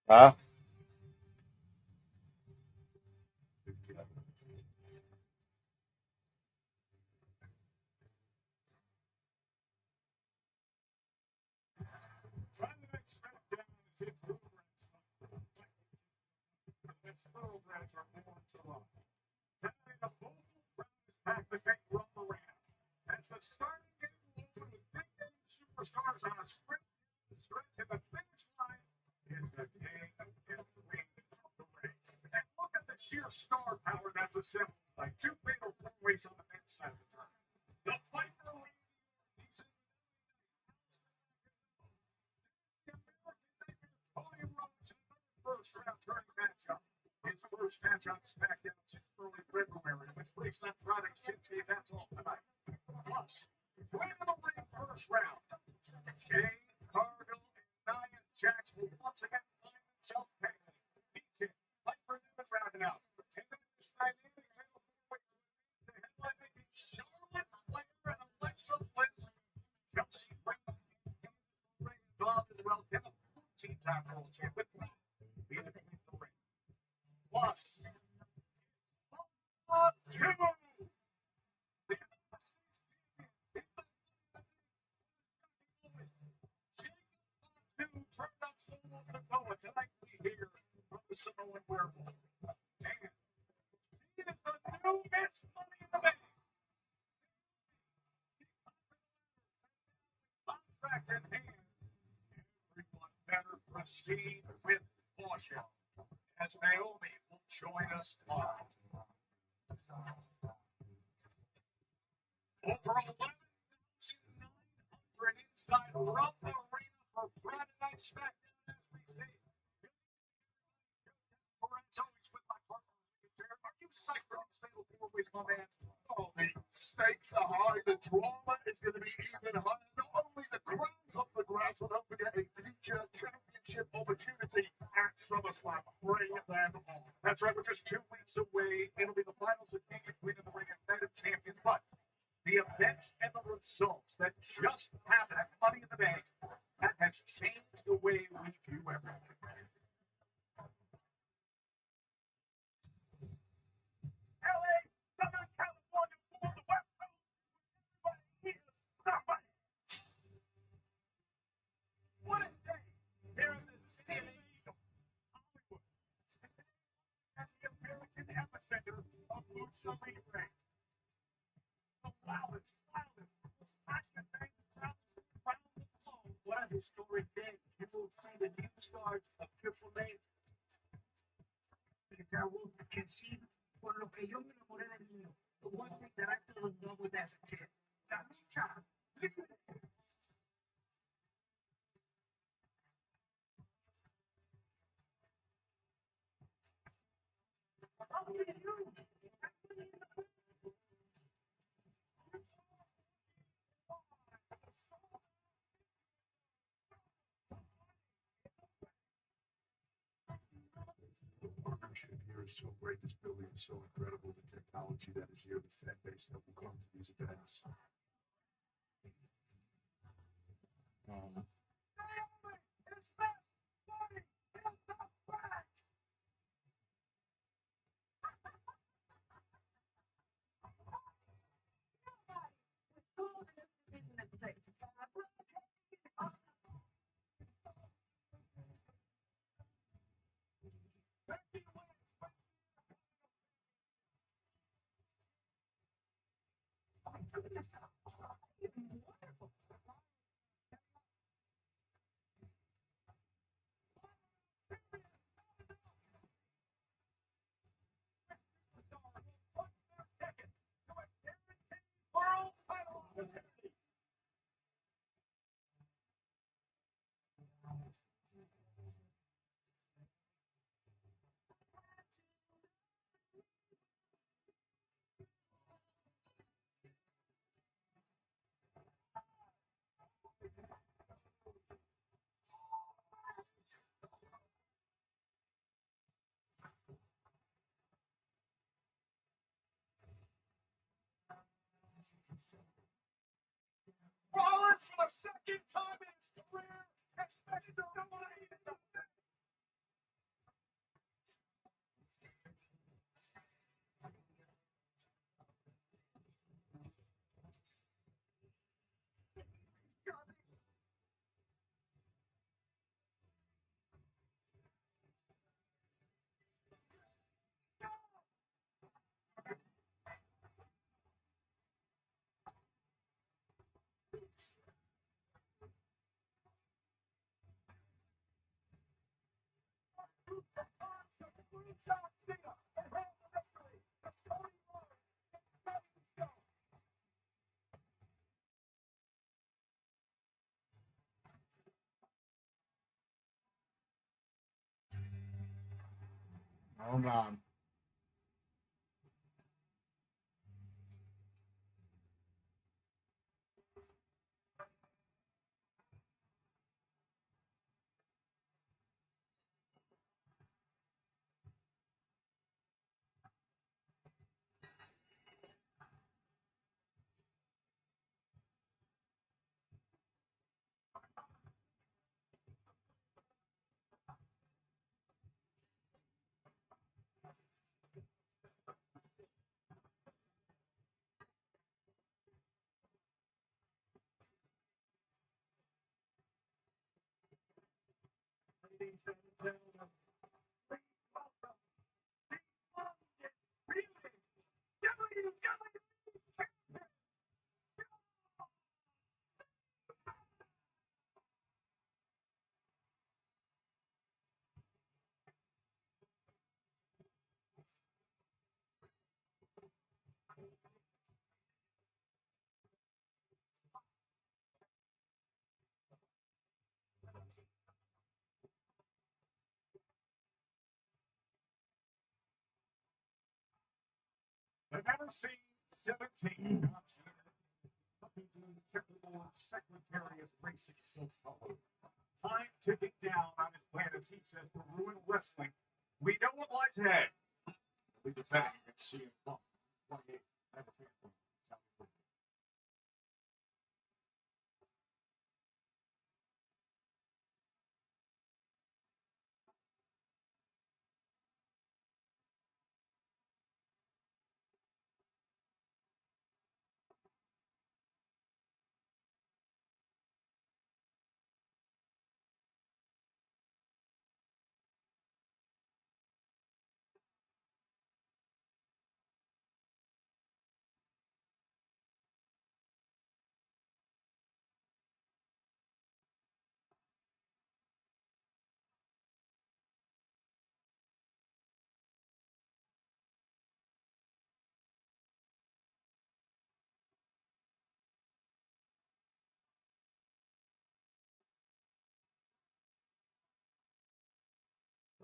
Huh? WWE Smackdown is in progress. The thoroughbreds are born to love. Tonight, a bold crowd is back to take Rump around. As the starting gate loaded with big name superstars on a sprint stretch to the finish line is the king and queen of the ring. And look at the sheer star power that's assembled by two fatal four-ways on the men's side of the tournament. The fight for the lead, he's in the American Nightmare, Cody Rhodes, in another first-round tourney matchup. His first match on SmackDown since early February, which breaks on Friday 16th. That's all tonight. Plus, winning the ring first round, Jay, Cargill, and Nia Jax will once again find themselves hanging. DJ, Piper Niven rounding out. Taking this dynamic title four-way to headline making Charlotte Flair and Alexa Bliss. Chelsea Green and Candice LeRae involved as well. Get a 14-time World Champ with me being the queen of the ring. Plus, two. Turned up solo Dakota. Tonight we hear from the Samoan werewolf. And she is the new Miss Money in the Bank. Contract in hand. Everyone better proceed with caution, as Naomi will join us live. Over 11,900 inside Rump Arena for Friday Night Smackdown as we see. As always with my partner, are you psyched for this fatal four-ways, my man? Oh, the stakes are high. The drama is going to be even higher. Not only the crown's up for grabs, but don't forget a future championship opportunity at SummerSlam. Bring them on. That's right. We're just 2 weeks away. It'll be the finals of King and Queen of the Ring and Night of Champions. But the events and the results that just happened at Money in the Bank, that has changed the way we view everything. LA, Southern California, for the West Coast. Everybody is somebody. What a day here in the city of Hollywood. At the American epicenter of Lucha Libre. The loudest, most passionate fans around the globe. What a historic day. You will see the new stars of Triple A. Que sí, por lo que yo me enamoré de niño. The one thing that I fell in love with as a kid. La lucha libre. The partnership here is so great. This building is so incredible. The technology that is here, the fan base that will come to these events. World title opportunity. Rollins for the second time in his career expected to dominate in the Hold on. Ladies and gentlemen, please welcome the undisputed WWE Champion. The never seen 17 capable secretary of racing so far. Time ticking down on his plan, as he says, to ruin wrestling. We know what lies ahead. We defending against CM Punk. 28.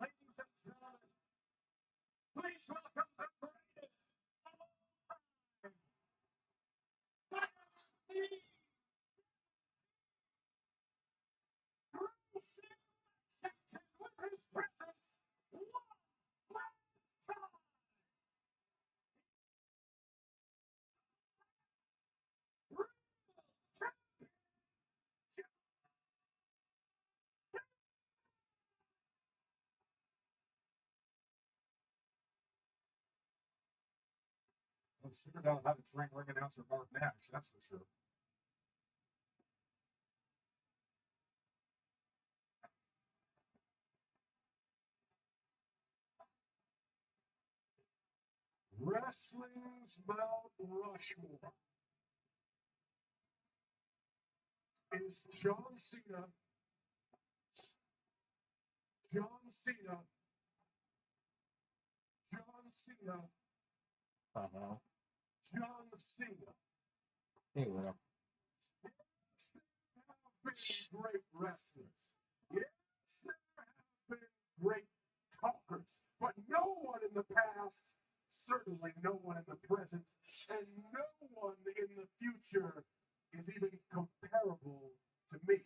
Ladies and gentlemen, please welcome the greatest of all time. That's the Bruce Sexton with his presence. One last time. Real champion. Let's figure out how to train ring announcer Mark Nash, that's for sure. Wrestling's Mount Rushmore is John Cena, John Cena, John Cena, Uh-huh. John Cena. Hey, well. Yes, there have been great wrestlers. Yes, there have been great talkers. But no one in the past, certainly no one in the present, and no one in the future is even comparable to me.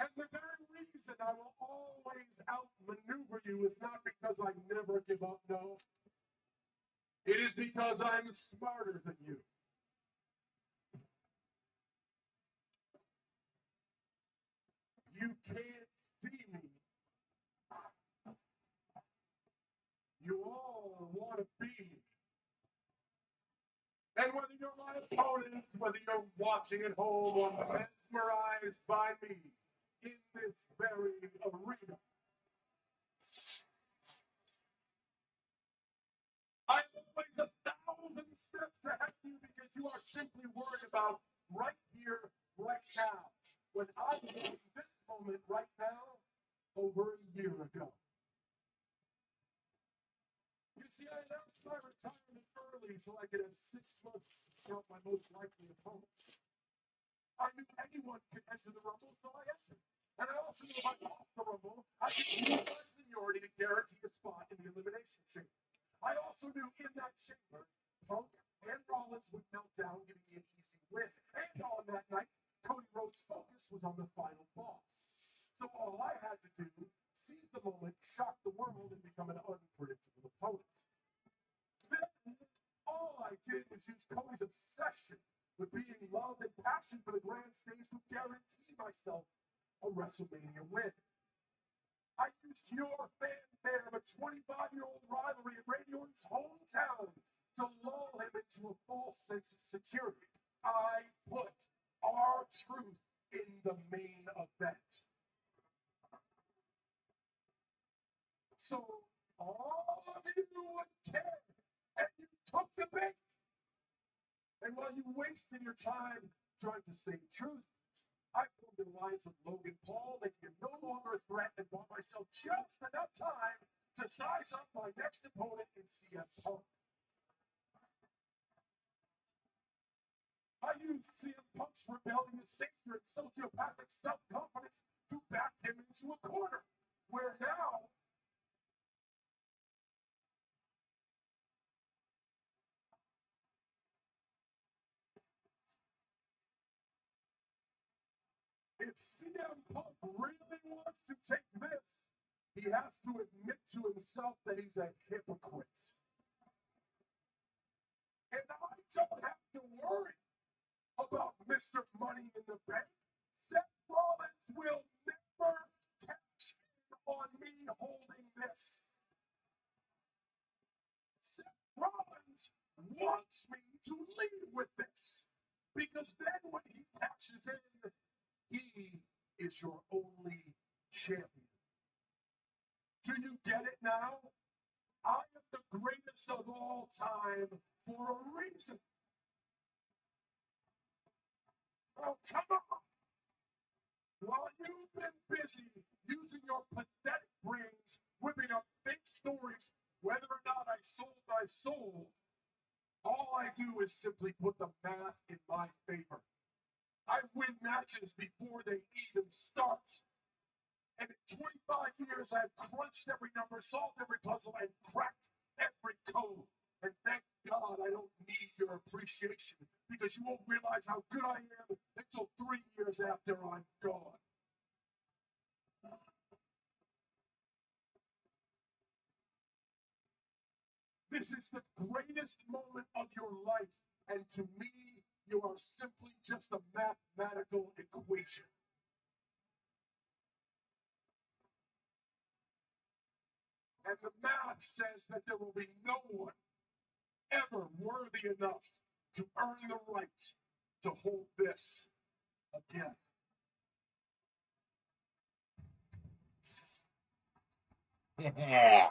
And the very reason I will always outmaneuver you is not because I never give up, no. It is because I'm smarter than you. You can't see me. You all want to be. And whether you're my opponent, whether you're watching at home or mesmerized by me in this very arena, I'm always 1,000 steps ahead of you because you are simply worried about right here, right now. When I am in this announced my retirement early so I could have 6 months to scout my most likely opponents. I knew anyone could enter the Rumble, so I entered. And I also knew if I lost the Rumble, I could use my seniority to guarantee a spot in the Elimination Chamber. I also knew in that chamber, Punk and Rollins would melt down, giving me an easy win. And on that night, Cody Rhodes' focus was on the final boss. So all I had to do, seize the moment, shock the world, and become an unpredictable opponent. Then, all I did was use Cody's obsession with being loved and passion for the grand stage to guarantee myself a WrestleMania win. I used your fanfare of a 25-year-old rivalry in Randy Orton's hometown to lull him into a false sense of security. I put our truth in the main event. So all of you would care, and you took the bait. And while you wasted your time trying to say truth, I formed an alliance with Logan Paul, making him no longer a threat, and bought myself just enough time to size up my next opponent in CM Punk. I used CM Punk's rebellious nature and sociopathic self-confidence to back him into a corner, where now if CM Punk really wants to take this, he has to admit to himself that he's a hypocrite. And I don't have to worry about Mr. Money in the Bank. Seth Rollins will never cash in on me holding this. Seth Rollins wants me to lead with this, because then when he cashes in, he is your only champion. Do you get it now? I am the greatest of all time for a reason. Oh, come on. While you've been busy using your pathetic brains, whipping up fake stories, whether or not I sold my soul, all I do is simply put the math in my favor. I win matches before they even start. And in 25 years, I've crunched every number, solved every puzzle, and cracked every code. And thank God I don't need your appreciation, because you won't realize how good I am until 3 years after I'm gone. This is the greatest moment of your life, and to me, you are simply just a mathematical equation. And the math says that there will be no one ever worthy enough to earn the right to hold this again. Yeah.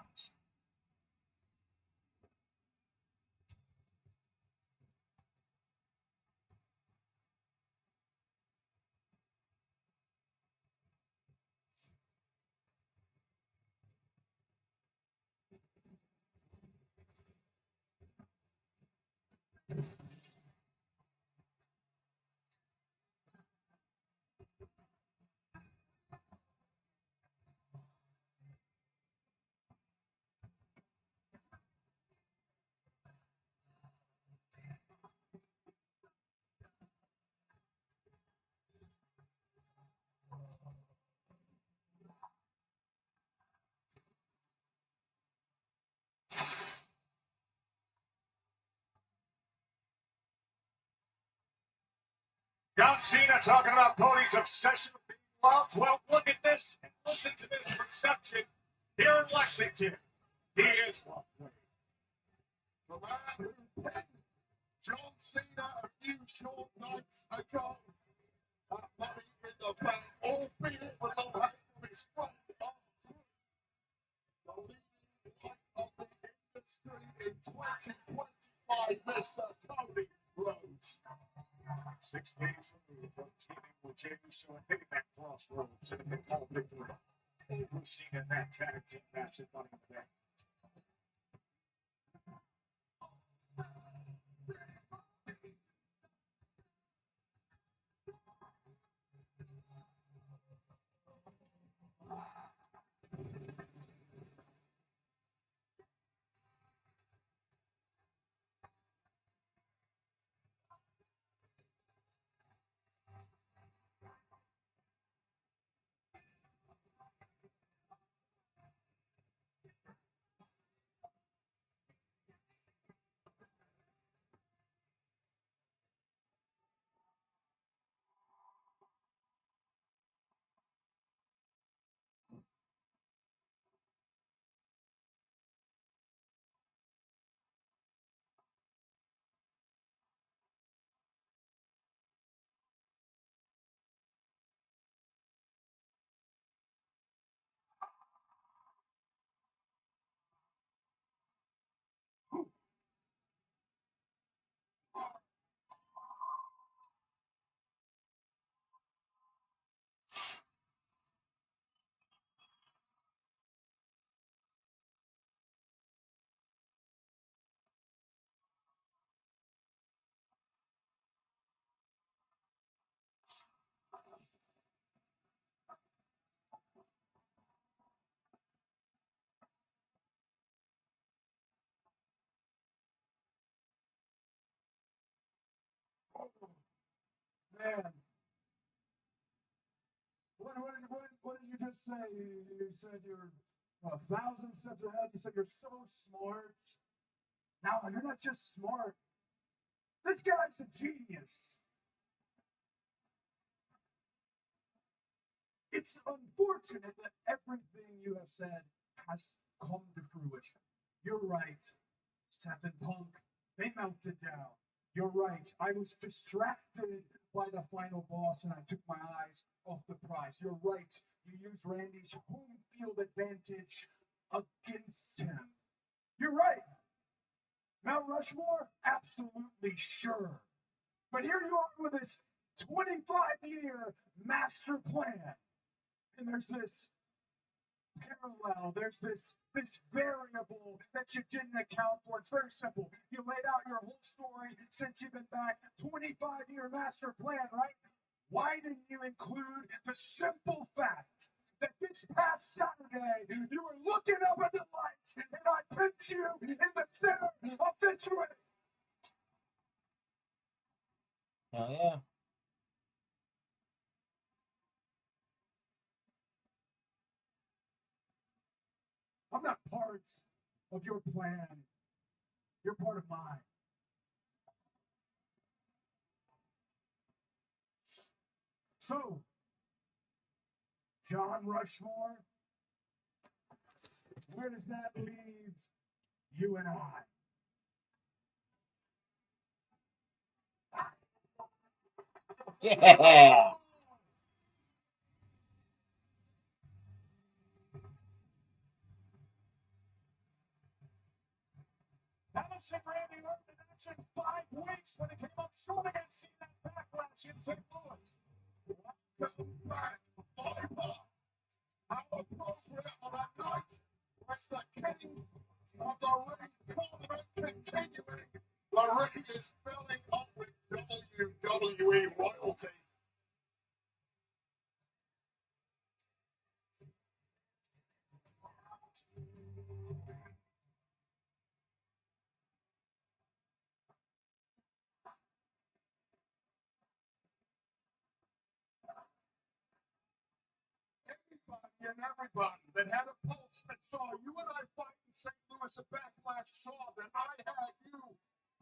John Cena talking about Cody's obsession with being loved. Well, look at this and listen to this reception here in Lexington. He is lovely. The man who pinned John Cena a few short nights ago. That Money in the Bank, albeit with no help from his front arm. The leading light of the industry in 2025, Mr. Cody Rhodes. 6 days removed from teaming with Jey Uso and hitting that crossroads and a pinfall victory over Cena in that tag team match at Money in the Bank. Man, what did you just say? You said you're 1,000 steps ahead. You said you're so smart. Now, you're not just smart. This guy's a genius. It's unfortunate that everything you have said has come to fruition. You're right. Seth and Punk, they melted down. You're right. I was distracted by the final boss and I took my eyes off the prize. You're right. You used Randy's home field advantage against him. You're right. Mount Rushmore? Absolutely sure. But here you are with this 25-year master plan. And there's this parallel, there's this variable that you didn't account for. It's very simple. You laid out your whole story since you've been back, 25-year master plan, right? Why didn't you include the simple fact that this past Saturday you were looking up at the lights and I picked you in the center of this ring? Hell yeah. I'm not part of your plan. You're part of mine. So, John Rushmore, where does that leave you and I? Yeah. Allison Randy Orton in action 5 weeks when it came up short against that backlash in St. Louis. Welcome back, volleyball. How appropriate on a night was the king of the ring tournament continuing. The ring is filling up with WWE royalty. Anybody and everybody that had a pulse that saw you and I fight in St. Louis at Backlash saw that I had you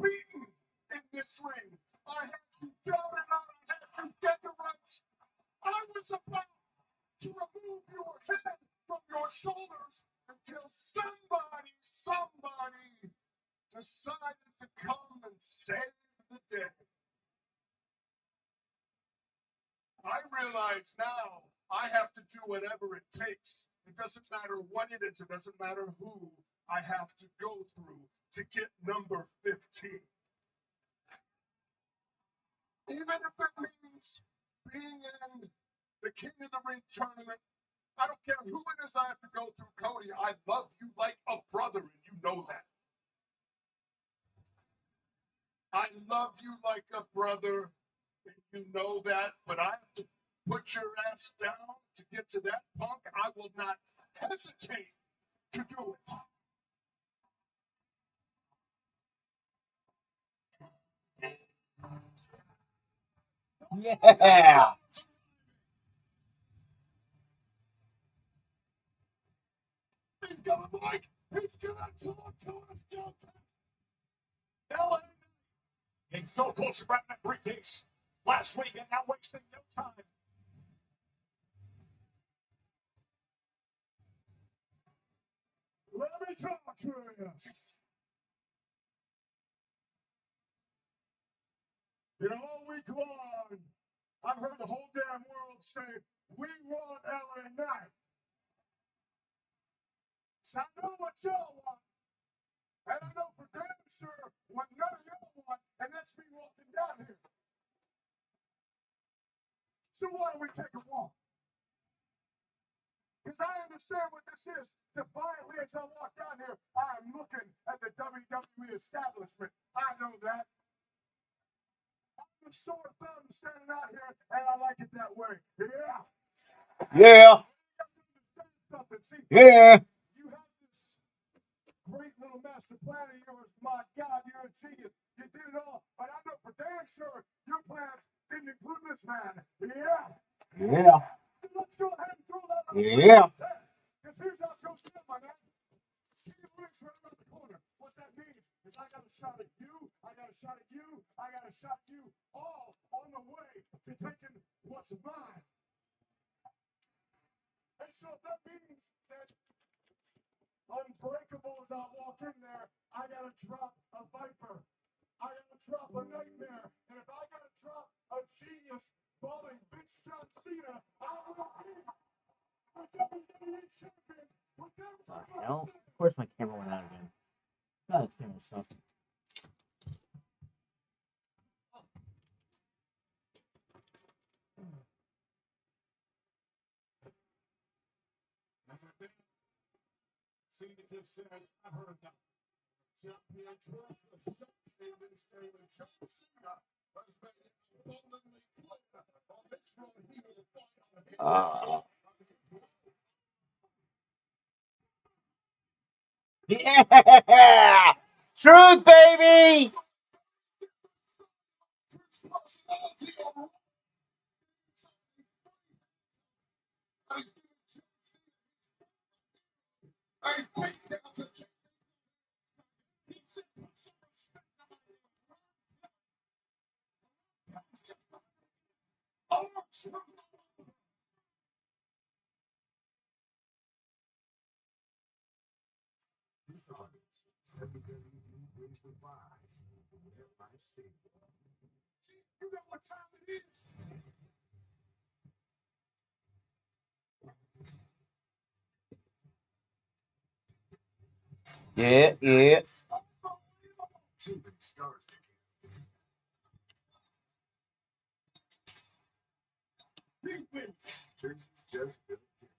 beaten in this ring. I had you down and out. I had you dead to rights. I was about to remove your head from your shoulders until somebody decided to come and save the day. I realize now I have to do whatever it takes. It doesn't matter what it is. It doesn't matter who I have to go through to get number 15. Even if it means being in the King of the Ring tournament, I don't care who it is I have to go through, Cody. I love you like a brother, and you know that. I love you like a brother, and you know that, but I have to put your ass down to get to that, Punk. I will not hesitate to do it. Yeah. He's got a mic. He's gonna talk to us, LA. Getting so close to grabbing that briefcase last week and now wasting no time. Let me talk to you. You know, all week long, I've heard the whole damn world say, we want LA Knight. So I know what y'all want. And I know for damn sure what none of y'all want, and that's me walking down here. So why don't we take a walk? Because I understand what this is. Defiantly, as I walk down here, I'm looking at the WWE establishment. I know that. I'm the sore thumb standing out here, and I like it that way. Yeah. Yeah. Something. See, Yeah. you have this great little master plan of yours. My God, you're a genius. You did it all. But I know for damn sure your plans Can you prove this man? Yeah. Yeah. Let's go ahead and throw that out. Yeah. Because here's how it goes down, my man. See the rigs right around the corner. What that means is I got a shot at you, I got a shot at you, I got a shot at you, all on the way to taking what's mine. And so that means that unbreakable as I walk in there, I gotta drop a Viper. I gotta drop a Nightmare. And if I gotta drop a genius balling bitch John Cena, I will be a WWE champion without What the hell? Of course my camera went out again. No, it's camera stuff. Cena says, I heard that. Champion draws the shots in this game, and John Cena has made it abundantly clear on this run he will fight on his Yeah! Truth, baby! personality of a takedown to he said, put some respect on my name. Oh, This August, WWE brings the vibe from MetLife Stadium. you know what time it is? Yeah, yeah. Too many stars to count. Jerseys just built different.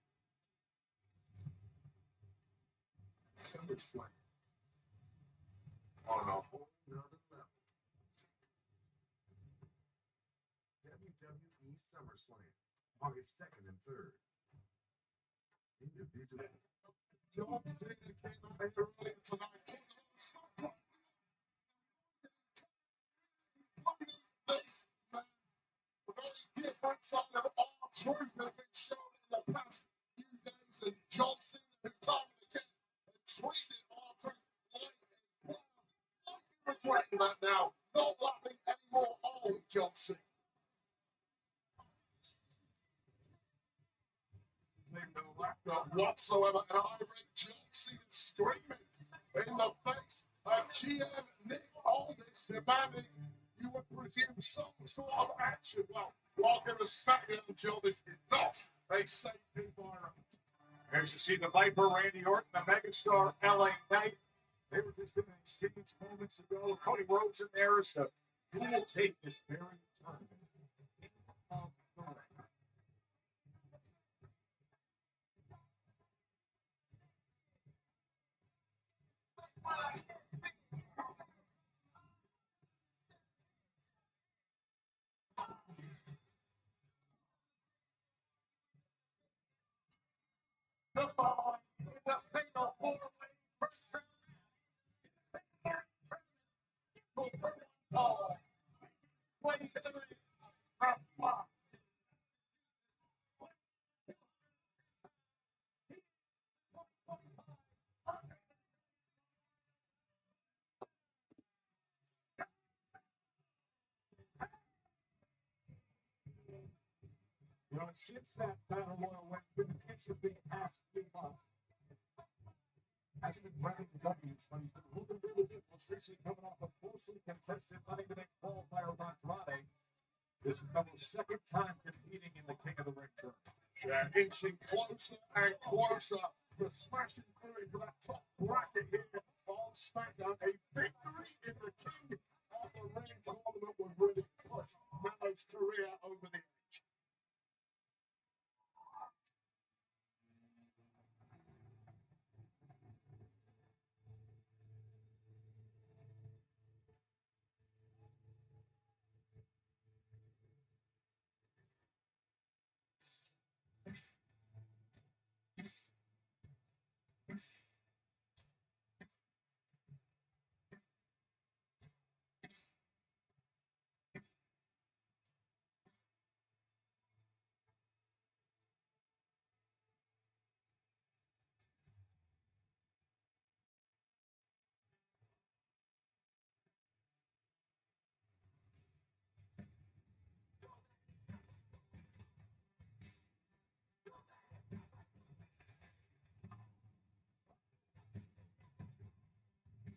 SummerSlam on a whole nother level. WWE SummerSlam, August 2nd and 3rd. Individual. John Cena came out here earlier tonight. This man, a very different side of our truth has been shown in the past few days, and John Cena, who time and again had treated our truth like a clown. I'm regretting that now. Not laughing anymore, are we, John Cena? No laughter whatsoever, and I read John Cena screaming in the face of GM Nick Aldis, demanding you would presume some sort of action. Well, welcome to Smackdown, Joe. This is not a safe environment. As you see the Viper, Randy Orton, the megastar LA Knight. They were just in an exchange moments ago. Cody Rhodes in there is the who will take this very tournament of the ring. Come on, it's a fatal four-way first round. Play the You know, since that battle royal went, been patiently asked to us. Hasn't been grabbing the W's, but he's been moving really good. Most recently coming off a closely contested Money in the Bank qualifier with Andrade. This is the second time competing in the King of the Ring tournament. Yeah, inching closer and closer to smashing through into that top bracket here on SmackDown. A victory in the King of the Ring tournament would really push Mello's career over the edge.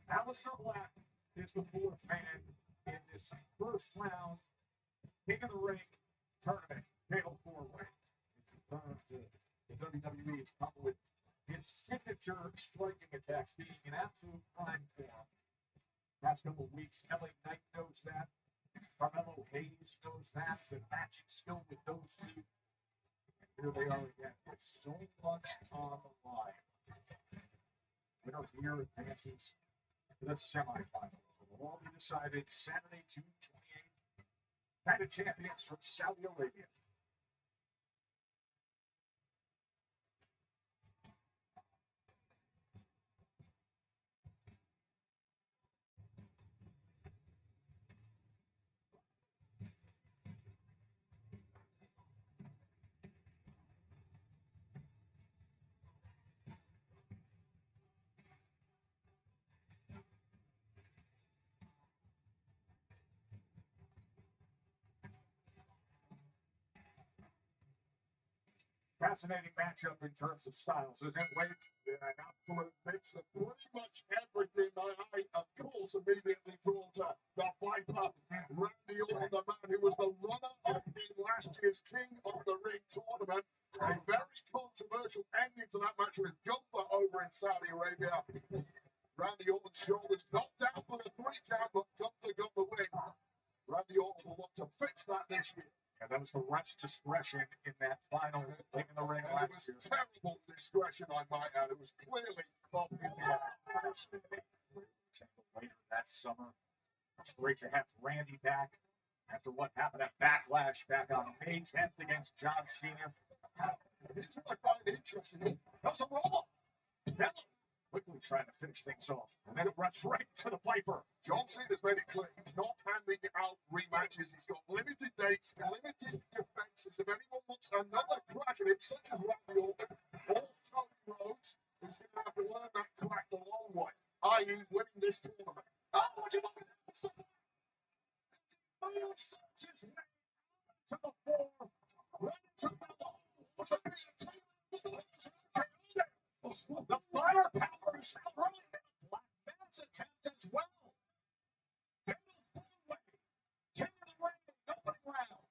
Aleister Black is the fourth man in this first round King of the Ring tournament, fatal four-way. It's confirmed the WWE is coming with his signature striking attacks being in absolute prime form. Last couple of weeks, LA Knight knows that. Carmelo Hayes knows that. The matching skill with those two. And here they are again with so much on the line. Winner here advances to the semifinals. It will all be decided Saturday, June 28th. Kind of champions from Saudi Arabia. Fascinating matchup in terms of styles, isn't it, Wade? Yeah, an absolute mix of pretty much everything. I, of course, immediately drawn to the Viper, Randy Orton, the man who was the runner-up in last year's King of the Ring tournament. A very controversial ending to that match with Gunther over in Saudi Arabia. Randy Orton's shoulders knocked out for the 3 count, but Gunther got the win. Randy Orton will want to fix that this year. And that was the ref's discretion in that finals of King of the Ring And it last was year. terrible discretion, I might add. It was clearly up in the air. Later that summer, it's great to have Randy back after what happened at Backlash back on May 10th against John Cena. Here's what I find interesting. That was a roll-up. Quickly trying to finish things off. And then it runs right to the Viper. John Cena's made it clear he's not handing out rematches. He's got limited dates, limited defenses. If anyone wants another crack at him, such as Randy Orton or Tony Rhodes, he's going to have to learn that crack the long way, i.e. winning this tournament. Oh, what do you want? His way to the floor. Right to the wall. The firepower is really Black Man's attempt as well. Fatal four-way. King of the Ring, opening round.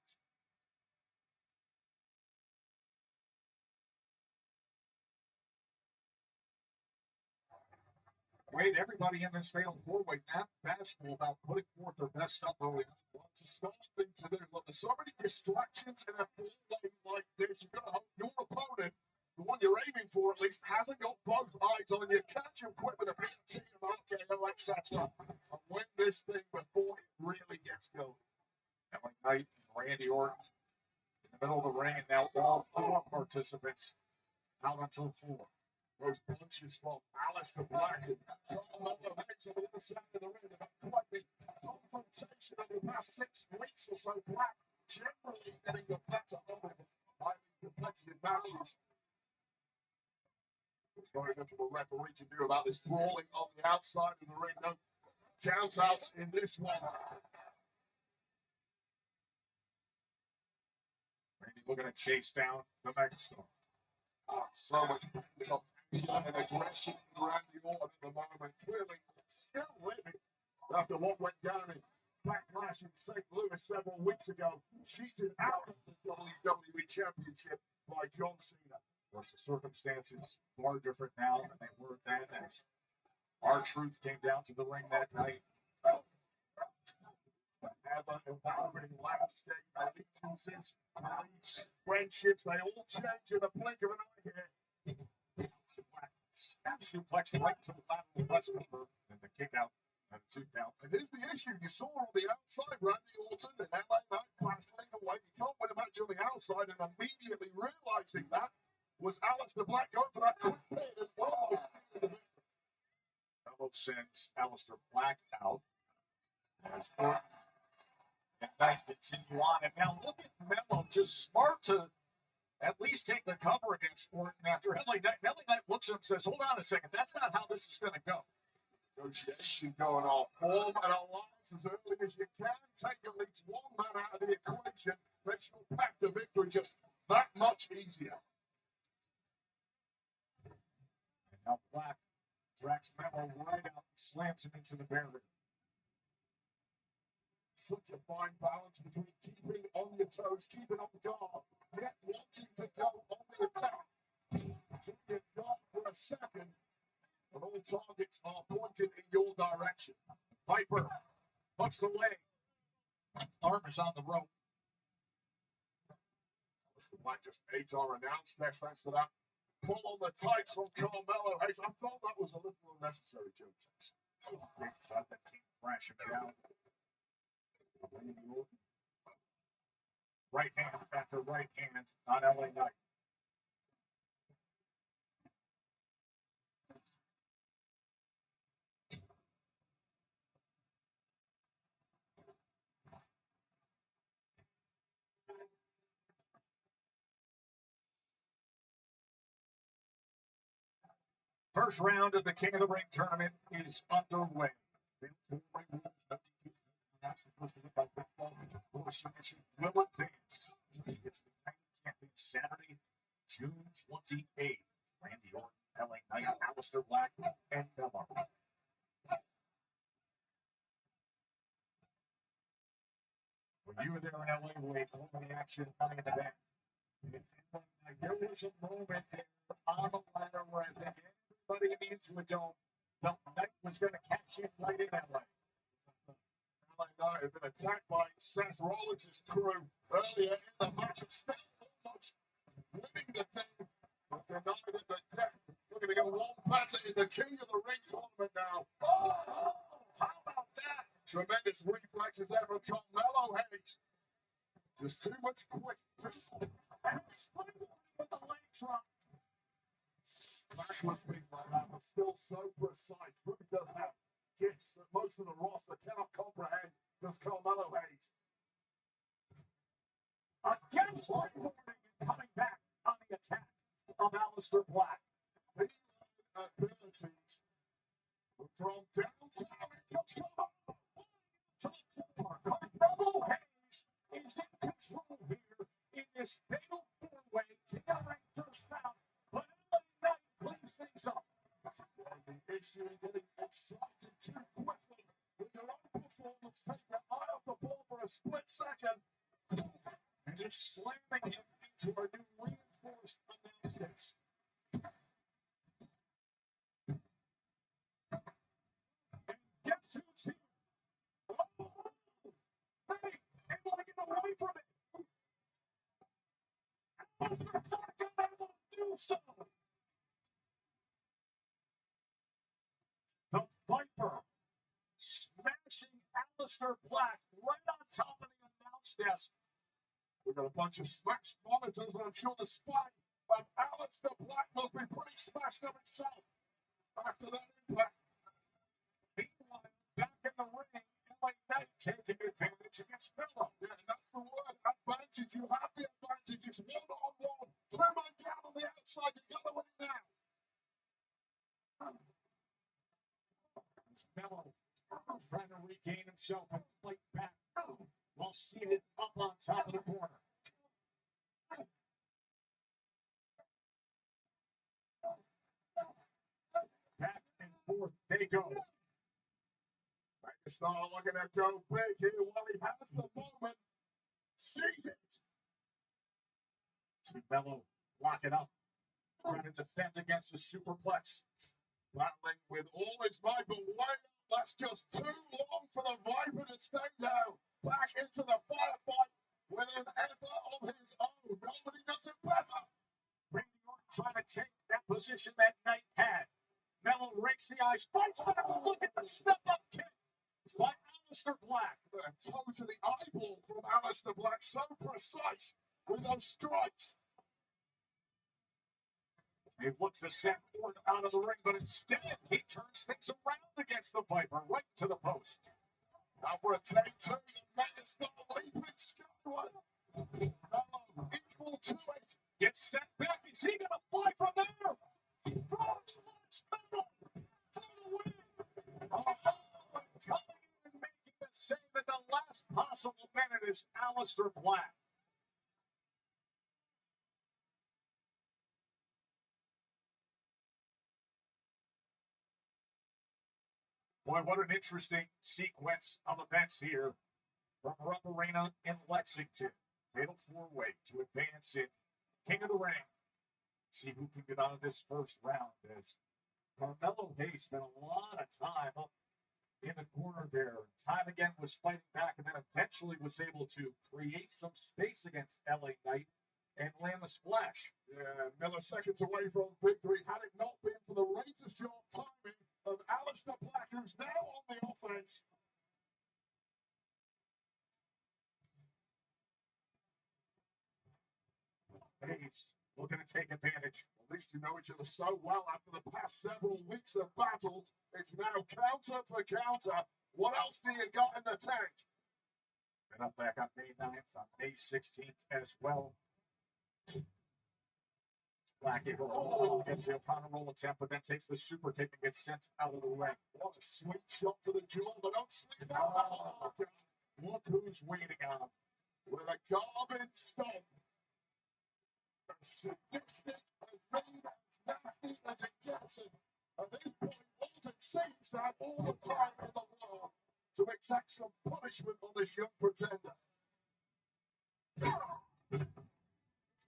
Wait, everybody in this fatal four-way not bashful about putting forth their best stuff early on. Well, it's a smart thing to do. Look, there's so many distractions in a four-way like this. You've got to hope your opponent, the one you're aiming for at least, hasn't got both eyes on you. Catch him quick with a BT and RKO, etc. And win this thing before it really gets going. LA Knight and Randy Orton in the middle of the ring, and now all 4 participants out onto the floor. Those punches from Aleister Black and Carmelo Hayes on the other side of the ring. They've had quite the confrontation over the past 6 weeks or so. Black generally getting the better of the highly competitive matches. There's very little the referee can do about this brawling on the outside of the ring. No count outs in this one. Randy looking to chase down the megastar. So much pent-up anger and aggression from Randy Orton at the moment. Clearly still living after what went down in Backlash in St. Louis several weeks ago. Cheated out of the WWE Championship by John Cena. Of course, the circumstances far different now than they were then, as R-Truth came down to the ring that night. Ever evolving landscape, allegiances, beliefs, friendships, they all change in the blink of an eye here. Snap suplex right to the lateral press number, and the kick out and 2 count. And here's the issue. You saw on the outside, Randy Orton and LA Knight battling away. You can't win a match on the outside, and immediately realizing that was Aleister Black going for that quick pin and almost the Mello sends Aleister Black out. As Orton and Knight continue on. And now look at Mello, just smart to at least take the cover against Orton after LA Knight. LA Knight looks at him and says, hold on a second, that's not how this is going to go. Negotiation going on. Form an alliance as early as you can. Take at least one man out of the equation. Makes your path to victory just that much easier. And now Black drags Mello right out slams him into the barrier. Such a fine balance between keeping on your toes, keeping up guard, yet wanting to go on the attack. Keep your guard for a second, and all targets are pointed in your direction. Viper puts the leg. Arm is on the rope. The Black just aids are announced next thanks to that pull on the tights from Carmelo Hayes. I felt that was a little unnecessary, Joe. Big shot that came crashing down. Right hand after right hand on LA Knight. First round of the King of the Ring tournament is underway. Will advance. It's the night champion Saturday, June 28th. Randy Orton, LA Knight, Aleister Black, and Melo. When you were there in LA, we had the action coming in the back. There was a moment there on the ladder where I think everybody in the Intuit felt Knight was going to catch him right in LA. LA Knight had been attacked by Seth Rollins' crew earlier in the match, and still almost winning the thing, but denied it the death. We're going to go one better in the King of the Ring tournament now. Oh, how about that? Tremendous reflexes there from Carmelo Hayes. Just too much quick. And with the leg drop. Back was big like that, but still so precise. Really does have gifts that most of the roster cannot comprehend. Does Carmelo Hayes? Again, slideboarding and coming back on the attack of Aleister Black. The abilities from downtown. It comes Carmelo Hayes is in control here in this fatal four-way King of the Ring first round. But LA Knight cleans things up. The issue in getting excited too quickly with your own performance. Take your eye off the ball for a split second. And just slamming him into our new reinforced announcements. And guess who's here? Oh, hey, able to get away from it. Aleister Black unable to do so. The Viper smashing Aleister Black right on top of the announce desk. We've got a bunch of smashed monitors, but I'm sure the spine of Aleister Black must be pretty smashed up itself after that impact. Meanwhile, back in the ring, LA Knight taking advantage against Melo. Yeah, and that's the word, advantage. You have the advantage. It's one-on-one. Two men down on the outside. You got to win it now. It's Melo trying to regain himself and fight back while seated up on top of the corner. Back and forth they go. Star looking to go big here while he has the moment. Seize it. See Melo lock it up, trying to defend against the superplex. Battling with all his might, but wait, that's just too long for the Viper to stay down. Back into the firefight with an effort of his own. Nobody does it better. Randy Orton trying to take that position that Knight had. Melo rakes the eyes, fights back, look at the step-up kick by Aleister Black. A toe to the eyeball from Aleister Black, so precise with those strikes. He looks to send Orton out of the ring, but instead he turns things around against the Viper, right to the post. Now for a take two, the Megastar leaping skyward. Melo equal to it. Gets set back. Is he going to fly from there? He throws Lance Melo for the win. Oh, coming in and making the save at the last possible minute is Aleister Black. Boy, what an interesting sequence of events here from Rupp Arena in Lexington. Fatal four-way to advance in King of the Ring. See who can get out of this first round as Carmelo Hayes spent a lot of time up in the corner there. Time again was fighting back and then eventually was able to create some space against LA Knight and land the splash. Yeah, milliseconds away from victory. Had it not been for the razor-sharp timing of Aleister Black, who's now on the offense. Hayes looking to take advantage. At least you know each other so well after the past several weeks of battles. It's now counter for counter. What else do you got in the tank? Been up back on May 9th, on May 16th as well. Black able gets the O'Connor roll attempt, but then takes the super kick and gets sent out of the ring. What a sweet shot to the jaw, but don't sleep that. Oh, look who's waiting on him. With a garbage stomp. As sadistic, as mean, as nasty as it gets. At this point, Walton seems to have all the time in the world to exact some punishment on this young pretender.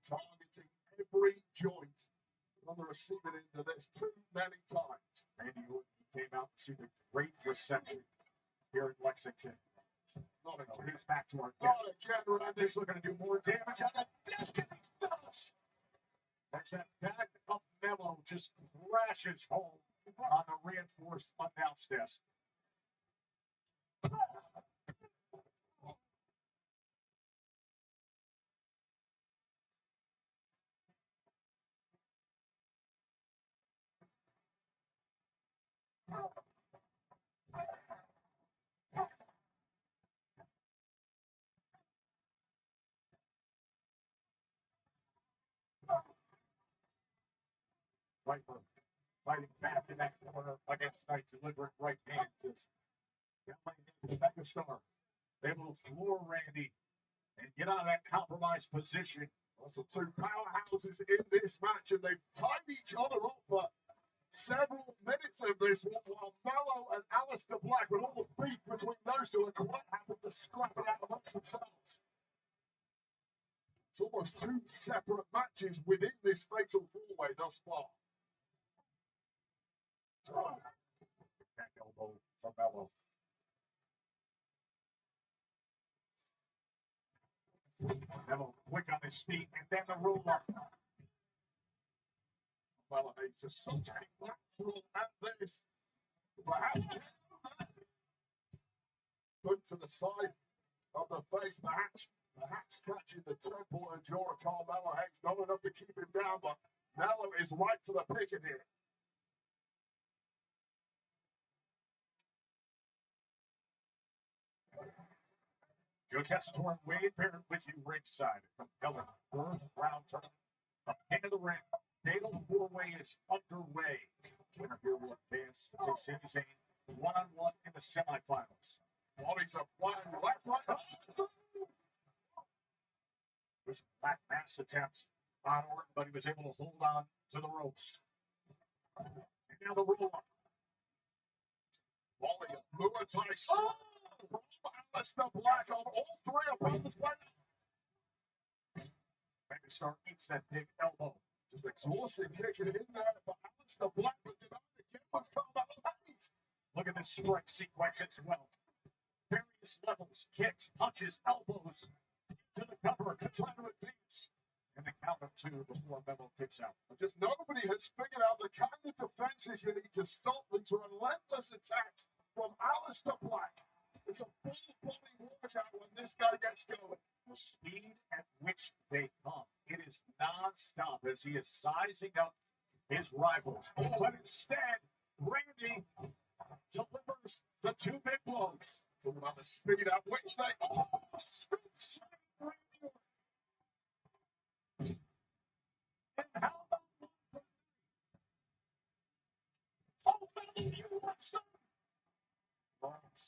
Targeting every joint on the receiving end of this too many times. Randy Orton came out to the great reception here in Lexington. Not So again. he's back to our Not guest. again, Randy. He's looking to do more damage on the disc, and he does. As that bag of Mello just crashes home on the reinforced announce desk. Viper fighting back in that corner against Knight, delivering right hands as the megastar able to floor Randy and get out of that compromised position. Also, two powerhouses in this match, and they've tied each other up for several minutes of this one, while Mello and Aleister Black, with all the beef between those two, are quite happy to scrap it out amongst themselves. It's almost two separate matches within this fatal four-way thus far. Back elbow from Mello. Mello quick on his feet, and then the roll up. Well, it's just such a natural at this. Perhaps put to the side of the face, perhaps catching the temple and jaw of Carmelo Hayes. Not enough to keep him down, but Mello is right for the picking here. Joe Tessitore and Wade Barrett with you ringside. Compelling first round tournament of King of the Ring. Fatal four-way is underway. Winner here will advance to take Sami Zayn one-on-one in the semifinals. Bodies are flying left, right. There's Black Mass attempts on Orton, but he was able to hold on to the ropes. And now the roll-up. Volley of Muay Thai. Oh! From Aleister Black on all three opponents. Megastar eats that big elbow. Just exhausting kicking in there for Aleister Black, but denied again was Carmelo Hayes. Look at this strike sequence as well. Various levels, kicks, punches, elbows, to the cover to try to advance. And the count of two before Mello kicks out. Just nobody has figured out the kind of defenses you need to stop these relentless attacks from Aleister Black. It's a full-body workout when this guy gets going. The speed at which they come, it is non-stop as he is sizing up his rivals. But instead, Randy delivers the two big blows. Talking about the speed at which they scoops Randy. And how about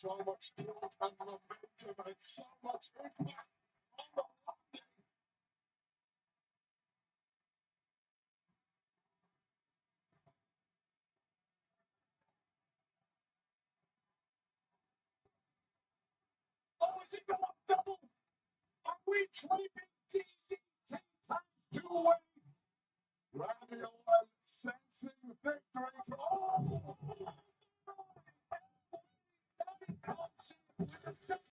so much talk and momentum and so much impact on the landing. single up double. Are we draping DDT times 2 away? Randy Orton sensing victory. Oh! Just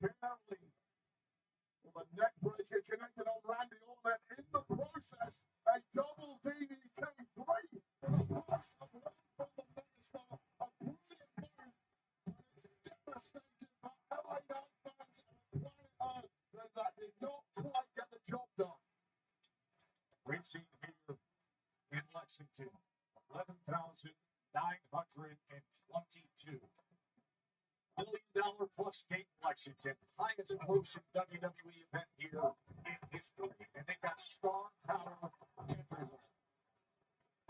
barely. The neck breaker connected on Randy Orton. In the process, a double DDT 3 for the price of one from the megastar. A brilliant move. It's devastating for LA Knight fans on planet Earth that did not quite get the job done. Great scene here in Lexington. 11,922. $1 million plus gate Lexington. Highest grossing WWE event here in history. And they got star power everywhere.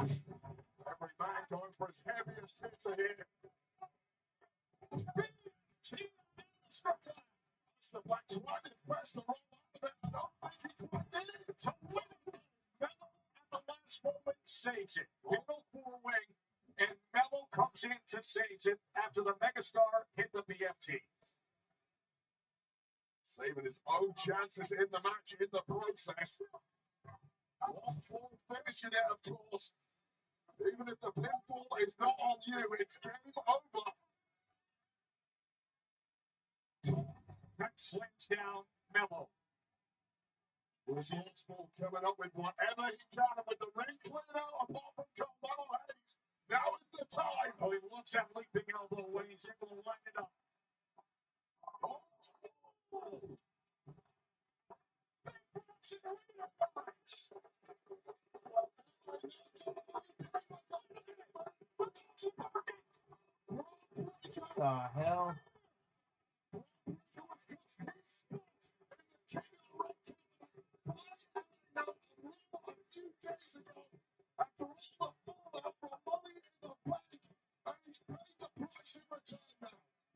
Every man going for his heaviest hits are here. It's the Black Swan is best to roll up the best. I don't think he quite did it. To win it. Mello at the last moment saves it. Fatal 4-way. And Mello comes in to save it after the megastar hit the BFT. Saving his own chances in the match in the process. 1-4 finishing it, of course. Even if the pinfall is not on you, it's game over. That slams down Mello. Bruce Old coming up with whatever he can, and with the ring cleared out apart from Carmelo Hayes. Now is the time. Oh, he loves that leaping elbow when he's able to line it up. Oh. The hell?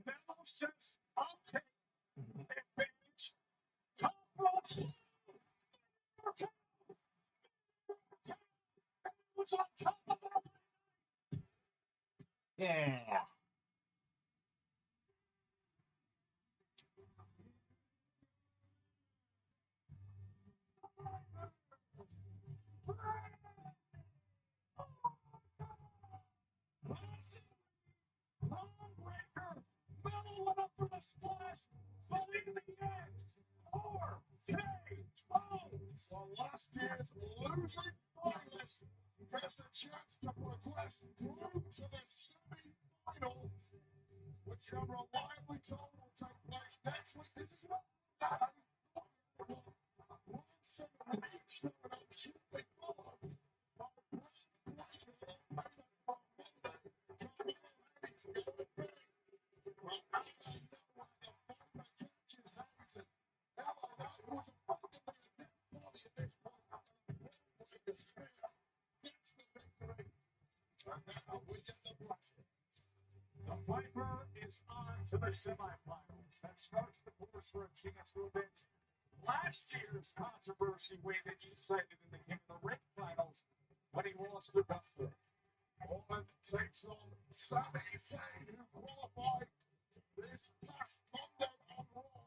Mello says, I'll take advantage. Top ropes. Was on top of it. Yeah. Breaker. Mello went up for the splash, but in the end, RKO. Well, last year's losing finalist gets a chance to progress through to the semi-finals, which I'm reliably told will take place next week. This is what The Viper is on to the semifinals. That starts the course for a chance to avenge last year's controversy win that you cited in the King of the Ring finals when he lost to Gunther. Orton takes on Sami Zayn, who qualified this past Monday on Raw.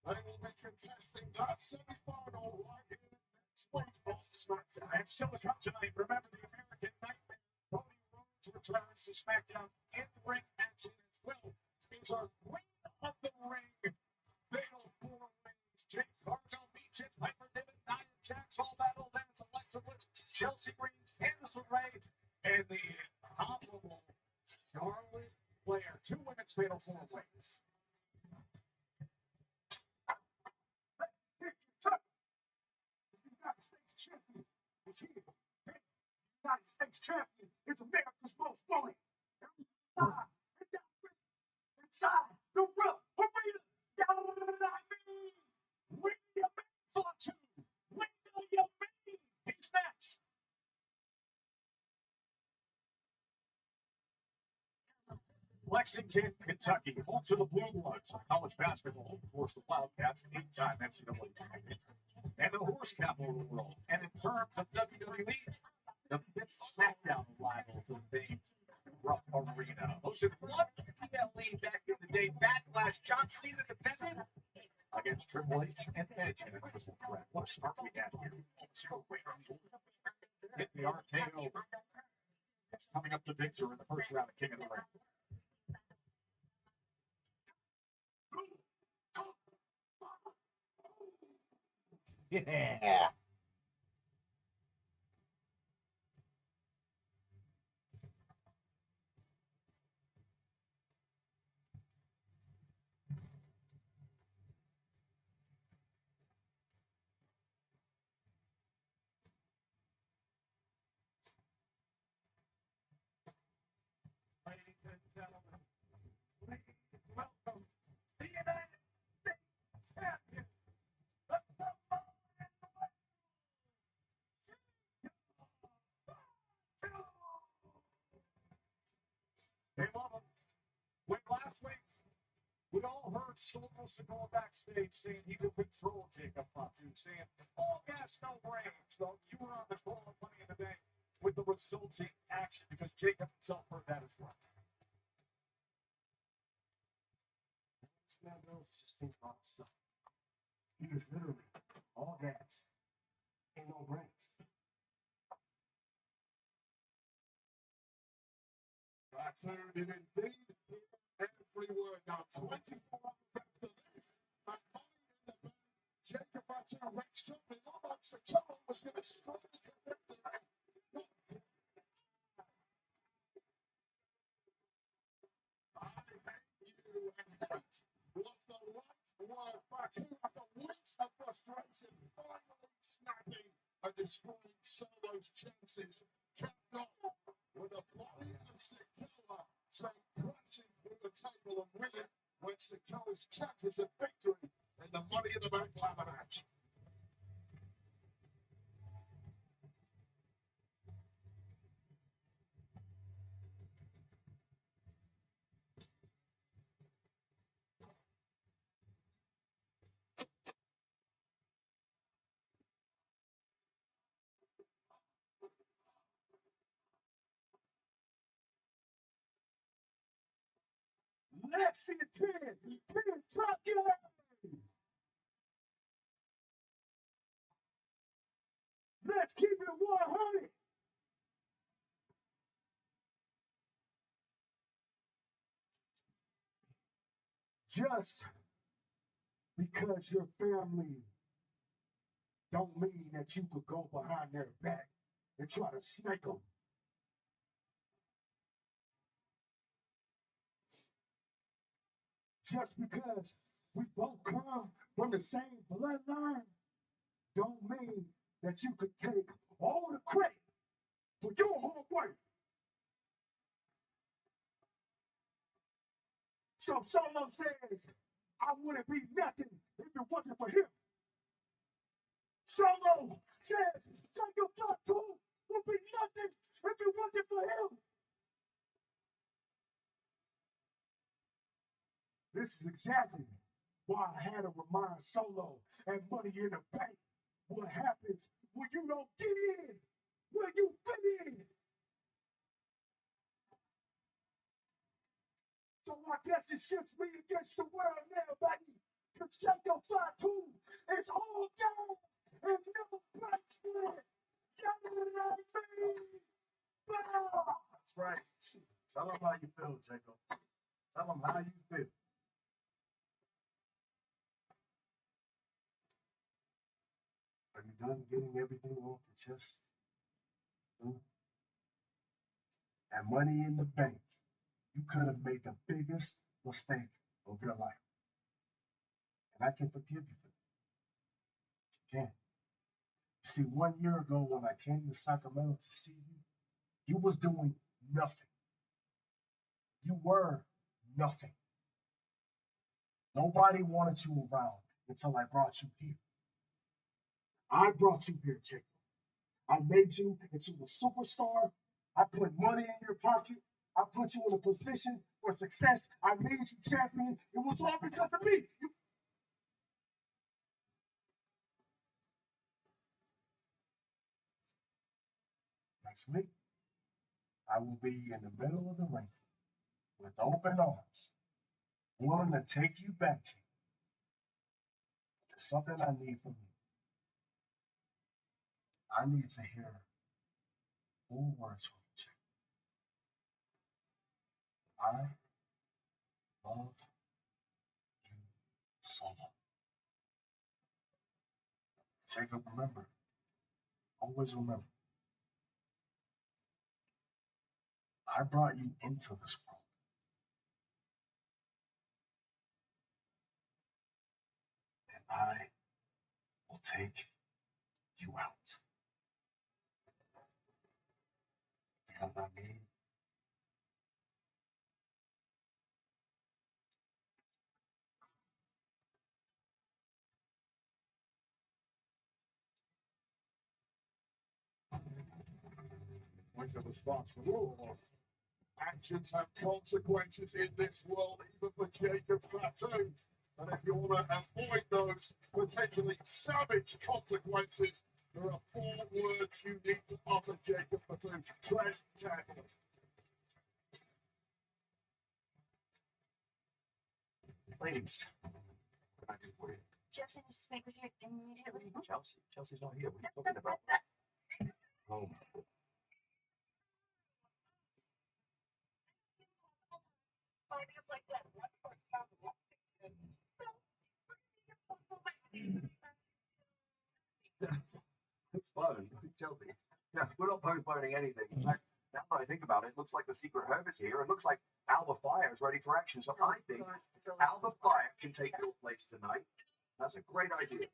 They will be contesting that semi-final right here next week on SmackDown. And still to come tonight, remember the American Nightmare, Cody Rhodes returns to SmackDown in ring action as well. He's our Queen of the Ring, Fatal 4 Rings, Jake Cargill, Meechit, Piper Niven, Nia Jax, All Battle Dance, Alexa Bliss, Chelsea Green, Candice LeRae, and the incomparable Charlotte Flair. 2 women's Fatal 4 Ways. United States champion is here. United States champion is America's most wanted. Inside the World Arena. Where do you mean for two? Where do you mean? He's next. Lexington, Kentucky, home to the Blue Bloods, college basketball, of course, the Wildcats, 8-time NCAA champions, and the horse capital of the world. And in terms of WWE, the 5th SmackDown arrival to the Rupp Arena. Hosted one PLE back as John Cena defended against Triple H and Edge in a triple threat. What a start we got here. So great. Hit the RKO. It's coming up to Victor in the first round of King of the Ring. Yeah. Ladies and gentlemen, please welcome the United States champion, the Hey, Mama, when last week we all heard Solo Sikoa backstage saying he could control Jacob Fatu, saying all gas, no brains. Well, you were on the call of Money in the Bank with the resulting action because Jacob himself heard that as well. Smackdown, just think about himself. He is literally all gas and no brains. That's heard it indeed. Every word now. 24 hours after this, and Money in the Bank, Jacob Fatu went shopping almost a couple was going to struggle to victory. I hate you and hate was the right word. Fatu, after weeks of frustration, finally snapping and destroying Solo's chances. Capped off with a body of Sikoa, sent crashing through the table and winning when Sikoa's chances of victory in the Money in the Bank ladder match. Let's see a 10. Kentucky. Let's keep it 100. Just because your family don't mean that you could go behind their back and try to snake them. Just because we both come from the same bloodline don't mean that you could take all the credit for your hard work. So Solo says, I wouldn't be nothing if it wasn't for him. Solo says, Jacob Fatu would be nothing if it wasn't for him. This is exactly why I had to remind Solo and Money in the Bank what happens when you don't get in, when you fit in. So I guess it shifts me against the world now, baby. Because Jacob Fatu is all gas and never breaks with it. You know what I mean? Bah! That's right. Tell them how you feel, Jacob. Tell them how you feel. Are you done getting everything off your chest? And Money in the Bank, you could have made the biggest mistake of your life. And I can forgive you for that. You can. See, 1 year ago when I came to Sacramento to see you, you was doing nothing. You were nothing. Nobody wanted you around until I brought you here. I brought you here, Jacob. I made you into a superstar. I put money in your pocket. I put you in a position for success. I made you champion. It was all because of me. Next week, I will be in the middle of the ring with open arms, willing to take you back to. There's something I need from you. I need to hear full words from you, Jacob. I love you so much. Jacob, remember, always remember, I brought you into this world. And I will take you out. You know what I mean? With a responsible actions have consequences in this world, even for Jacob Fatu. And if you want to avoid those potentially savage consequences, there are 4 words you need to utter, Jacob Fatu. Tread carefully. Ladies, what can I do for you? Chelsea needs to speak with you immediately. Chelsea's not here. What are you talking about? Oh, it's fun. Chelsea. Yeah, we're not postponing anything. In fact, now that I think about it, it looks like the secret herb is here. It looks like Alba Fire is ready for action. So I think Alba Fire can take your place tonight. That's a great idea.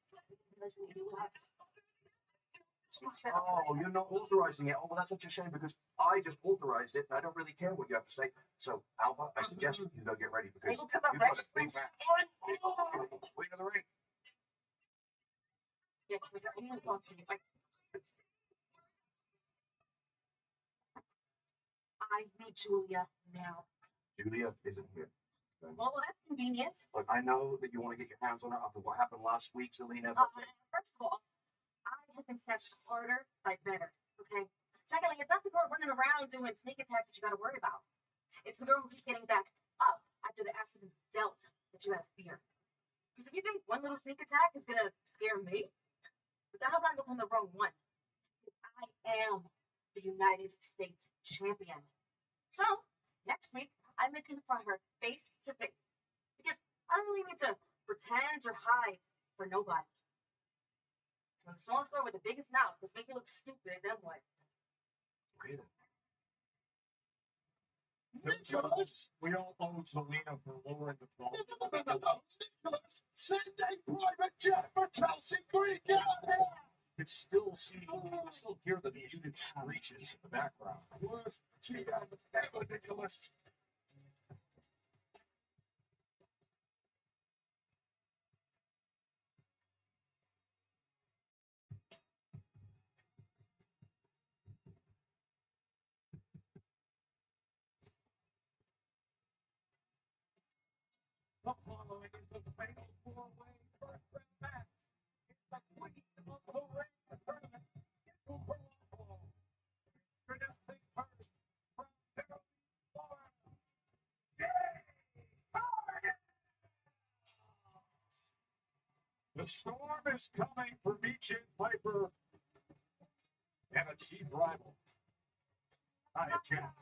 Oh, you're not authorizing it. Oh, well, that's such a shame because I just authorized it and I don't really care what you have to say. So, Alba, I suggest you go get ready because you've got a big match. Queen of the ring. Yeah, because I need to talk to you. I need Julia now. Julia isn't here. Well, that's convenient. Look, I know that you want to get your hands on her after what happened last week, Selena. But First of all, I have been snatched harder by better, okay? Secondly, it's not the girl running around doing sneak attacks that you gotta worry about. It's the girl who keeps getting back up after the ass has been dealt that you gotta fear. Because if you think one little sneak attack is gonna scare me, but that I'm on the wrong one. I am the United States champion. So, next week, I'm going to confront her face to face. Because I don't really need to pretend or hide for nobody. So, the smallest girl with the biggest mouth, let's make me look stupid, then what? okay, then. Nicholas, we all owe Selena for lowering the phone. No, Nicholas, send a private jet for Chelsea Green. Get out of here! It's still you can still hear the muted screeches in the background. Worst GM ever, Nicholas. The following is the fatal 4-way first round match. It's the queen of the ring tournament. Super Rumble. Introducing first from Maryland, Florida. The storm is coming for Beachin Piper and a chief rival. I Jack.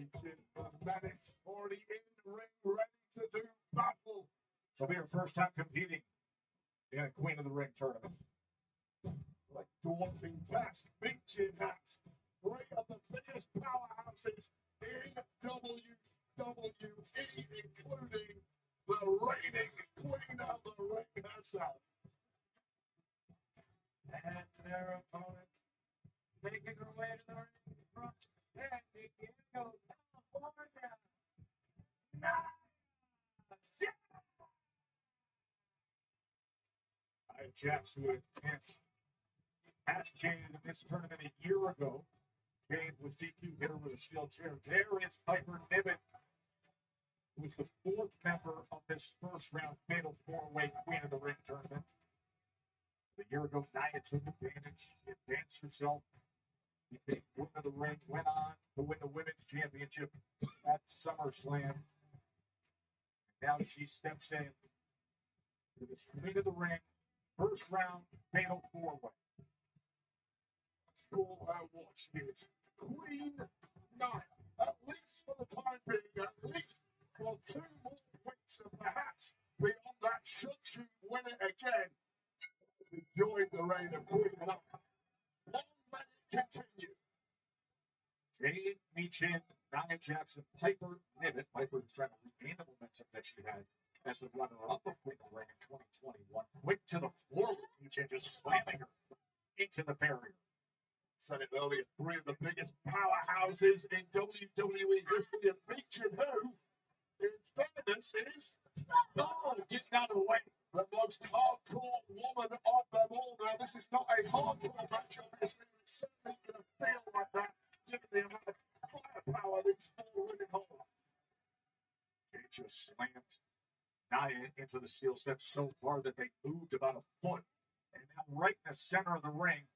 Michin, the menace, already in the ring, ready to do battle. So be her first time competing in a Queen of the Ring tournament. Like daunting task, Michin has three of the biggest powerhouses in WWE, including the reigning Queen of the Ring herself. And their opponent making her way to the ring from San Diego, California. Jax would asked Jade in this tournament a year ago. Jade was DQ hitter with a steel chair. There is Piper Niven, who is the fourth member of this first round fatal four-way Queen of the Ring tournament. A year ago, Nia took advantage, advanced herself, became Queen of the Ring, went on to win the Women's Championship at SummerSlam. Now she steps in to this Queen of the Ring first round fatal four-way. Let's call her what she is. Queen Nia. At least for the time being, at least for 2 more weeks, and perhaps beyond that, should she win it again. Enjoyed the reign of Queen Nia. Long may it continue. Jade, Michin, Nia Jackson, Piper Niven. Piper is trying to regain the momentum that she had as the runner-up of Queen of the Ring in 2021. Quick to the floor, Michin just slamming her into the barrier. Said it earlier, 3 of the biggest powerhouses in WWE history, and Michin, who, in fairness, is Get out of the way. the most hardcore woman of them all. Now, this is not a hardcore match, obviously, but it's certainly going to feel like that, given the amount of firepower these 4 women hold. They just slammed Nia into the steel steps so far that they moved about a foot. And now right in the center of the ring,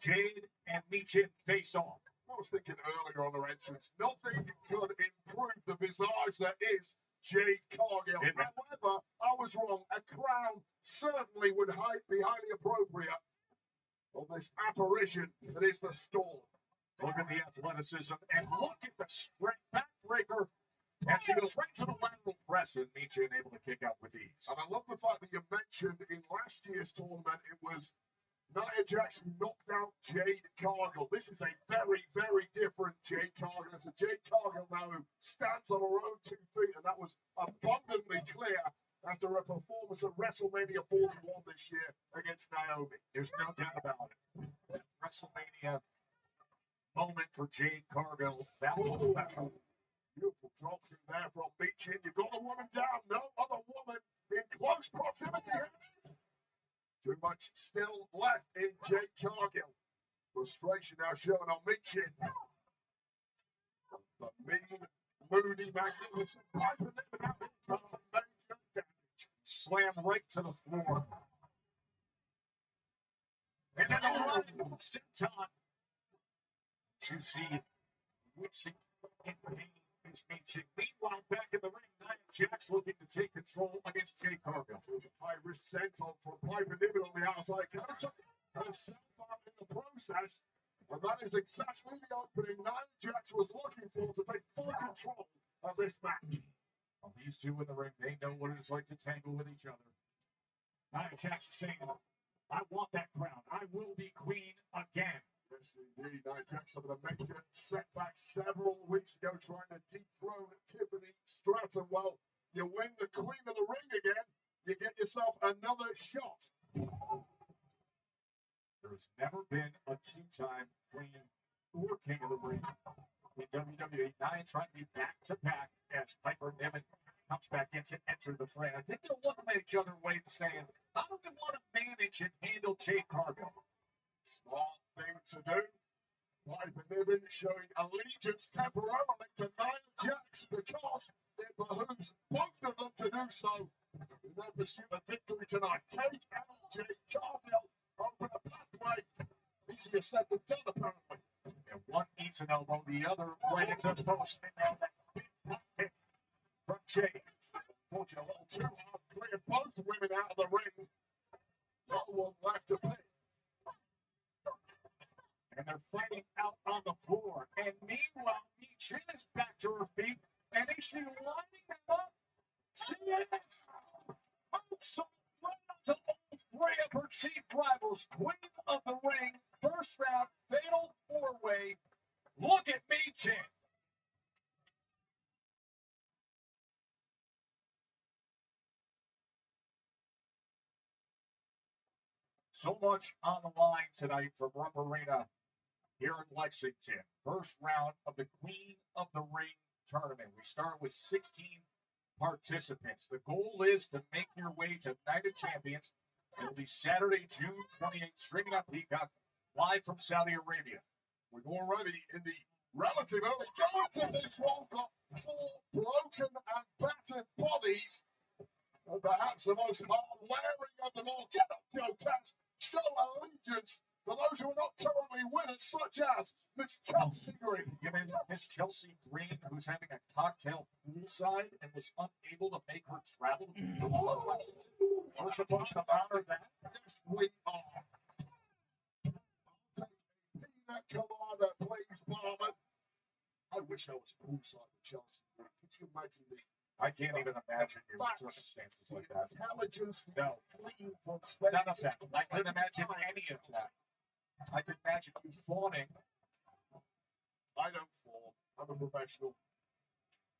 Jade and Michin face off. I was thinking earlier on her entrance, nothing could improve the visage that is Jade Cargill. Yeah. However, I was wrong. A crown certainly would be highly appropriate on this apparition that is the Storm. Look at the athleticism and look at the strength backbreaker. And she goes right to the lateral press, and Michin able to kick out with ease. And I love the fact that you mentioned in last year's tournament it was Nia Jackson knocked out Jade Cargill. This is a very, very different Jade Cargill. It's a Jade Cargill now who stands on her own 2 feet, and that was abundantly clear after her performance at WrestleMania 41 this year against Naomi. There's no doubt about it. That WrestleMania moment for Jade Cargill, that was special. Beautiful drop through there from Michin. You've got a woman down. No other woman in close proximity. Here it is. Too much still left in Jade Cargill. Frustration now shown on Michin. The mean, moody, magnificent Piper Niven out there for major damage. Slam right to the floor. And then the run, senton. You see, wincing in pain is Michin. Meanwhile, back in the ring, Nia Jax looking to take control against Jade Cargill. It was a high risk senton from Piper Niven on the outside. Kind of took herself out in the process. And that is exactly the opening Nia Jax was looking for to take full control of this match. Well, these two in the ring, they know what it's like to tangle with each other. Nia Jax is saying, I want that crown. I will be queen again. Yes, indeed. Nia Jax suffered a major setback several weeks ago trying to dethrone Tiffany Stratton. Well, you win the Queen of the Ring again, you get yourself another shot. There's never been a two-time queen or king of the ring in WWE. Nia trying to be back-to-back as Piper Niven comes back in to enter the fray. I think they're looking at each other way saying, how do we want to manage and handle Jade Cargill? Smart thing to do. Piper Niven showing allegiance temporarily to Nia Jax because it behooves both of them to do so in their pursuit of victory tonight. Take out Jade Cargill, open a pathway. Easier said than done, apparently. And one eats an elbow, the other right into the post. And now that big pop kick from Jade. Unfortunately, a little too hard, clear both women out of the ring. No one left to pick. And they're fighting out on the floor. And meanwhile, Michin is back to her to all three of her chief rivals, Queen of the Ring, first round, fatal four-way. Look at me, Chin. So much on the line tonight from Rump Arena here in Lexington. First round of the Queen of the Ring tournament. We start with 16 participants. The goal is to make your way to Night of Champions. It'll be Saturday, June 28th, streaming on Peacock, live from Saudi Arabia. We've already, in the relative early going to this one, got 4 broken and battered bodies. And perhaps the most hard-wearing of them all. Get up, Joe Taz. Show allegiance to those who are not currently winners, such as Miss Chelsea Green. You mean Miss Chelsea Green, who's having a cocktail poolside and was unable to make her travel to Lexington? We're supposed to honor that? Yes, we are. I'll take a pina colada, please, Barman. I wish I was poolside with Chelsea Green. Could you imagine the I can't even imagine your circumstances like that. intelligence, No. clean from None of that. I couldn't imagine any of that. I could imagine you fawning. I don't fawn. I'm a professional.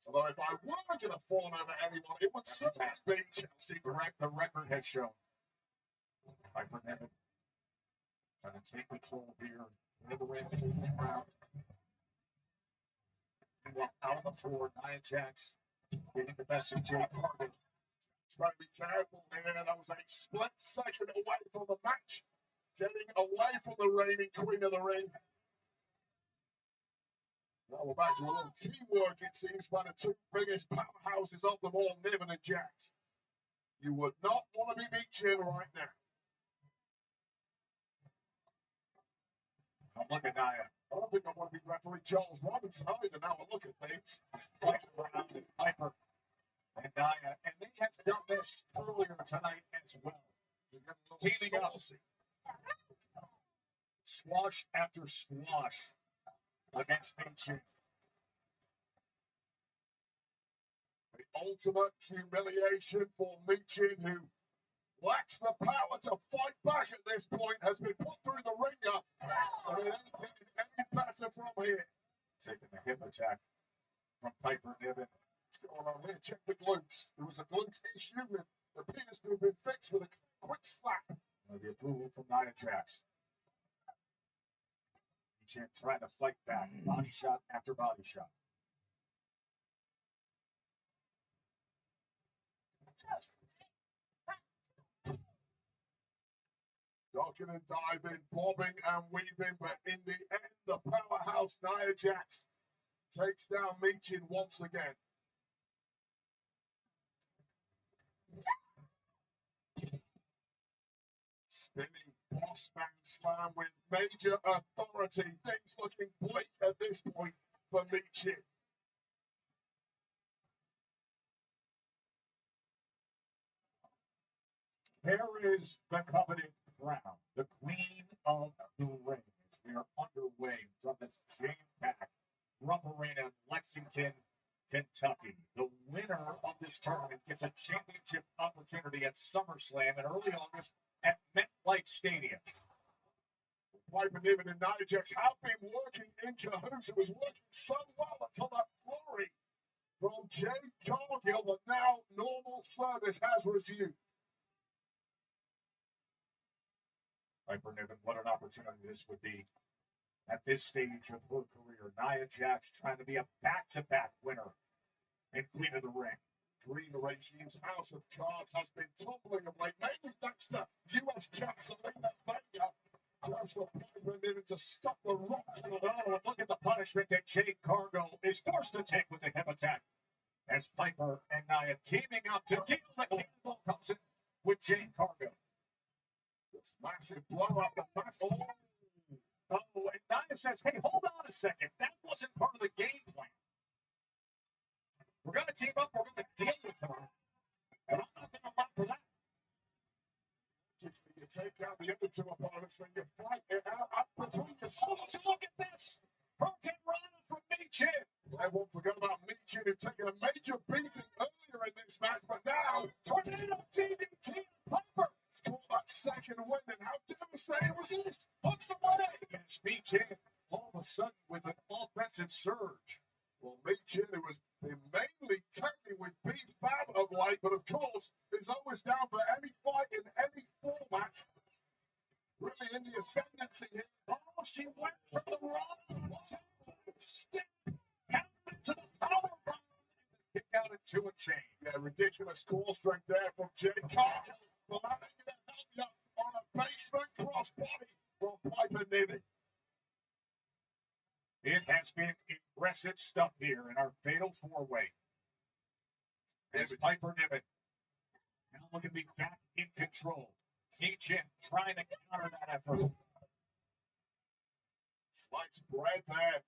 Although if I were going to fawn over anyone, it would certainly be Chelsea Green. The record has shown. Piper Niven trying to take control here. Never ran the round. Meanwhile, out on the floor, Nia Jax getting the best of Jade Cargill. So be careful here. That was a split second away from the match. Getting away from the reigning Queen of the Ring. Well, we're back to a little teamwork, it seems, by the two biggest powerhouses of them all, Niven and Jax. You would not want to be Meechin right now. Now look at Nia. I don't think I want to be referee Charles Robinson either. Now I look at things. He's playing around with Piper and Nia, and they have done this earlier tonight as well. Teaming up. Squash after squash against Meechin. The ultimate humiliation for Meechin, who lacks the power to fight back at this point, has been put through the ringer. And it ain't getting any better from here. Taking the hip attack from Piper Niven. What's going on here? Check the glutes. There was a glute issue that appears to have been fixed with a quick slap. The approval from Nia Jax. Meechin trying to fight back. Body shot after body shot. Ducking and diving, bobbing and weaving, but in the end, the powerhouse Nia Jax takes down Meechin once again. Spinning boss man slam with major authority. Things looking bleak at this point for Meechin. There is the coveted crown, the Queen of the Ring. We are underway from this jam-packed Rump Arena in Lexington, Kentucky. The winner of this tournament gets a championship opportunity at SummerSlam in early August at MetLife Stadium. Piper Niven and Nia Jax have been working in cahoots. It was working so well until that flurry from Jade Cargill, but now normal service has resumed. Piper Niven, what an opportunity this would be at this stage of her career. Nia Jax trying to be a back-to-back winner in Queen of the Ring. Green Regime's House of Cards has been tumbling of late, mainly thanks to US champs Selena Vega. Just for Piper Niven to stop the rocks in the Oh, and look at the punishment that Jade Cargill is forced to take with the hip attack. As Piper and Nia teaming up to deal the cannonball comes in with Jade Cargill. This massive blow up the back. Oh, and Nia says, hey, hold on a second. That wasn't part of the game plan. We're going to team up. We're going to deal with her. And I'm not going to allow for that. You take out the other two opponents, then you fight it out between yourself. Oh, just look at this. Hurricane Rana from Meechin. Everyone forgot about Meechin who'd taken a major beating earlier in this match, but now Tornado DDT and Piper. this? Puts the way. And Speech in all of a sudden with an offensive surge. Well, Meechin, who has been mainly tagging with B-Fab of late, but of course is always down for any fight in any format. Really in the ascendancy here. Oh, she went for the run. Stick down into the power bomb. Kick out into a chain. Yeah, ridiculous core strength there from Jay Cargill. Well, I'm going to help you on a basement crossbody from Piper Niven. It has been impressive stuff here in our fatal four-way. As Piper Niven now looking to be back in control. Meechin trying to counter that effort. Slice bread there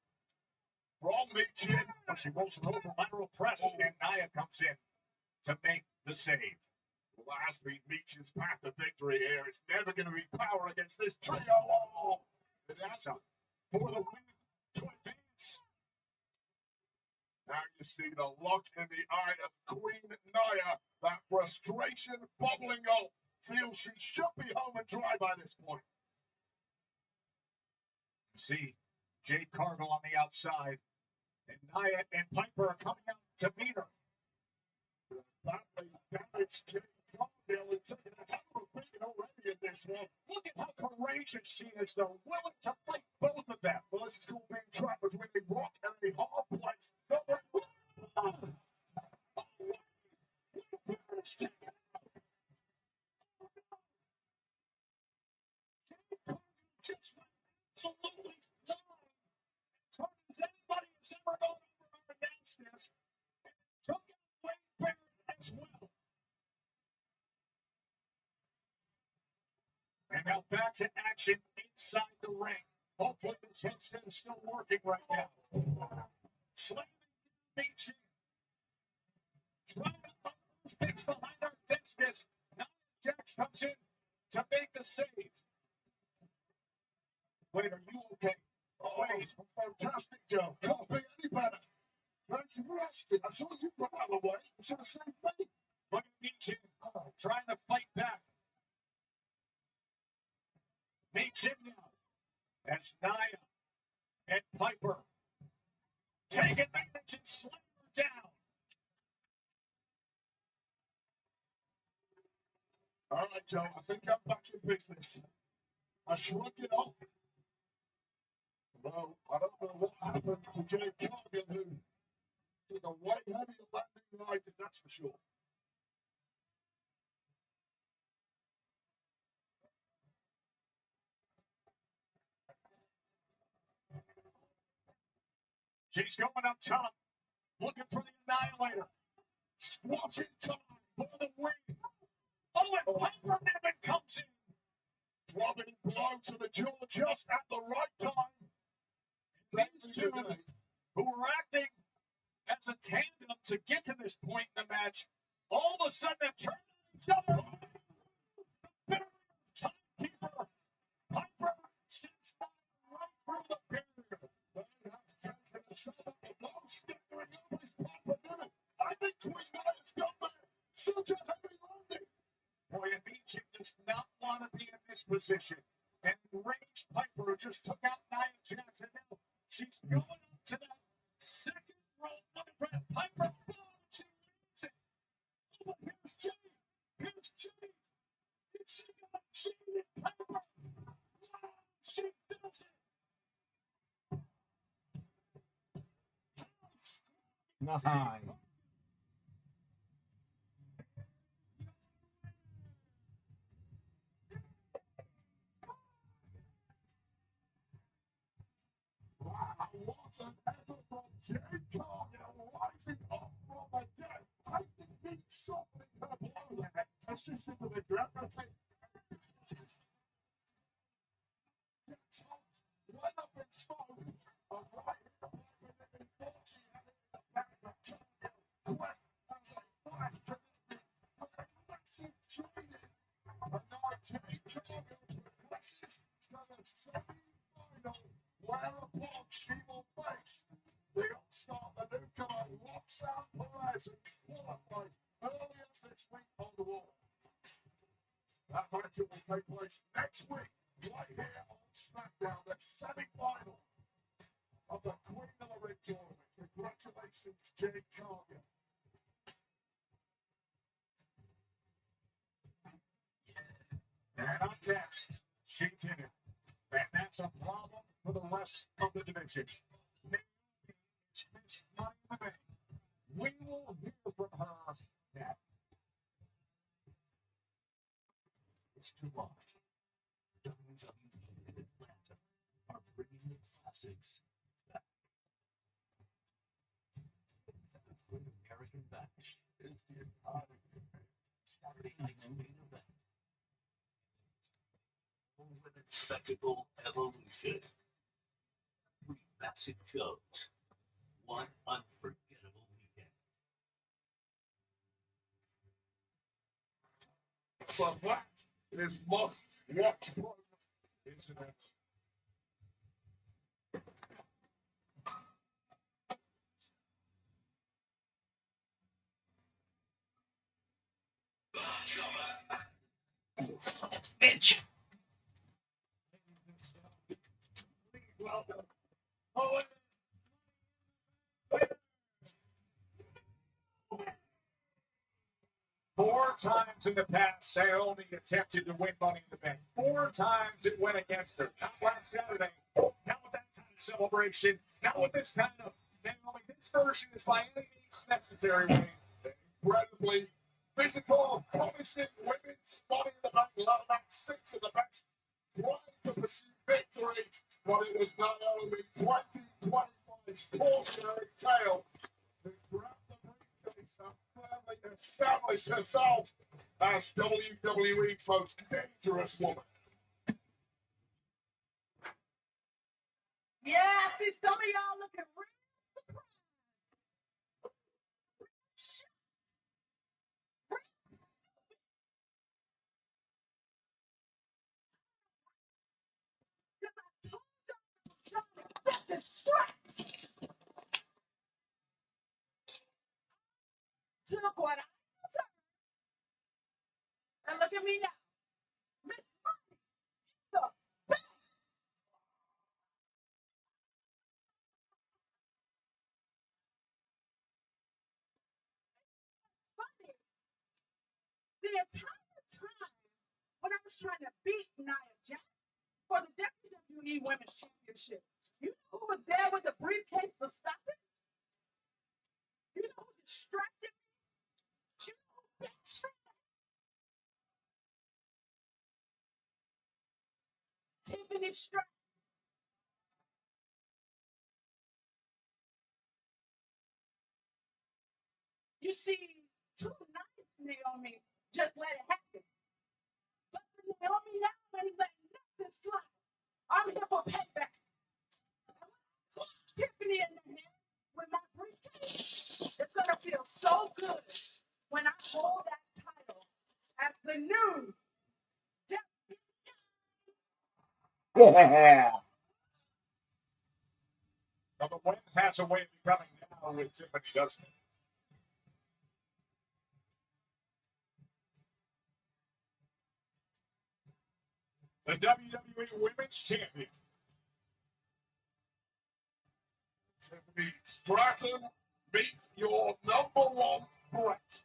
from Meechin. She rolls it over lateral press, and Nia comes in to make the save. Well, that has to be Meechin's path to victory here. It's never going to be power against this trio. Oh, that's for the win to advance. Now you see the look in the eye of Queen Nia. That frustration bubbling up. Feels she should be home and dry by this point. You see Jade Cargill on the outside. And Nia and Piper are coming out to meet her. Badly damaged Jade Cargill and taking a hell of a beating already in this one. Look at how courageous she is, though, willing to fight both of them. Well, this is going to be trapped between a rock and a hard place. Just absolutely flying. As hard as anybody has ever gone over against this. And took it away Barrett as well. And now back to action inside the ring. Hopefully this headset is still working right now. Slamming Meechin. Trying to fix behind our discus. Now Jax comes in to make the save. Wait, are you okay? Oh, wait, fantastic, Joe. Can't be any better. Thank you for asking. I saw you run out of the way. You should have saved me. Look at Meechin trying to fight back. Meechin now as Nia and Piper take advantage and slam her down. All right, Joe, I think I'm back in business. I shrugged it off. Well, I don't know what happened to Jay Cargill, who took a way heavier landing than I did, that's for sure. She's going up top, looking for the Annihilator. Squats in time for the win. Oh, and Piper Niven comes in. Dropping blow to the jaw just at the right time. These two, who were acting as a tandem to get to this point in the match, all of a sudden have turned on each other. Timekeeper. Piper sends that right through the barrier. They have taken a shot at the low sticker and nobody's Piper Niven. I think Queen Nia's done that. Such a heavy landing. Boy, it means she does not want to be in this position. And enraged Piper, who just took out Nia Jax, and now she's going up to that second rope looking for that Piper. Boom, she wins it. Oh, but here's Jade. Here's Jade. Is she going to cheat Piper? Wow, she does it. Nice. Wow, what an effort from Jade Cargill rising up from the dead. I think he's softening her blow there. Assisted with a grab rotate. Right up in smoke. Right in she had it in the back of Cargill. Quick as a flash connected. A massive training. And now Jade Cargill progresses to the semi-final. Whereupon she will face the all-star, the newcomer, Roxanne Perez, who qualified earlier this week on the wall. That match will take place next week right here on SmackDown, the semi-final of the Queen of the Ring tournament. Congratulations, Jade Cargill. And up next, she did it. And that's a problem for the rest of the division. It's Miss Money in the Bank. We will hear from her now. It's too long. WWE and Atlanta are bringing the classics back. The Great American Bash is the Saturday night's main event. Women's spectacle evolution. 3 massive shows. 1 unforgettable weekend. So that is must-watch program, isn't it? Bitch! Welcome. Oh, 4 times in the past, Naomi attempted to win Money in the Bank. 4 times it went against her. Not last Saturday. Not with that kind of celebration. Not with this kind of Naomi. This version is by any means necessary. Wayne. Incredibly physical, promising women's Money in the Bank ladder match. 6 of the best trying to pursue victory, but it was not only 2025's cautionary tale that grabbed the briefcase and firmly established herself as WWE's most dangerous woman. Yeah, I see some of y'all looking real surprised. Because I told y'all to set this straight. Took what I deserved. And look at me now. Miss Money, the best. Funny. The entire time when I was trying to beat Nia Jax for the WWE Women's Championship, you know who was there with the briefcase to stop it? You know who distracted me? You know who backstabbed me? Tiffany Stratton. You see, too nice, Naomi, just let it happen. But the Naomi now ain't letting nothing slide. I'm here for payback. Tiffany in the hand with my briefcase. It's gonna feel so good when I hold that title as the new Yeah. Now, the wind has a way of becoming now with Tiffany, doesn't it? The WWE Women's Champion. Tiffany Stratton, meet your #1 threat.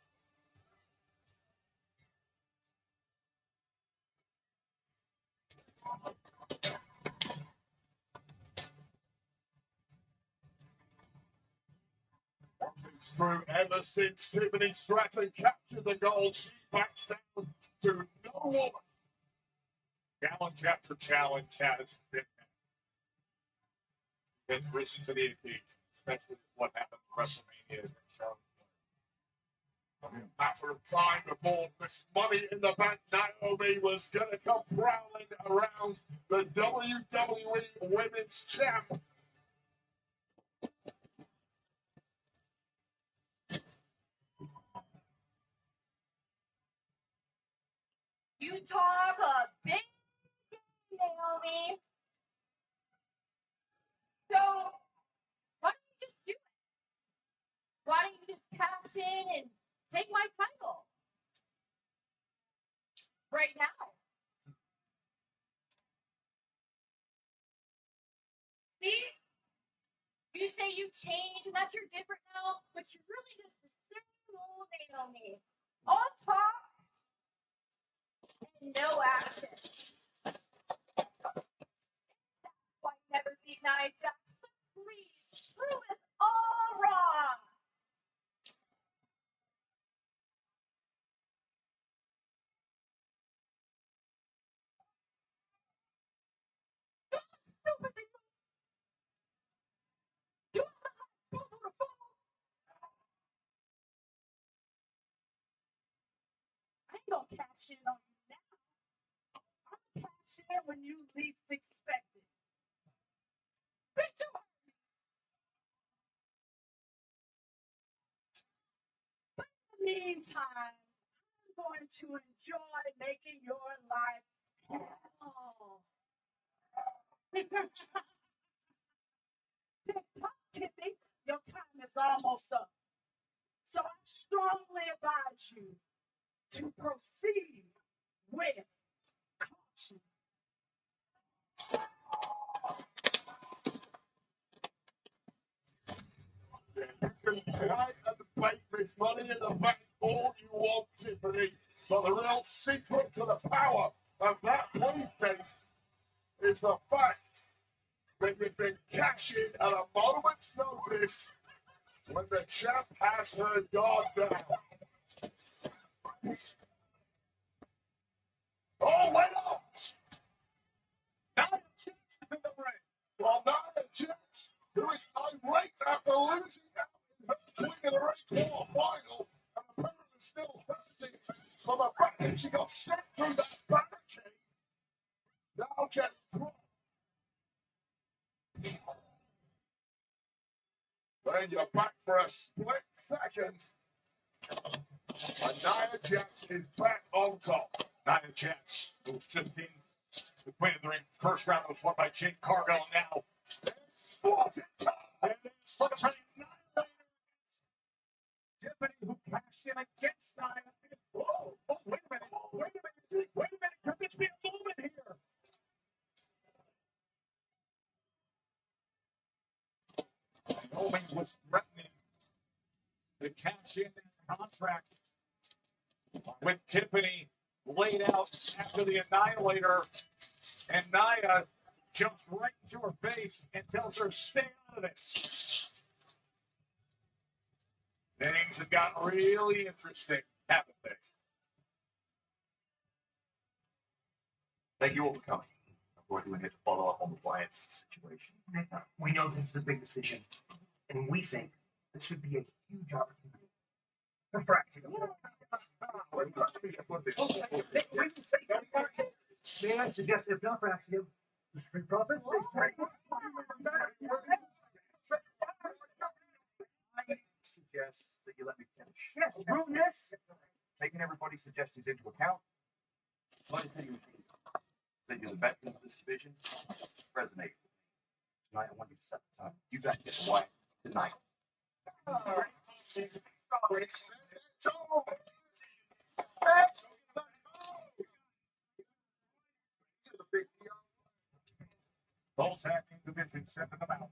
It's true, ever since Tiffany Stratton captured the gold, she backs down to no woman. Challenge after challenge has been has risen to the occasion, especially what happened at WrestleMania has been shown. Only a matter of time before this Money in the Bank Naomi was going to come prowling around the WWE Women's Champ. You talk a big game, Naomi. So why don't you just do it? Why don't you just cash in and take my title right now? You say you changed and that you're different now, but you're really just the same old Naomi. All talk and no action. Why you never beat Nia Jax? But please, prove us all wrong. I ain't gonna cash in on you now. I'm gonna cash in when you least expect it. Bitch, you hurt me. But in the meantime, I'm going to enjoy making your life hell. Tick-tock, Tippy, your time is almost up. So I strongly advise you to proceed with caution. Tonight at the bank, there's money in the bank, all you want, Tiffany. But the real secret to the power of that briefcase is the fact that you can cash in at a moment's notice when the champ has her guard down. Oh, wait up! Nia Jax is in the ring. Well, Nia Jax, who is irate after losing out in her Queen of the Ring quarterfinal, and apparently still hurting from the fact that she got sent through that barricade, now getting through. Then you're back for a split second. And Nia Jax is back on top. Nia Jax, who's just been the Queen of the Ring. First round was won by Jade Cargill, and now Sports in time. and it's for the Annihilator. Tiffany, who cashed in against Nia. Oh, wait a minute. Wait a minute. Wait a minute. Could this be a moment here? Naomi was threatening to cash in that contract when Tiffany laid out after the Annihilator, and Nia jumps right into her face and tells her, stay out of this. Things have gotten really interesting, haven't they? Thank you all for coming. We're doing here to follow up on the Wyatt's situation. We know this is a big decision, and we think this would be a huge opportunity for Fraxia. May I suggest if not Fraxia, the Street Profits, they say. I suggest that you let me finish. Yes, rudeness. Taking everybody's suggestions into account, let me tell you that you're the veteran of this division, resonate with me. Tonight, I want you to set the time. You got to get the Wyatt tonight. Both acting division sending them out.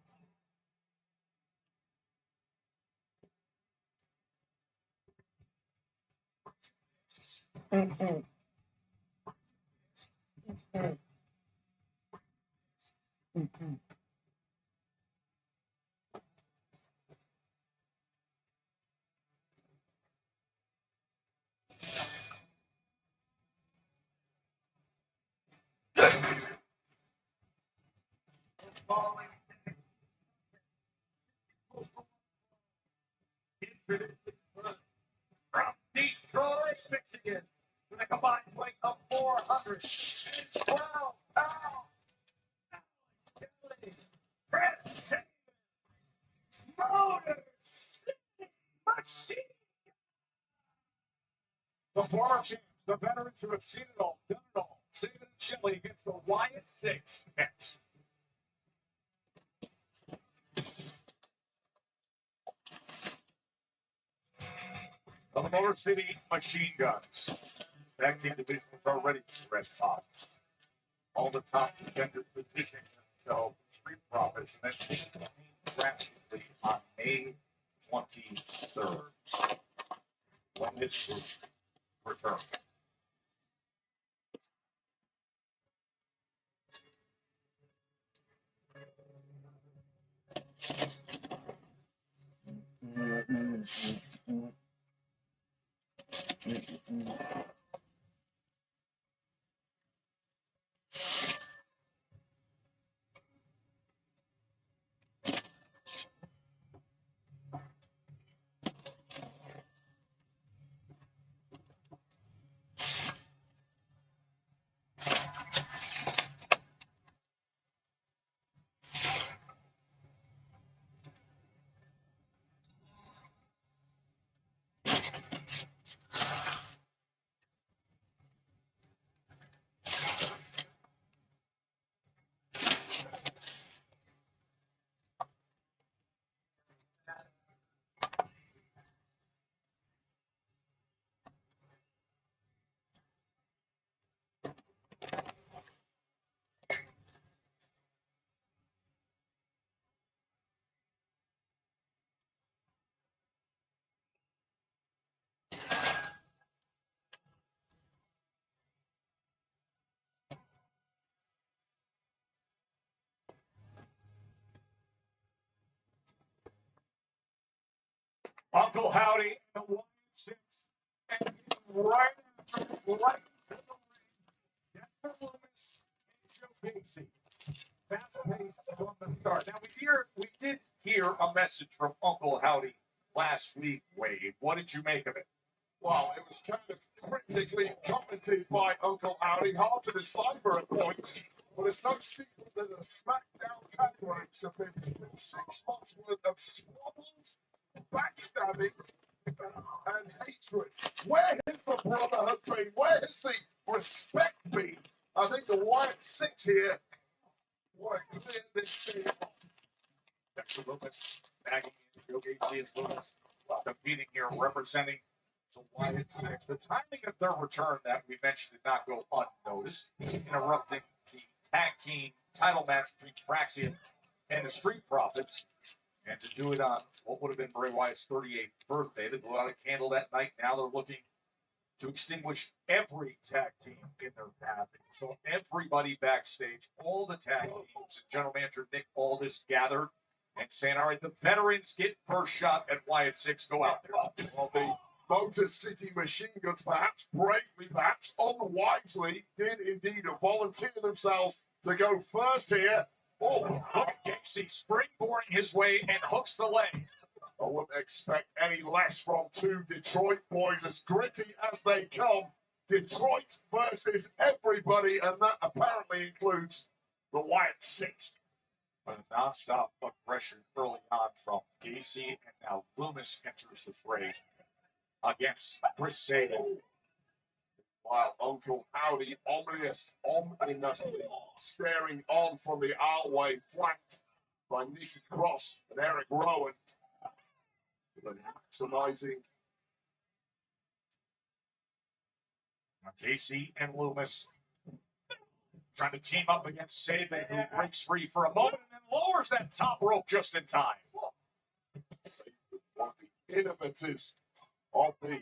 From Detroit, Michigan, with a combined weight of 412 pounds. Motor City Machine. The former champs, the veterans who have seen it all, done it all, Saban and Shelley against the Wyatt Six next. The Motor City Machine Guns. Tag team division is already red hot. All the top contenders positioning themselves, Street Profits, and then drastically on May 23rd when this group returns. Uncle Howdy and the 1-6, and right after right to the ring, Dexter Loomis and Joe Gacy. Fast paced from the start. Now we did hear a message from Uncle Howdy last week, Wade. What did you make of it? Well, it was kind of cryptically commented by Uncle Howdy, hard to decipher at points, but it's no secret that the SmackDown tag ranks have been 6 months worth of squabbles, backstabbing, and hatred. Where has the brotherhood been? Where has the respect been? I think the Wyatt Six here were clear this thing. Dexter Loomis, bagging in Joe Gacy and Loomis competing here, representing the Wyatt Six. The timing of their return that we mentioned did not go unnoticed, interrupting the tag team title match between Fraxian and the Street Profits. And to do it on what would have been Bray Wyatt's 38th birthday, they blew out a candle that night. Now they're looking to extinguish every tag team in their path. So everybody backstage, all the tag teams, and General Manager Nick Aldis gathered and saying, all right, the veterans get first shot at Wyatt Six. Go out there. Well, the Motor City Machine Guns, perhaps bravely, perhaps unwisely, did indeed volunteer themselves to go first here. Oh, look at Gacy springboarding his way and hooks the leg. I wouldn't expect any less from two Detroit boys, as gritty as they come. Detroit versus everybody, and that apparently includes the Wyatt Six. But a non-stop aggression early on from Gacy, and now Loomis enters the fray against Chris Sabin. While Uncle Howdy ominously staring on from the aisleway, flanked by Nikki Cross and Eric Rowan. Maximizing. Gacy and Loomis trying to team up against Sabin, who breaks free for a moment and then lowers that top rope just in time. One of the innovators of the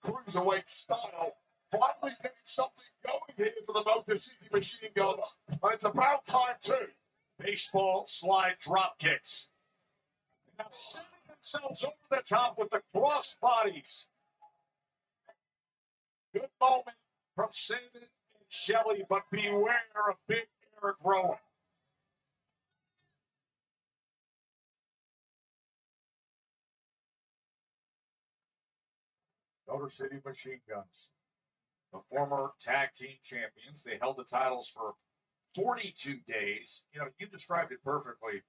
cruiserweight style, finally getting something going here for the Motor City Machine Guns, and it's about time too. Baseball slide drop kicks. Now setting themselves over the top with the cross bodies. Good moment from Sabin and Shelley, but beware of big Eric Rowan. Motor City Machine Guns, the former tag team champions. They held the titles for 42 days. You know, you described it perfectly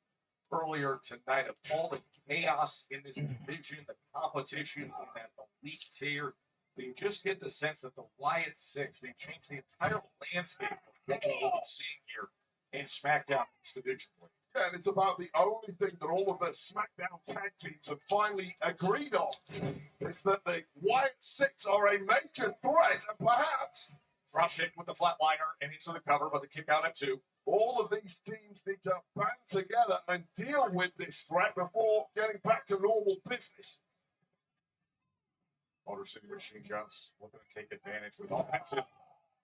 earlier tonight of all the chaos in this division, the competition in that elite tier. You just get the sense that the Wyatt Six, they changed the entire landscape of what we'll be seeing here in SmackDown this division. Yeah, and it's about the only thing that all of the SmackDown tag teams have finally agreed on, is that the Wyatt Six are a major threat, and perhaps Drop kick with the flatliner and into the cover, but the kick out at 2. All of these teams need to band together and deal with this threat before getting back to normal business. Motor City Machine Guns looking to take advantage with offensive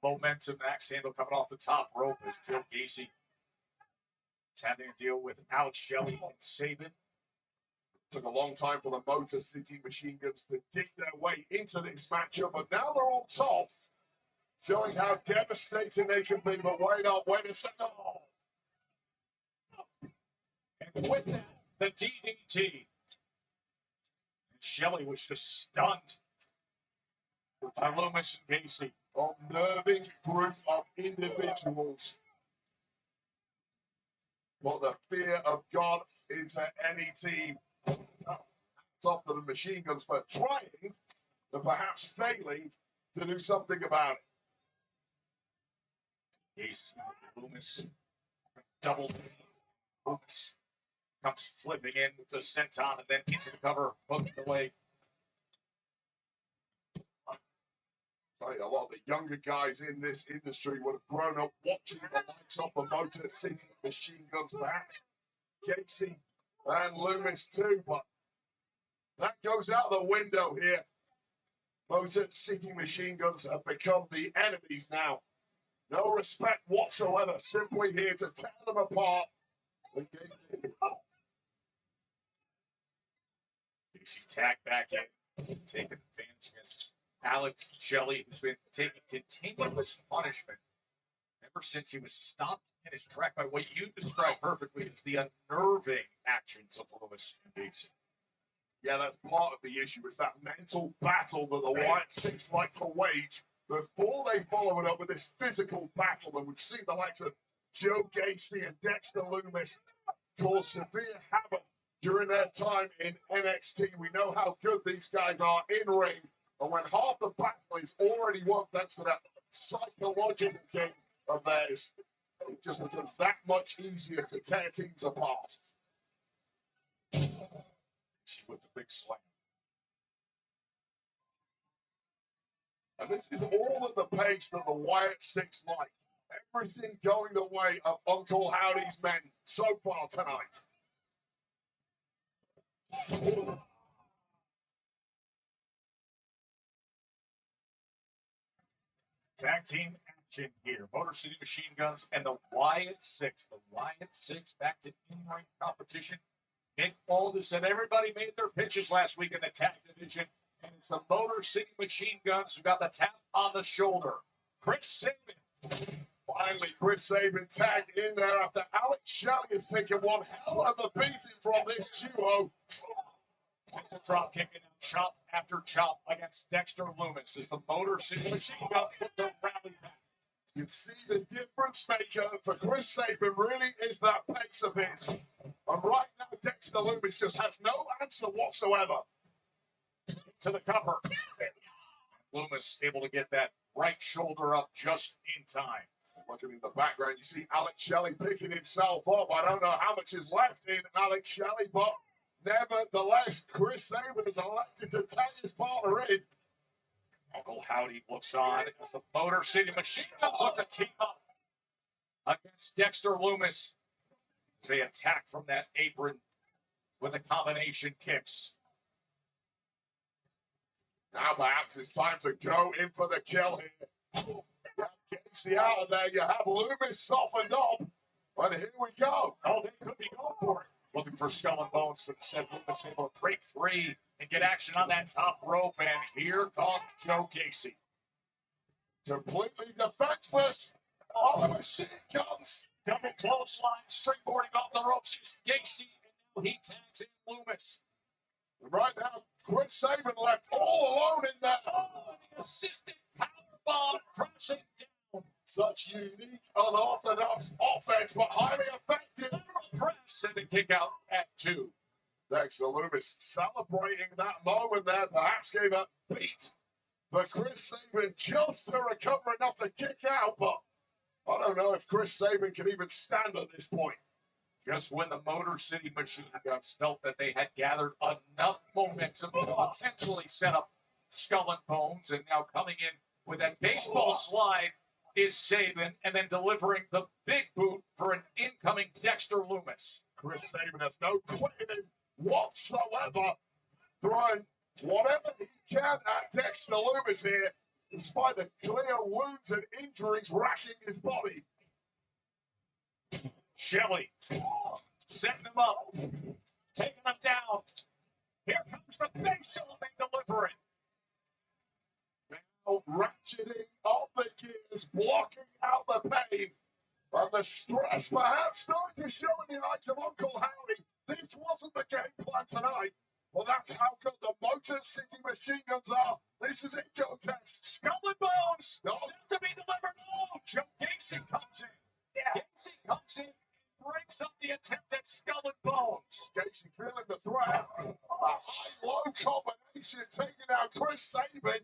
momentum. Axe handle coming off the top rope as Joe Gacy is having to deal with Alex Shelley and Sabin. Took a long time for the Motor City Machine Guns to dig their way into this matchup, but now they're on top, showing how devastating they can be. But wait a second. Oh. And with that, the DDT. Shelley was just stunned by Loomis and Gacy. Unnerving group of individuals. Put the fear of God into any team. It's off to the Machine Guns for trying and perhaps failing to do something about it. Gacy, Loomis, double team. Loomis comes flipping in with the senton and then into the cover, hooking away. A lot of the younger guys in this industry would have grown up watching the likes of the Motor City Machine Guns, perhaps Gacy and Loomis too, but that goes out the window here. Motor City Machine Guns have become the enemies now. No respect whatsoever, simply here to tear them apart. Gacy tagged back in, taking advantage against Alex Shelley, who's been taking continuous punishment ever since he was stopped in his track by what you described perfectly as the unnerving actions of Loomis and Gacy. Yeah, that's part of the issue. It's that mental battle that the Wyatt Six like to wage before they follow it up with this physical battle. And we've seen the likes of Joe Gacy and Dexter Loomis cause severe havoc during their time in NXT. We know how good these guys are in ring. And when half the battle is already won thanks to that psychological game of theirs, it just becomes that much easier to tear teams apart. See with the big slam. And this is all at the pace that the Wyatt Six like. Everything going the way of Uncle Howdy's men so far tonight. Tag team action here. Motor City Machine Guns and the Wyatt Six. The Wyatt Six back to in-ring competition. Nick Aldis and everybody made their pitches last week in the tag division. And it's the Motor City Machine Guns who got the tap on the shoulder. Chris Sabin. Finally, Chris Sabin tagged in there after Alex Shelley has taken one hell of a beating from this duo. It's a drop kick and chop after chop against Dexter Loomis as the Motor City Machine Guns look to rally back. You can see the difference maker for Chris Sabin really is that pace of his. And right now, Dexter Loomis just has no answer whatsoever. To the cover. Loomis able to get that right shoulder up just in time. Looking in the background, you see Alex Shelley picking himself up. I don't know how much is left in Alex Shelley, but nevertheless, Chris Sabin has elected to tag his partner in. Uncle Howdy looks on as the Motor City Machine Guns look to team up against Dexter Loomis as they attack from that apron with the combination kicks. Now perhaps it's time to go in for the kill here. Gacy out of there. You have Loomis softened up. But here we go. Oh, they could be going for it. Looking for skull and bones, but instead Loomis able to break free and get action on that top rope. And here comes Joe Gacy. Completely defenseless. All the Machine Guns. Double clothesline, springboarding off the ropes is Gacy. And now he tags in Loomis. Right now, Chris Sabin left all alone in there. Oh, and the assistant powerbomb crashing down. Such unique, unorthodox offense, but highly effective. Lateral press and a kick out at 2. Dexter Loomis celebrating that moment there. Perhaps gave a beat for Chris Sabin just to recover enough to kick out, but I don't know if Chris Sabin can even stand at this point. Just when the Motor City Machine Guns felt that they had gathered enough momentum to potentially set up Skull and Bones, and now coming in with that baseball slide is Saban, and then delivering the big boot for an incoming Dexter Loomis. Chris Sabin has no quitting whatsoever, throwing whatever he can at Dexter Loomis here, despite the clear wounds and injuries racking his body. Shelley setting him up, taking him down. Here comes the facial, and they deliver it. Now ratcheting up the gears, blocking out the pain. And the stress perhaps starting to show in the eyes of Uncle Howdy. This wasn't the game plan tonight. Well, that's how good the Motor City Machine Guns are. This is it, Joe Test. Skull and Bones, No. set to be delivered. Oh, Joe Gacy comes in. Yeah. Gacy comes in, breaks up the attempt at Skull and Bones. Casey feeling the threat. A high-low combination taking out Chris Sabin.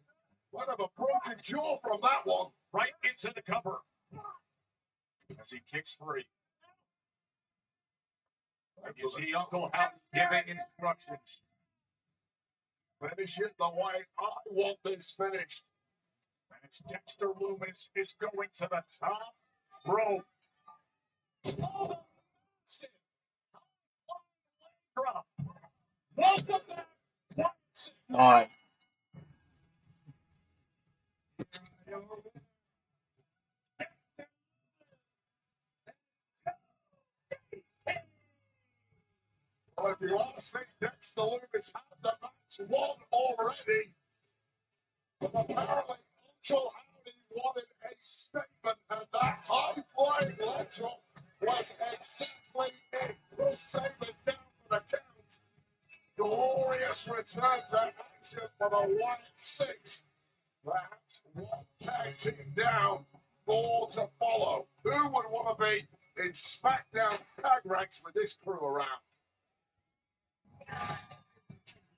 Might have a broken jaw from that one. Right into the cover as he kicks free. And you see Uncle Howdy giving instructions. Finish it the way I want this finished. As Dexter Loomis is going to the top rope. Oh, that's it. Drop. Welcome back. Watson. Nice. Well, if you ask me, Dexter Loomis had the match won already. But apparently, Uncle Howdy wanted a statement, and that high-flying leg drop was exactly it. Chris Sabin down for the count. Glorious return to action for the 1-6. Perhaps one tag team down, more to follow. Who would want to be in SmackDown tag ranks with this crew around?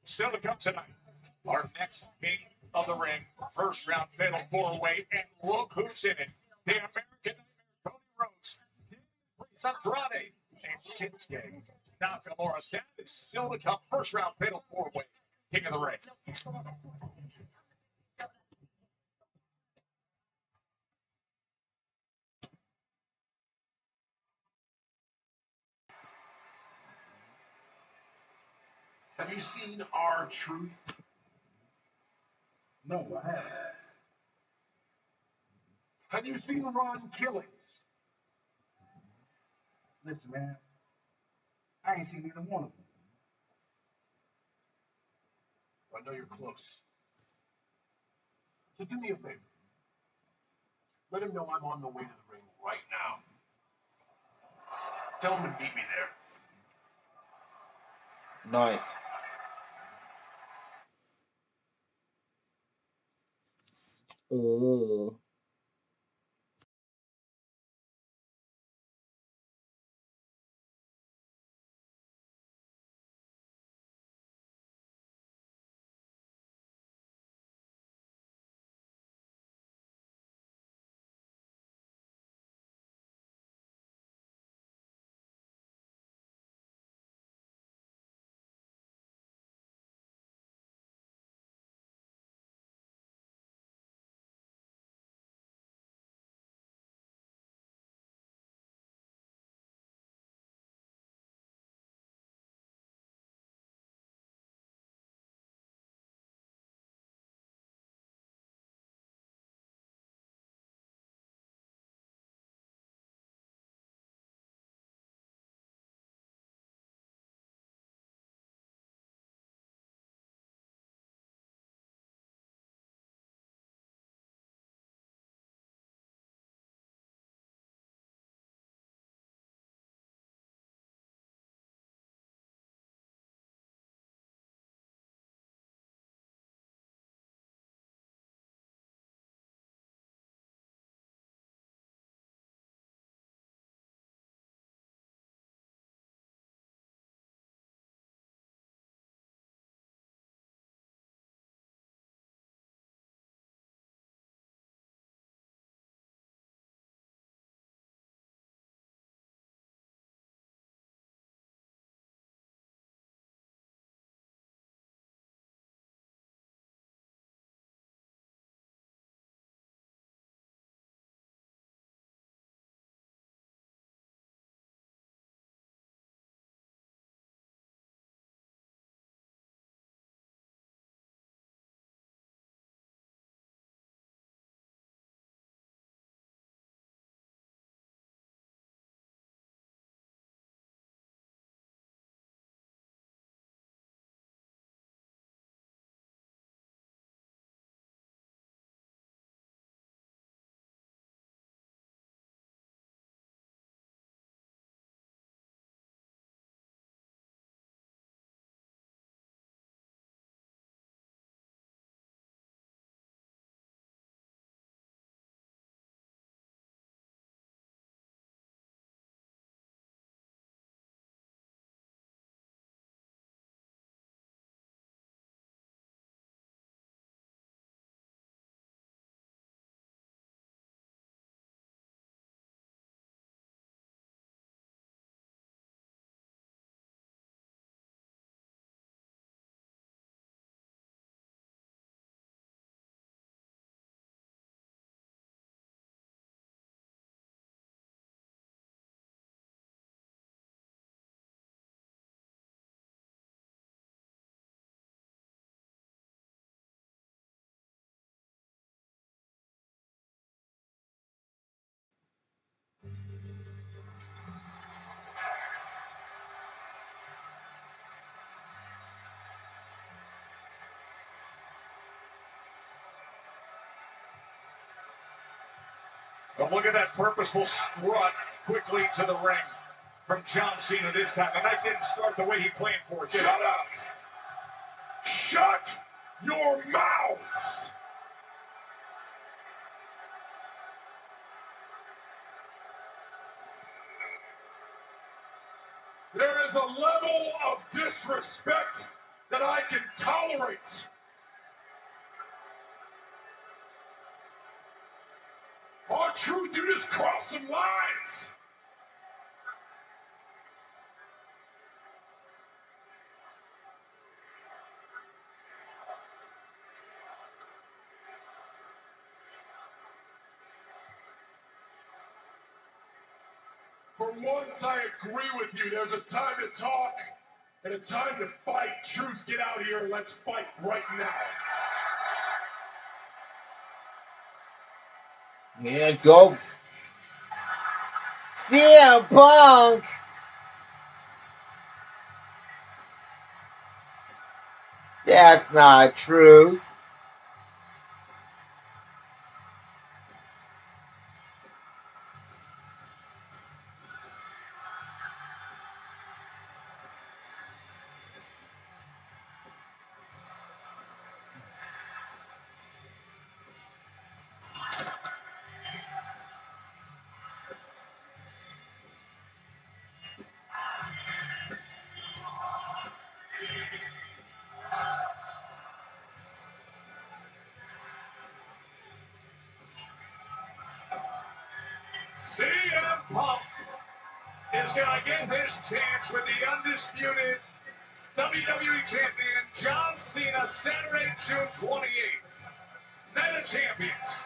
Still to come tonight. Our next king of the ring, first round fatal 4-way, and look who's in it. The American Nightmare, Cody Rhodes, Priest Andrade, and Shinsuke Nakamura. That is still to come. First round fatal 4-way, king of the ring. Have you seen our truth? No, I haven't. Have you seen Ron Killings? Listen, man, I ain't seen either one of them. I know you're close. So do me a favor. Let him know I'm on the way to the ring right now. Tell him to meet me there. Nice. Ooh. But look at that purposeful strut quickly to the ring from John Cena this time. The night didn't start the way he planned for it. Shut up! Shut your mouths! There is a level of disrespect that I can tolerate. R-Truth, you just crossed some lines. For once, I agree with you. There's a time to talk and a time to fight. Truth, get out here and let's fight right now. Yeah, go. CM Punk. That's not truth. CM Punk is going to get his chance with the undisputed WWE Champion John Cena Saturday, June 28th. Night of Champions.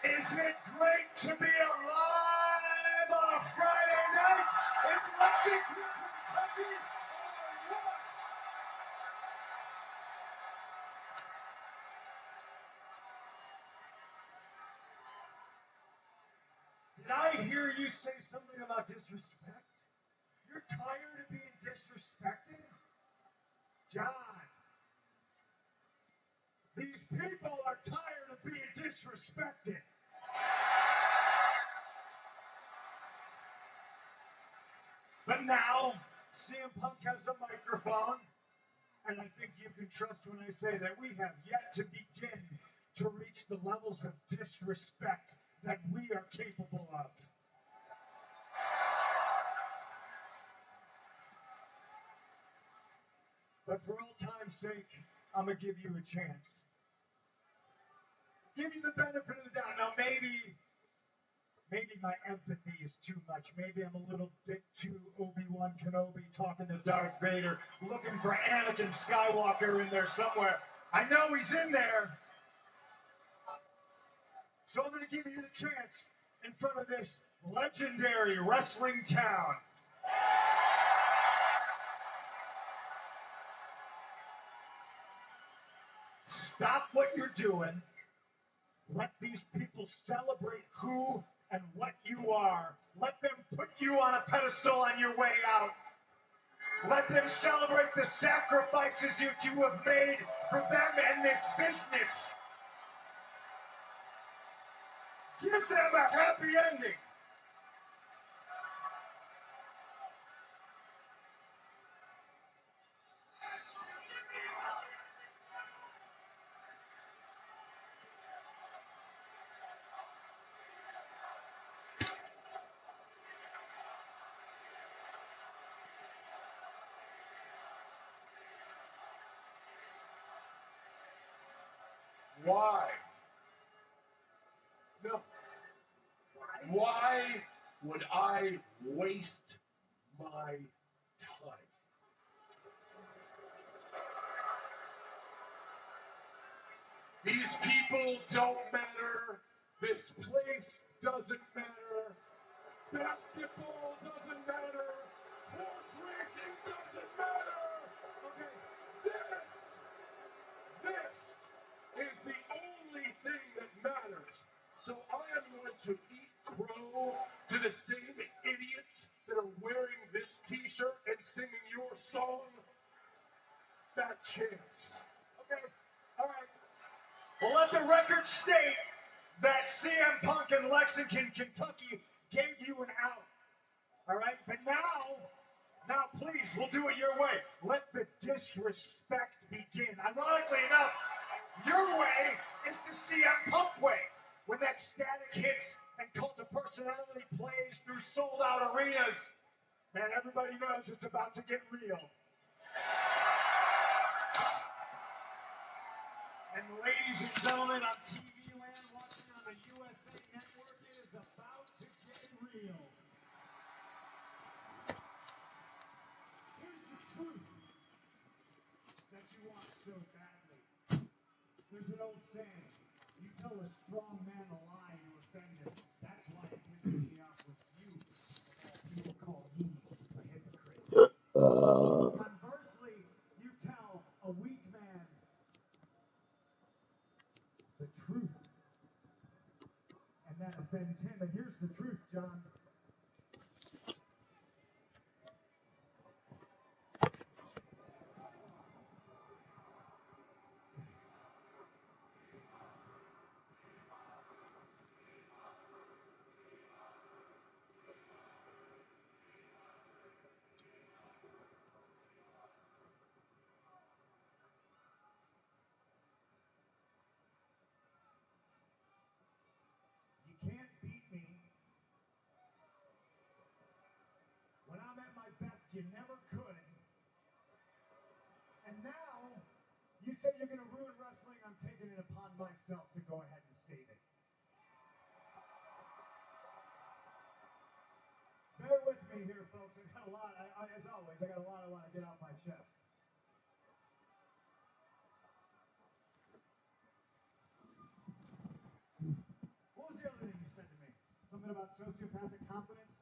Is it great to be alive on a Friday night in Lexington, Kentucky? Did I hear you say something about disrespect? You're tired of being disrespected? John, these people are tired of being disrespected. But now, CM Punk has a microphone, and I think you can trust when I say that we have yet to begin to reach the levels of disrespect that we are capable of. But for old time's sake, I'm going to give you a chance. Give you the benefit of the doubt. Now, maybe my empathy is too much. Maybe I'm a little bit too Obi-Wan Kenobi talking to Darth Vader, looking for Anakin Skywalker in there somewhere. I know he's in there. So I'm going to give you the chance in front of this legendary wrestling town. Stop what you're doing. Let these people celebrate who and what you are. Let them put you on a pedestal on your way out. Let them celebrate the sacrifices that you have made for them and this business. Give them a happy ending. Why? No. Why would I waste my time? These people don't matter. This place doesn't matter. Basketball doesn't matter. Horse racing doesn't matter. Okay, this is the only thing that matters. So I am going to eat crow to the same idiots that are wearing this t-shirt and singing your song. That chance. Okay, all right. Well, let the record state that CM Punk in Lexington, Kentucky gave you an out. All right? But now please, we'll do it your way. Let the disrespect begin. Ironically enough, your way is the CM Punk way. When that static hits and cult of personality plays through sold-out arenas, man, everybody knows it's about to get real. And ladies and gentlemen, on TV land, watching on the USA Network, it is about to get real. Here's the truth that you want so badly. There's an old saying, you tell a strong man a lie to offend him. That's why it pisses me off with you. People call me a hypocrite. Conversely, you tell a weak man the truth, and that offends him. And here's the truth, John. You can't beat me. When I'm at my best, you never could. And now, you say you're going to ruin wrestling. I'm taking it upon myself to go ahead and save it. Bear with me here, folks. I got a lot, as always, I got a lot I want to get off my chest. What was the other thing you said to me? Something about sociopathic confidence?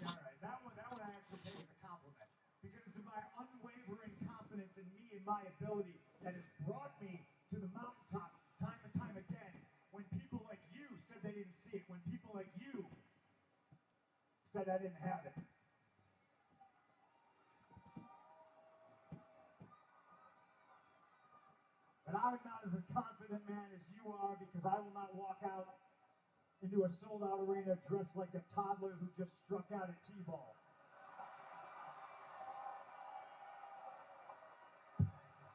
Yeah, all right. That one I actually take as a compliment. Because it's my unwavering confidence in me and my ability that has brought me to the mountaintop time and time again. When people like you said they didn't see it. When people like you said I didn't have it. But I'm not as a confident man as you are, because I will not walk out into a sold-out arena dressed like a toddler who just struck out a T-ball.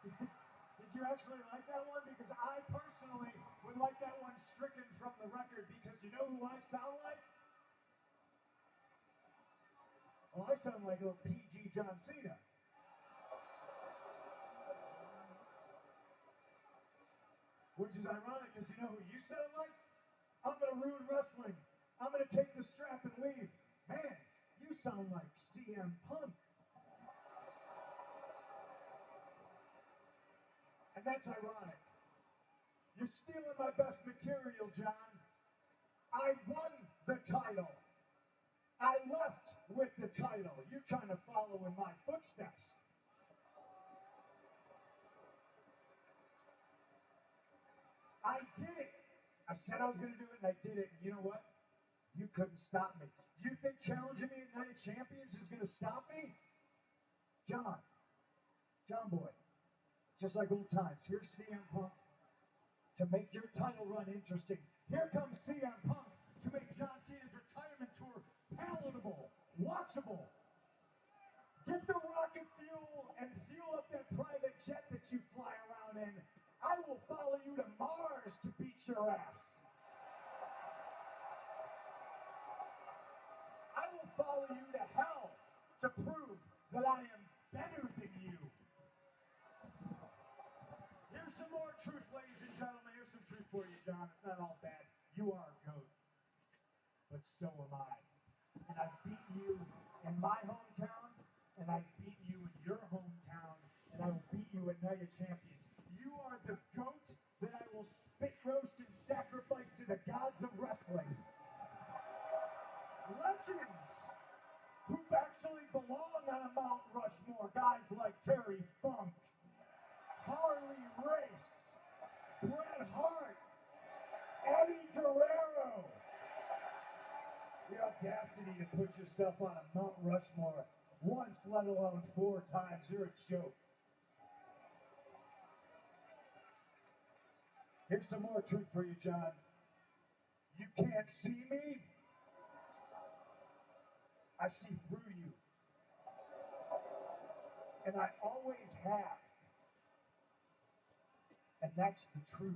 Did you actually like that one? Because I personally would like that one stricken from the record, because you know who I sound like? Well, I sound like a little PG John Cena. Which is ironic, because you know who you sound like? I'm going to ruin wrestling. I'm going to take the strap and leave. Man, you sound like CM Punk. And that's ironic. You're stealing my best material, John. I won the title. I left with the title. You're trying to follow in my footsteps. I did it. I said I was going to do it, and I did it. And you know what? You couldn't stop me. You think challenging me at Night of Champions is going to stop me? John boy, just like old times. Here's CM Punk to make your title run interesting. Here comes CM Punk to make John Cena's retirement tour palatable, watchable. Get the rocket fuel and fuel up that private jet that you fly around in. I will follow you to Mars to beat your ass. I will follow you to hell to prove that I am better than you. Here's Here's some more truth, ladies and gentlemen. Here's some truth for you, John. It's not all bad. You are a GOAT, but so am I. And I've beaten you in my hometown, and I've beaten you in your hometown, and I will beat you at Night of Champions. You are the GOAT that I will spit roast and sacrifice to the gods of wrestling. Legends who actually belong on a Mount Rushmore. Guys like Terry Funk, Harley Race, Bret Hart, Eddie Guerrero. The audacity to put yourself on a Mount Rushmore once, let alone 4 times. You're a joke. Here's some more truth for you, John. You can't see me. I see through you. And I always have. And that's the truth.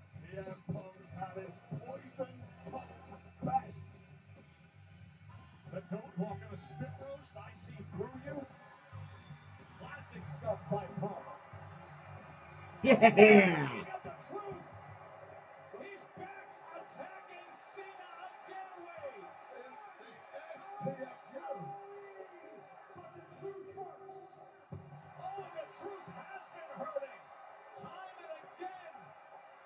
CM Punk at his poison tongue best. The goat walking a spit roast, I see through you. Classic stuff by Punk. Yeah. Got the truth. He's back attacking Cena again, Wade. In the STFU. But the truth hurts. Oh, the truth has been hurting. Time and again.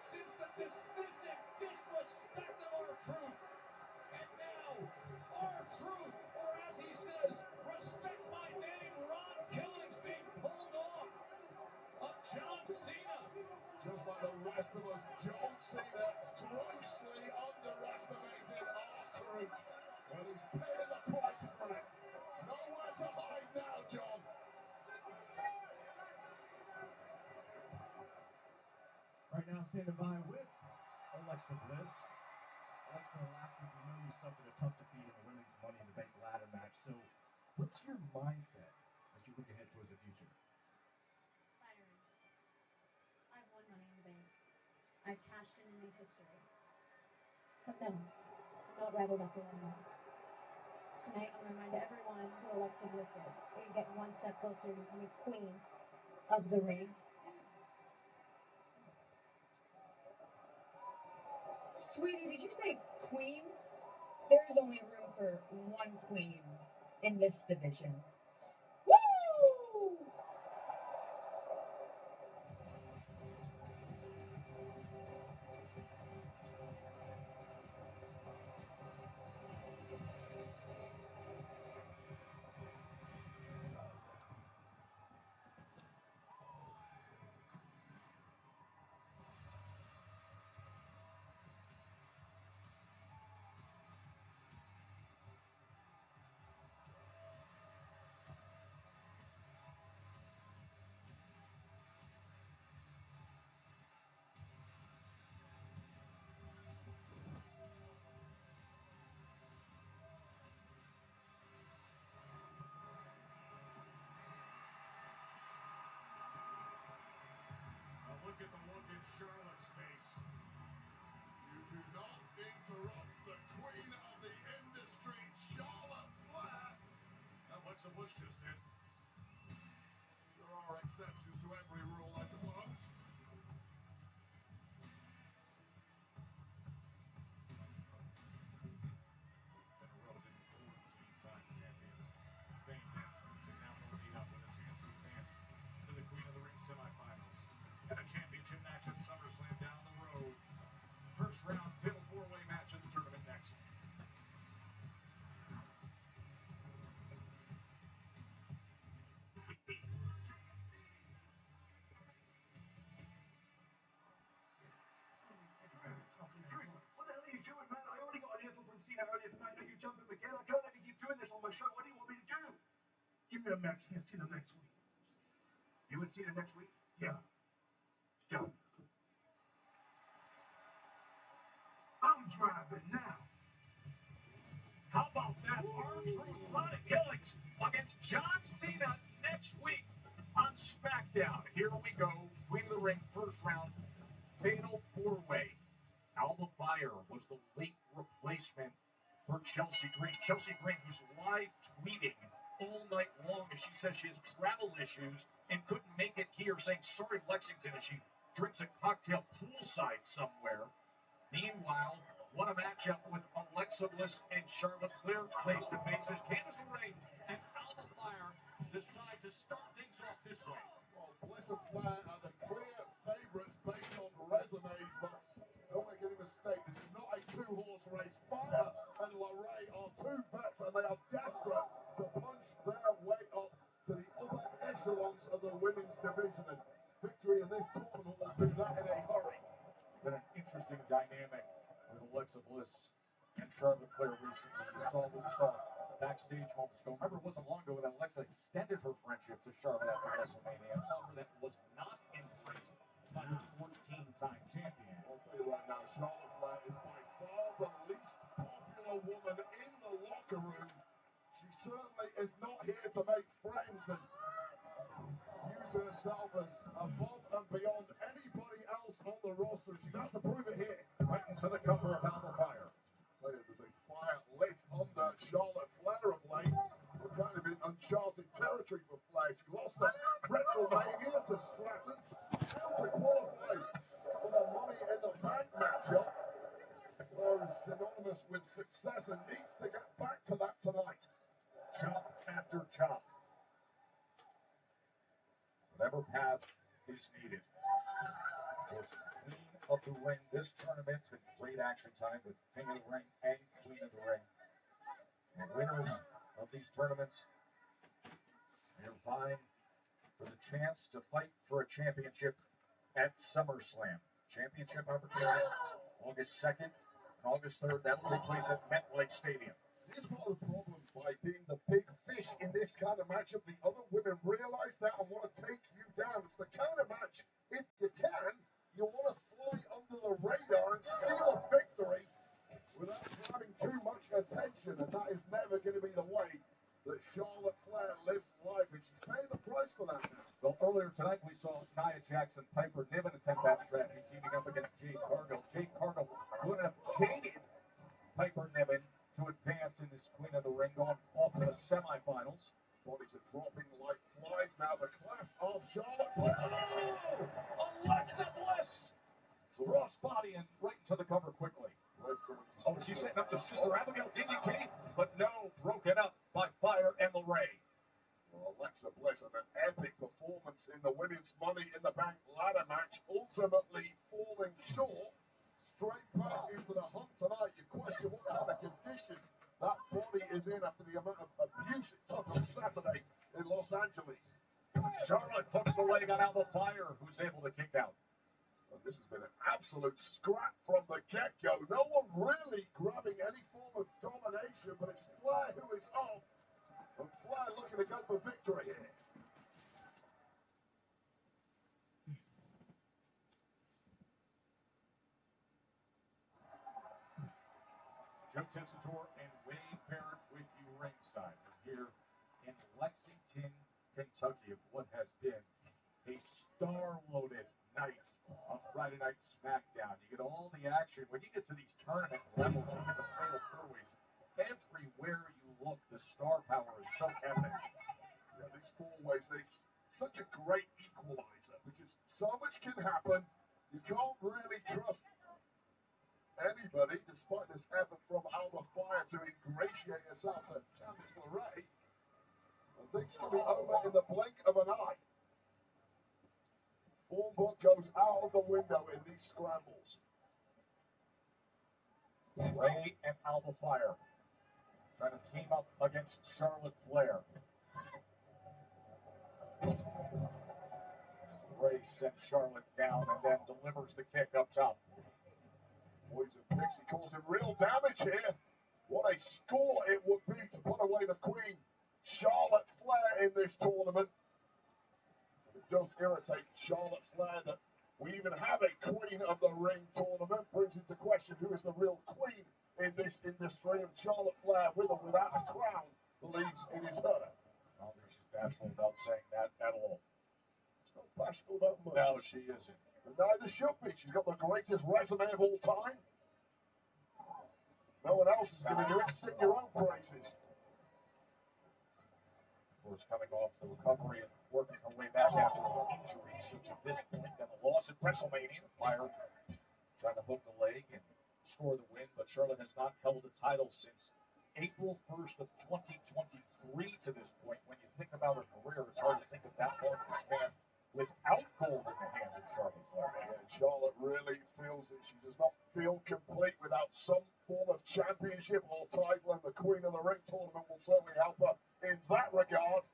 Since the dismissive disrespect of our truth. And now, our truth, or as he says, respect my name, Ron Killing's being pulled off of John Cena. Just like the rest of us, John Cena grossly underestimated our truth. Well, he's paying the price for it. Nowhere to hide now, John. Right now, I'm standing by with Alexa Bliss. Alexa, last week we know you suffered a tough defeat in the women's Money in the Bank ladder match. So, what's your mindset as you look ahead towards the future? Byron, I've won Money in the Bank. I've cashed in and made history. So no, I'm not rattled after one loss. Tonight, I'm going to remind everyone who Alexa Bliss is. We get one step closer to becoming queen of the ring. Sweetie, did you say queen? There is only room for one queen in this division. Woo! Now look at the look in Charlotte's face. You do not interrupt the queen of the industry, Charlotte Flair. Now Alexa Bliss just did. There are exceptions to every rule, I suppose. Been eroded 14-time champions. Famed entrants and now will meet up with a chance to advance to the Queen of the Ring semifinals. And a championship match at SummerSlam down the road. First round fatal 4-way match of the tournament next. What the hell are you doing, man? I already got an earful from Cena earlier tonight. Now you jumping again. I can't let you keep doing this on my show. What do you want me to do? Give me a match against Cena next week. You and Cena next week? Yeah. Done. I'm driving now. How about that? R-Truth Ron Killings against John Cena next week on Smackdown. Here we go. Queen of the Ring, first round, fatal 4-way. Alba Fire was the late report. replacement for Chelsea Green. Chelsea Green, who's live tweeting all night long as she says she has travel issues and couldn't make it here, saying sorry Lexington as she drinks a cocktail poolside somewhere. Meanwhile, what a matchup with Alexa Bliss and Charlotte Flair face to face as Candice LeRae and Alba Fire decide to start things off this way. Well, Bliss and Flair are the clear favourites based on resumes, but don't make any mistake, this is not a two-horse race. Fire and LeRae are two vets, and they are desperate to punch their way up to the upper echelons of the women's division. And victory in this tournament will do that in a hurry. Been an interesting dynamic with Alexa Bliss and Charlotte Flair recently. You saw what we saw backstage moments ago. Remember, it wasn't long ago that Alexa extended her friendship to Charlotte after WrestleMania, an offer that was not embraced by the 14-time champion. I'll tell you right now, Charlotte Flair is by far the least popular woman in the locker room. She certainly is not here to make friends and use herself as above and beyond anybody else on the roster. She's out to prove it here. Right into the cover of Alba Fire. I'll tell you, there's a fire lit under Charlotte Flair of late. We're kind of in uncharted territory for Flair. She lost at WrestleMania to Stratton. Failed to qualify for the Money in the Bank matchup. Flair is synonymous with success and needs to get back to that tonight. Chop after chop. Whatever path is needed. Of course, Queen of the Ring. This tournament's been great action time with King of the Ring and Queen of the Ring. The winners of these tournaments are vying for the chance to fight for a championship at SummerSlam. Championship opportunity August 2nd and August 3rd. That'll take place at MetLife Stadium. Here's part of the problem by being the big fish in this kind of matchup. The other women realize that and want to take you down. It's the kind of match, if you can, you want to fly under the radar and steal a victory without grabbing too much attention. And that is never going to be the way that Charlotte Flair lives life. And she's paying the price for that now. Well, earlier tonight we saw Nia Jackson, Piper Niven attempt that strategy, teaming up against Jade Cargill. Jade Cargill would have jaded Piper Niven to advance in this Queen of the Ring, going off to the semifinals. Bodies are dropping like flies now. The class of Charlotte Flair. Oh, Alexa Bliss! Crossbody and right into the cover quickly. Oh, she's setting up the Sister Abigail DDT, but no, broken up by Fire and LeRae. Well, Alexa Bliss had an epic performance in the Women's Money in the Bank ladder match, ultimately falling short. Straight back into the hunt tonight. You question what kind of condition that body is in after the amount of abuse it took on Saturday in Los Angeles. Charlotte hooks the leg on Alba Fire, who's able to kick out. And this has been an absolute scrap from the get-go. No one really grabbing any form of domination, but it's Flair who is up. And Flair looking to go for victory here. Joe Tessitore and Wade Barrett with you ringside. We're here in Lexington, Kentucky, of what has been a star-loaded night of Friday Night Smackdown. You get all the action. When you get to these tournament levels, you get the fatal four-ways. Everywhere you look, the star power is so evident. Yeah, these four-ways, they're such a great equalizer because so much can happen. You can't really trust anybody, despite this effort from Alba Fire to ingratiate herself to Candice LeRae. And things can be over in the blink of an eye. Form book goes out of the window in these scrambles. LeRae and Alba Fire trying to team up against Charlotte Flair. LeRae sends Charlotte down and then delivers the kick up top. Poison Pixie causing real damage here. What a score it would be to put away the Queen, Charlotte Flair, in this tournament. It does irritate Charlotte Flair that we even have a Queen of the Ring tournament. Brings into question who is the real queen in this industry. And Charlotte Flair, with or without a crown, believes it is her. I don't think she's bashful about saying that at all. She's not bashful about much. No, she isn't. And neither should be. She's got the greatest resume of all time. No one else is giving you it. Sing your own praises. Of course, coming off the recovery and working her way back after her injury. So to this point, then a loss at WrestleMania. Fire trying to hook the leg and score the win, but Charlotte has not held a title since April 1st of 2023 to this point. When you think about her career, it's hard to think of that long a span without gold in the hands of Charlotte Flair. Yeah, Charlotte really feels it. She does not feel complete without some form of championship or title, and the Queen of the Ring tournament will certainly help her in that regard,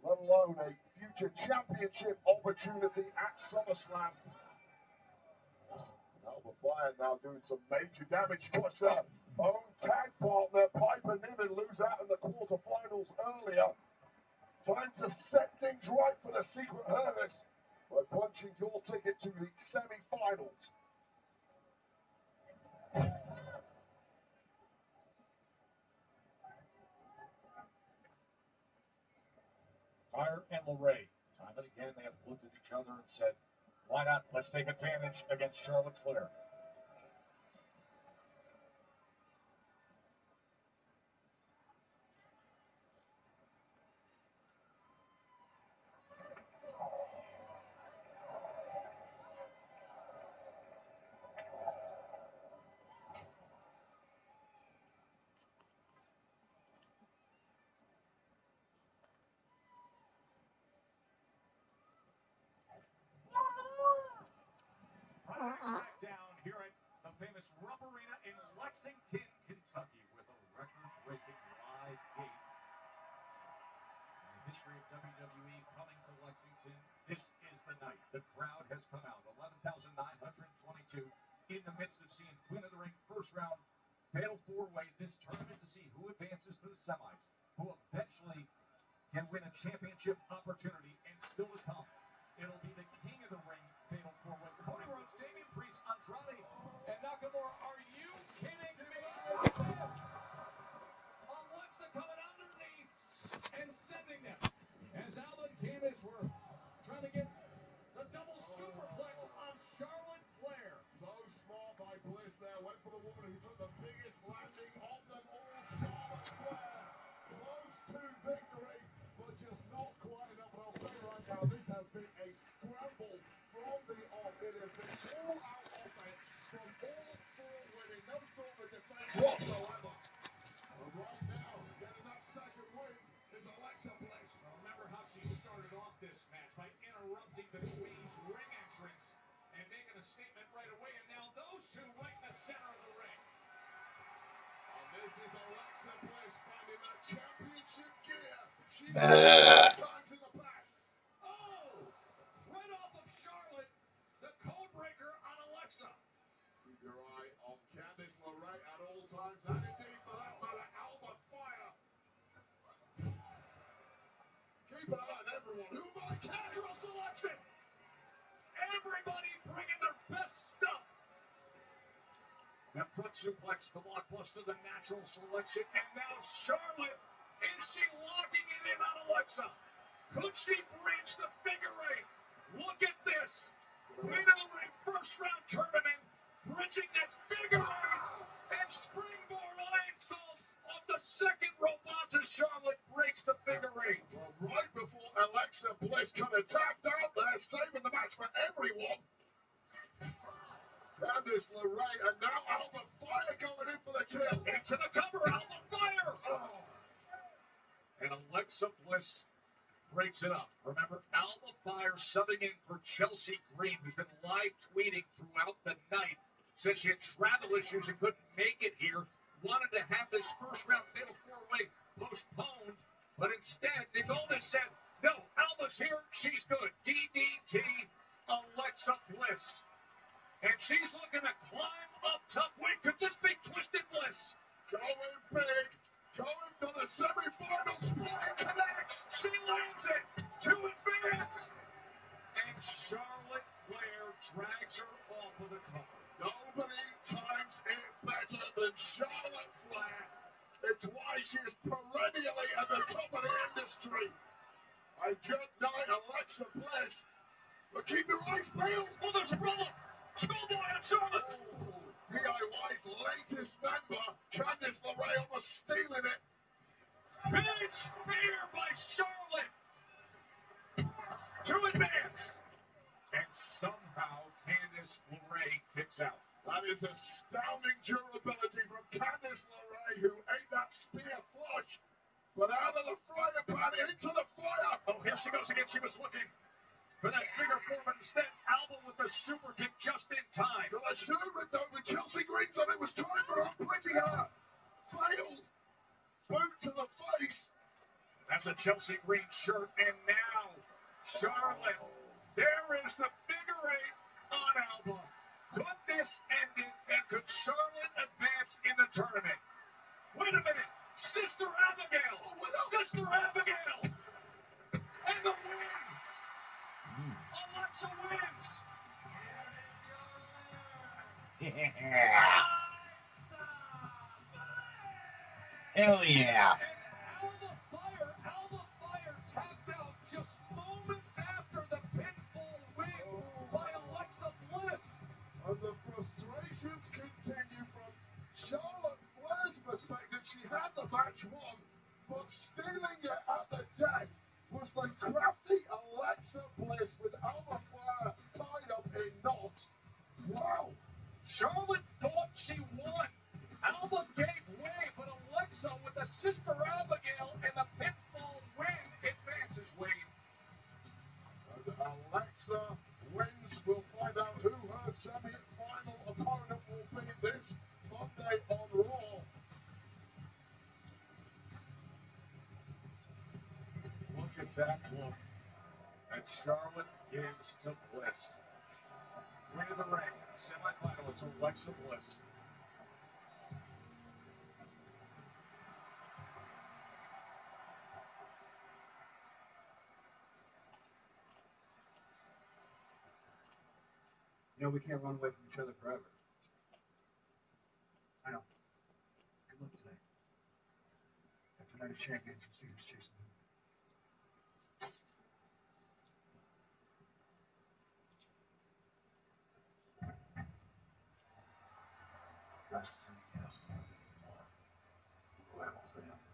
let alone a future championship opportunity at SummerSlam. Alba Fire now doing some major damage. Watch their own tag partner, Piper Niven, lose out in the quarterfinals earlier. Time to set things right for the Secret Service by punching your ticket to the semi-finals. Fire and LeRae, time and again, they have looked at each other and said, why not? Let's take advantage against Charlotte Flair. Friday Smackdown here at the famous Rub Arena in Lexington, Kentucky, with a record-breaking live gate. In the history of WWE coming to Lexington, this is the night. The crowd has come out, 11,922, in the midst of seeing Queen of the Ring first round, fatal four-way, this tournament to see who advances to the semis, who eventually can win a championship opportunity, and still to come. It'll be the King of the Ring fatal four-way. Cody Rhodes, Damian Priest, Andrade, and Nakamura. Are you kidding me with this? Alexa coming underneath and sending them. As Alba and Candice were trying to get the double superplex on Charlotte Flair. So smart by Bliss there. Went for the woman who took the biggest landing of them all, Charlotte Flair. Close to victory, but just not quite enough. And I'll say right now, this has been a scramble from the off. It has been all-out offense from all four women. No thought of defense whatsoever. And right now, getting that second win is Alexa Bliss. Well, remember how she started off this match by interrupting the Queen's ring entrance and making a statement right away, and now those two right in the center of the ring. And this is Alexa Bliss finding that championship gear. She's had times in the past. Oh! Right off of Charlotte, the code breaker on Alexa. Keep your eye on Candice LeRae at all times, and indeed, for that matter, Alba Fire. Keep an eye on everyone who might Natural selection! Everybody bringing their best stuff. That foot suplex, the blockbuster, the natural selection, and now Charlotte, is she locking it in on Alexa? Could she bridge the figure eight? Look at this. Queen of the Ring first round tournament, bridging that figure eight, and springboard iron salt off the second rope onto Charlotte, breaks the figure eight. Well, right before Alexa Bliss kind of tapped out there, saving the match for everyone. Candice LeRae, and now Alba Fire going in for the kill. Into the cover, Alba Fire! Oh. And Alexa Bliss breaks it up. Remember, Alba Fire subbing in for Chelsea Green, who's been live tweeting throughout the night. Said she had travel issues and couldn't make it here. Wanted to have this first round fatal four-way postponed, but instead, Nick Aldis said, no, Alba's here, she's good. DDT Alexa Bliss. And she's looking to climb up top. Wait, could this be Twisted Bliss? Going big, going to the semifinals, and connects. She lands it to advance. And Charlotte Flair drags her off of the cover. Nobody times it better than Charlotte Flair. It's why she's perennially at the top of the industry. I just night Alexa Bliss, but keep your eyes peeled. Oh, there's a roll-up. Schoolboy on Charlotte. Oh, DIY's latest member, Candice LeRae, almost stealing it. Big spear by Charlotte to advance. And somehow Candice LeRae kicks out. That is astounding durability from Candice LeRae, who ate that spear flush. But out of the frying pan into the fire. Oh, here she goes again. She was looking for that bigger form, but instead, Alba with the super kick just in time. I should have ripped over Chelsea Green's on it. Was time for unputting her. Failed. Boot to the face. That's a Chelsea Green shirt. And now, Charlotte. There is the figure eight on Alba. Could this end it? And could Charlotte advance in the tournament? Wait a minute. Sister Abigail. Sister Abigail. And the win. Alexa wins. Yeah. Hell yeah. Alba Fire tapped out just moments after the pinfall win by Alexa Bliss. And the frustrations continue from Charlotte Flair's perspective. She had the match won, but stealing it at the death was the crafty Alexa Bliss with Alba Flair tied up in knots. Wow. Charlotte thought she won. Alba gave way, but Alexa with the Sister Abigail and the pinfall win advances Wade. And Alexa wins. We'll find out who her semi-final opponent will be this Monday on Raw. Look at that look that Charlotte gives to Bliss. Queen of the Ring, semi-finalist Alexa Bliss. You know, we can't run away from each other forever. I know. Good luck today. After Night of Champions, we'll see who's chasing who. Wrestling has more than more. Huevos de hambre.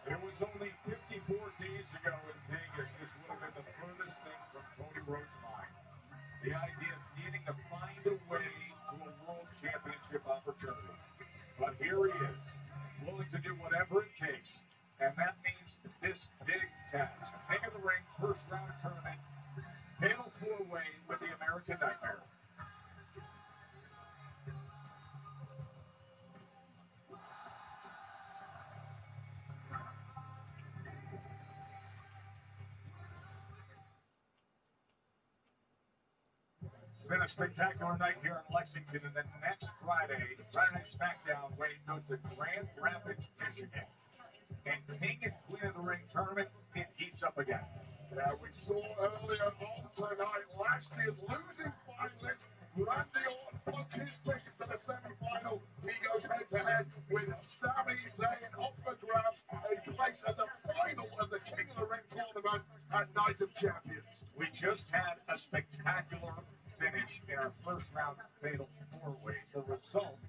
It was only 54 days ago in Vegas. This would have been the furthest thing from Cody Rhodes' mind. The idea of needing to find a way to a world championship opportunity. But here he is, willing to do whatever it takes. And that means this big task. King of the Ring, first round tournament, fatal four-way with the American Nightmare. It's been a spectacular night here in Lexington, and then next Friday Night Smackdown, Wade goes to Grand Rapids, Michigan. And King and Queen of the Ring tournament, it heats up again. Yeah, we saw earlier on tonight last year's losing finalist, Randy Orton, booked his ticket to the semi-final. He goes head-to-head with Sami Zayn up for grabs, a place at the final of the King of the Ring tournament at Night of Champions. We just had a spectacular finish in our first round fatal four-way. The result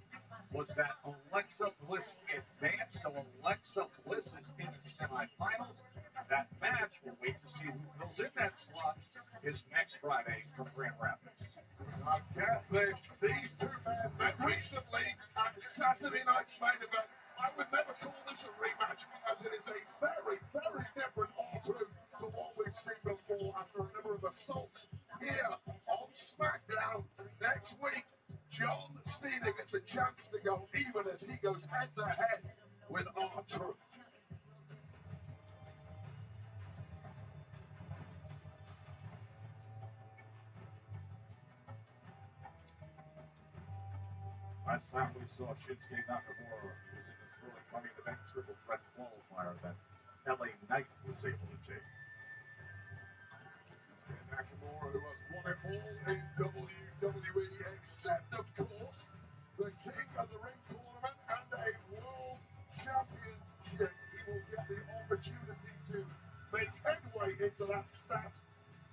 was that Alexa Bliss advanced. So Alexa Bliss is in the semifinals. That match, we'll wait to see who fills in that slot, is next Friday from Grand Rapids. Now get this, these two men met recently at Saturday night's main event. I would never call this a rematch, as it is a very, very different R2 to what we've seen before after a number of assaults here on Smackdown. Next week, John Cena gets a chance to go even as he goes head-to-head with R2. Last time we saw Shinsuke Nakamura, he was in this really Money in the Bank triple threat qualifier that LA Knight was able to take. Shinsuke Nakamura, who has won it all in WWE, except, of course, the King of the Ring tournament and a World Championship. He will get the opportunity to make headway into that stat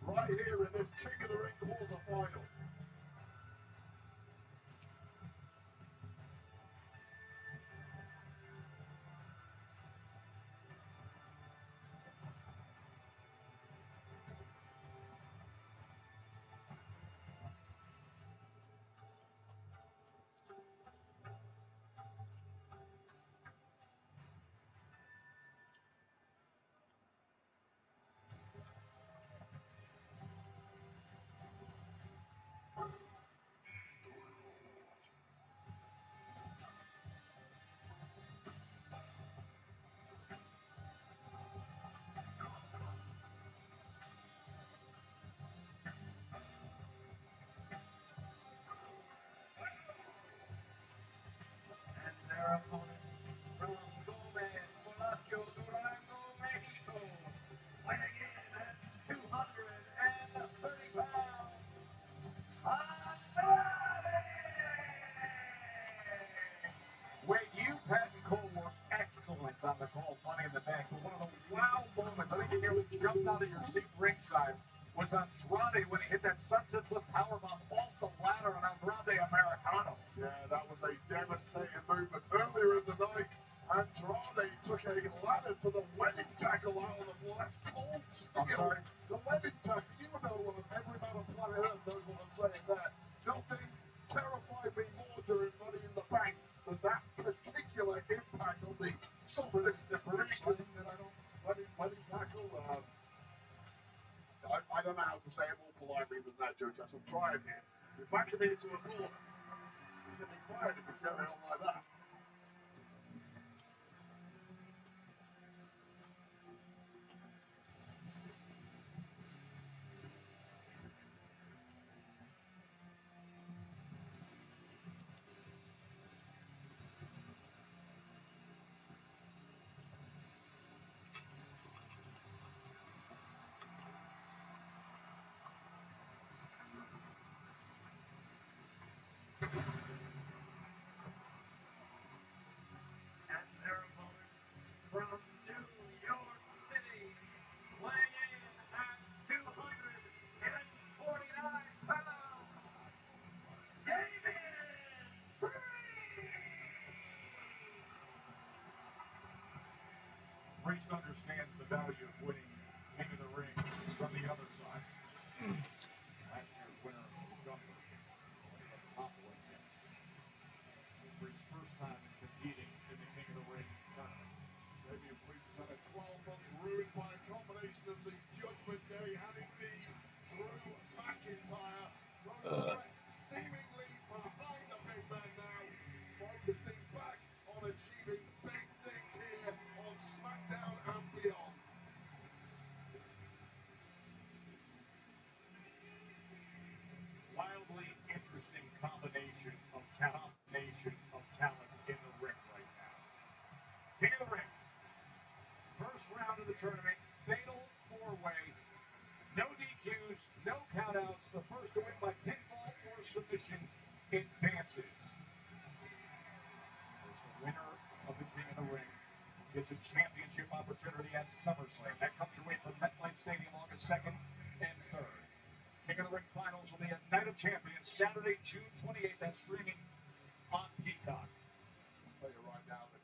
right here in this King of the Ring quarterfinal. And their opponent from Gomez, Palacio, Durango, Mexico, weighing in at 230 pounds, Andrade! Wait, you, Pat, and Cole were excellent on the call Money in the Bank, but one of the wow moments, I think you nearly jumped out of your seat ringside, was Andrade when he hit that sunset flip powerbomb off the ladder on Andrade Americano. Yeah, that was a devastating movement earlier in the night. Andrade took a ladder to the wedding tackle out on the floor. That's cold steel. I'm sorry? The wedding tackle. You know what every man on planet Earth knows what I'm saying there. Nothing terrified me more during Money in the Bank than that particular impact on the softest debris that I don't wedding tackle. I don't know how to say it more politely than that, Joe Tess. I'm trying here. You're backing me into a corner. You're going to be fired if you carry on like that. And their opponent from New York City, weighing in at 249 pounds, David Priest understands the value of winning King of the Ring from the other side. Last year's winner was Gunther, one of the top ranked. This is Priest's first time competing in the King of the Ring tournament. Damian Priest has had a 12 months ruined by a combination of the Judgment Day and indeed Drew McIntyre. Those threats seemingly behind the big man now, focusing back on achieving big things here on SmackDown and beyond. Wildly interesting combination of talent in the ring right now. King of the Ring. First round of the tournament, fatal four-way. No DQs, no countouts. The first to win by pinfall or submission advances. As the winner of the King of the Ring gets a championship opportunity at SummerSlam. That comes your way from MetLife Stadium August 2nd and 3rd. King of the Ring finals will be a Night of Champions Saturday, June 28th. That's streaming on Peacock.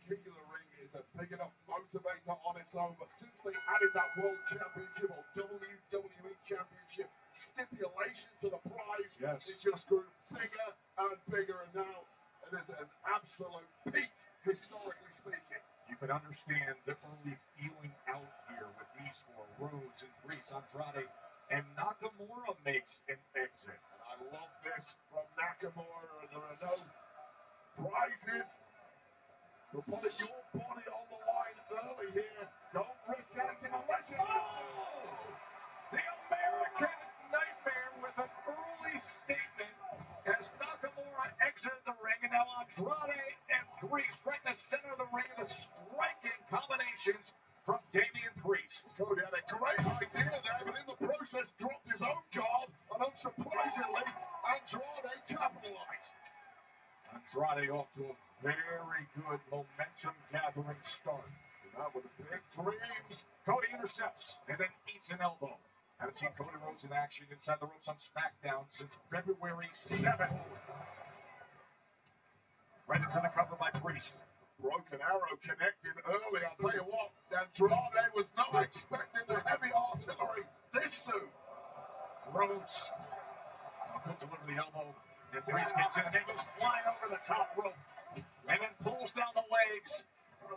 King of the Ring is a big enough motivator on its own, but since they added that World Championship or WWE Championship stipulation to the prize, it just grew bigger and bigger, and now it is an absolute peak, historically speaking. You can understand the early feeling out here with these four, Rhodes and Priest, Andrade, and Nakamura makes an exit. And I love this from Nakamura. There are no prizes for putting your body on the line early here. Don't risk anything unless you... The American Nightmare with an early statement as Nakamura exited the ring, and now Andrade and Priest right in the center of the ring. The striking combinations from Damian Priest. Cody had a great idea there, but in the process dropped his own guard, and unsurprisingly, Andrade capitalized. Andrade off to a very good momentum-gathering start. Now with the big dreams. Cody intercepts and then eats an elbow. Haven't seen Cody Rhodes in action inside the ropes on SmackDown since February 7th. Right into the cover by Priest. Broken arrow connecting early. I'll tell you what, Andrade was not expecting the heavy artillery this soon. Rhodes could deliver the elbow, and Priest gets in and then goes flying over the top rope and then pulls down the legs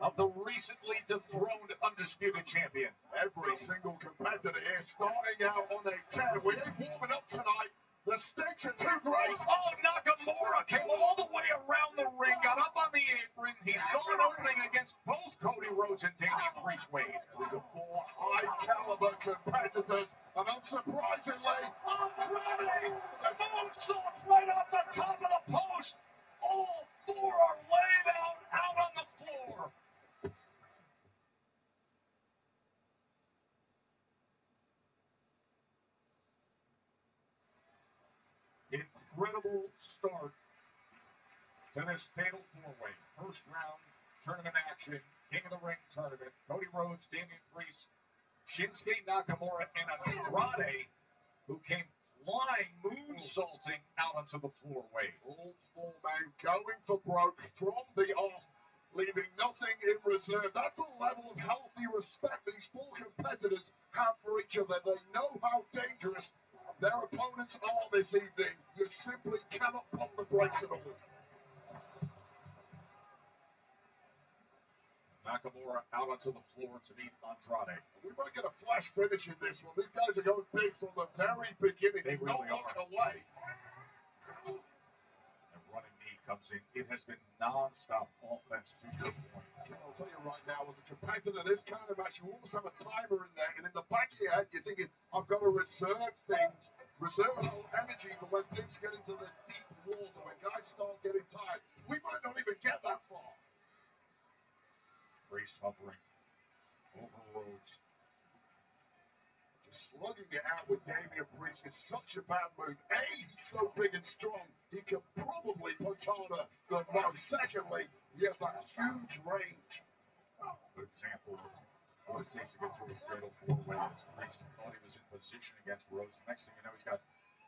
of the recently dethroned Undisputed Champion. Every single competitor here starting out on a 10. We ain't warming up tonight. The stakes are too great. Oh, Nakamura came all the way around the ring, got up on the apron. He saw an opening against both Cody Rhodes and Damian Priest Wade. These are four high-caliber competitors, and unsurprisingly, Andrade! Moonsaults right off the top of the post! All four are laid out on the floor. Incredible start to this fatal four-way. First round tournament action, King of the Ring tournament. Cody Rhodes, Damian Priest, Shinsuke Nakamura, and Andrade, who came flying, moonsaulting out onto the floor-way. all four men going for broke from the off, leaving nothing in reserve. That's a level of healthy respect these four competitors have for each other. They know how dangerous their opponents are this evening. You simply cannot pump the brakes at all. Nakamura out onto the floor to meet Andrade. We might get a flash finish in this one. These guys are going big from the very beginning. They really not are. away. The running knee comes in. It has been non-stop offense to your point. I'll tell you right now, as a competitor, this kind of match, you almost have a timer in there, and in the back of your head, you're thinking, I've got to reserve things, reserve a little energy for when things get into the deep water, when guys start getting tired. We might not even get that far. Priest hovering over Rhodes. Just slugging it out with Damian Priest is such a bad move. A, he's so big and strong, he can probably punch harder than most. Secondly, he has that huge range. Good example of what it takes to get through a fatal four-way. As Priest thought he was in position against Rhodes. The next thing you know, he's got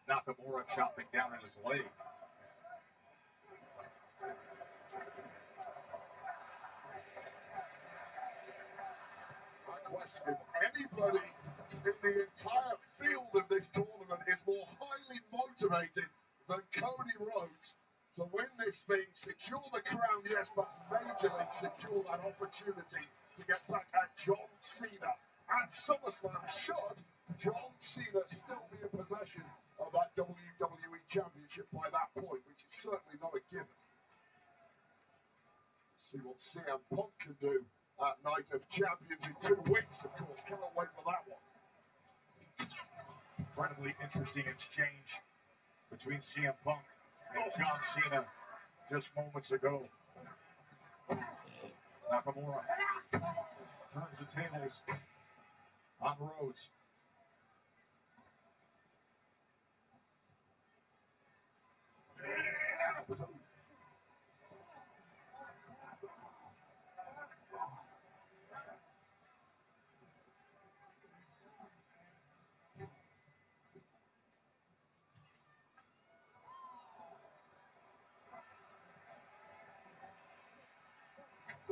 Nakamura chopping down at his leg. My question is, anybody in the entire field of this tournament is more highly motivated than Cody Rhodes to win this thing, secure the crown, yes, but majorly secure that opportunity to get back at John Cena. At SummerSlam, should John Cena still be in possession of that WWE Championship by that point, which is certainly not a given. See what CM Punk can do at Night of Champions in 2 weeks, of course. Cannot wait for that one. Incredibly interesting exchange between CM Punk and John Cena just moments ago. Nakamura turns the tables on Rhodes.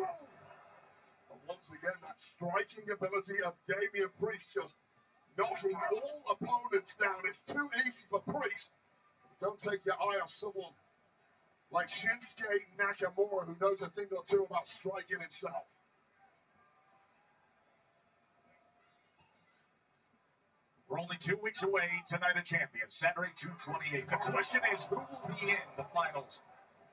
And once again, that striking ability of Damian Priest just knocking all opponents down. It's too easy for Priest. Don't take your eye off someone like Shinsuke Nakamura, who knows a thing or two about striking himself. We're only 2 weeks away tonight of Champions, Saturday, June 28th. The question is, who will be in the finals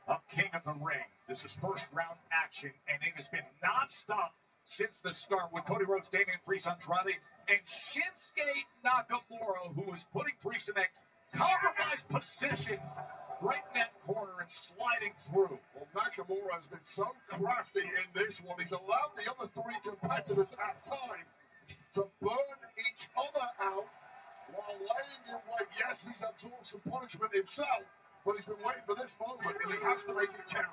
of King of the Ring? This is first round action, and it has been nonstop since the start with Cody Rhodes, Damian Priest, Andrade, and Shinsuke Nakamura, who is putting Priest in that compromised position right in that corner and sliding through. Well, Nakamura has been so crafty in this one. He's allowed the other three competitors at time to burn each other out while laying in wait. Yes, he's absorbed some punishment himself, but he's been waiting for this moment, and he has to make it count.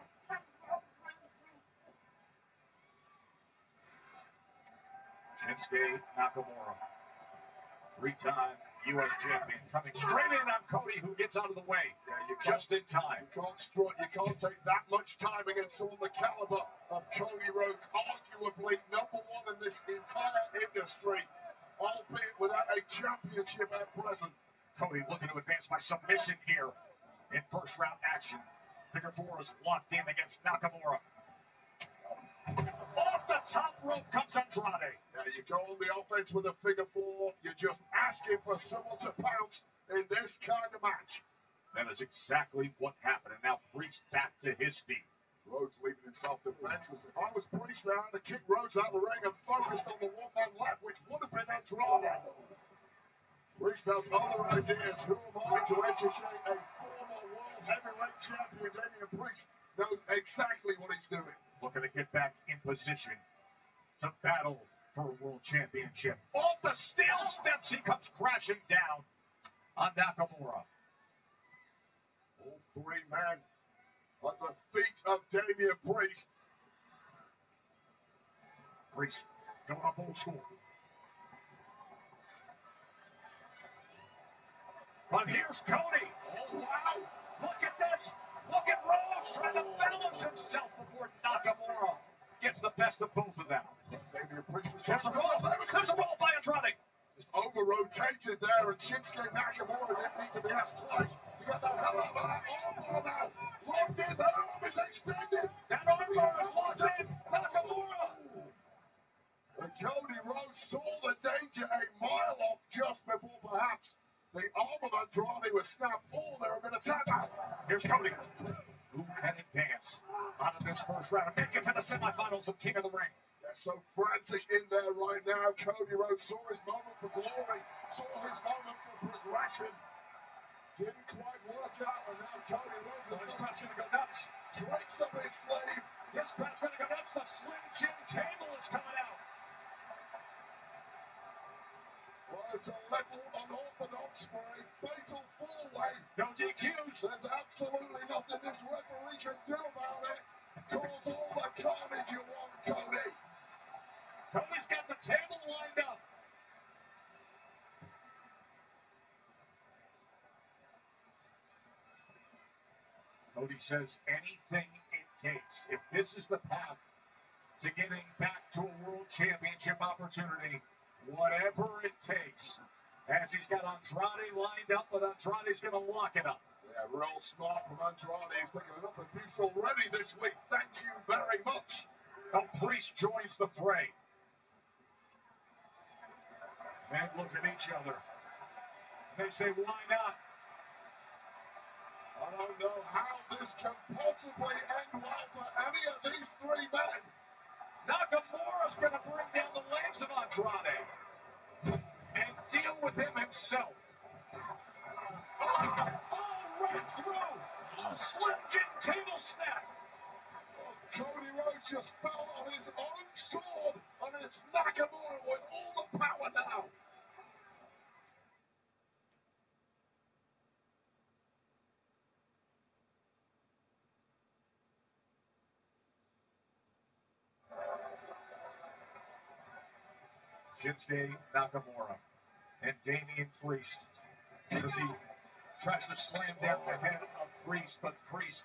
Shinsuke Nakamura, three-time U.S. champion, coming straight in on Cody, who gets out of the way just in time. You can't strut. You can't take that much time against someone the caliber of Cody Rhodes, arguably number one in this entire industry, albeit without a championship at present. Cody looking to advance by submission here in first round action. Figure four is locked in against Nakamura. Off the top rope comes Andrade. Yeah, you go on the offense with a figure four. You're just asking for someone to pounce in this kind of match. That is exactly what happened. And now Priest back to his feet. Rhodes leaving himself defenseless. If I was Priest there, I'd have kicked Rhodes out of the ring and focused on the one man left, which would have been Andrade. Priest has other ideas. Who am I to educate a former world heavyweight champion? Damian Priest knows exactly what he's doing. Looking to get back in position to battle for a world championship. Off the steel steps, he comes crashing down on Nakamura. All three men at the feet of Damian Priest. Priest going up old school. But here's Cody. Oh, wow. Look at this. Look at Rhodes trying to balance himself before Nakamura gets the best of both of them. Damian Priest was There's a roll. There's a roll by Andrade. just over-rotated there, and Shinsuke Nakamura didn't need to be asked twice to get that hell out of that armbar now. Locked in, that arm is extended. That armbar is locked in. Nakamura. And Cody Rhodes saw the danger a mile off just before perhaps the arm of Andrade was snapped. Oh, they're going to tap out. Here's Cody, who can advance out of this first round and make it to the semifinals of King of the Ring. They're so frantic in there right now. Cody Rhodes saw his moment for glory, saw his moment for progression. Didn't quite work out, and now Cody Rhodes This crowd's going to go nuts. tricks up his sleeve. This crowd's going to go nuts. The Slim Jim table is coming out. Well, it's a level unorthodox for a fatal four-way. No DQs. There's absolutely nothing this referee can do about it. Cause all the carnage you want, Cody. Cody's got the table lined up. Cody says anything it takes. If this is the path to getting back to a world championship opportunity, whatever it takes. As he's got Andrade lined up, but Andrade's going to lock it up. Yeah, real smart from Andrade. He's thinking enough abuse already this week. Thank you very much. Now Priest joins the fray. Men look at each other. They say, why not? I don't know how this can possibly end well for any of these three men. Nakamura's going to bring down the legs of Andrade and deal with him himself. Oh, right through. A Slim Jim table snap. Oh, Cody Rhodes just fell on his own sword, and it's Nakamura with all the power now. Shinsuke Nakamura and Damian Priest as he tries to slam down the head of Priest, but Priest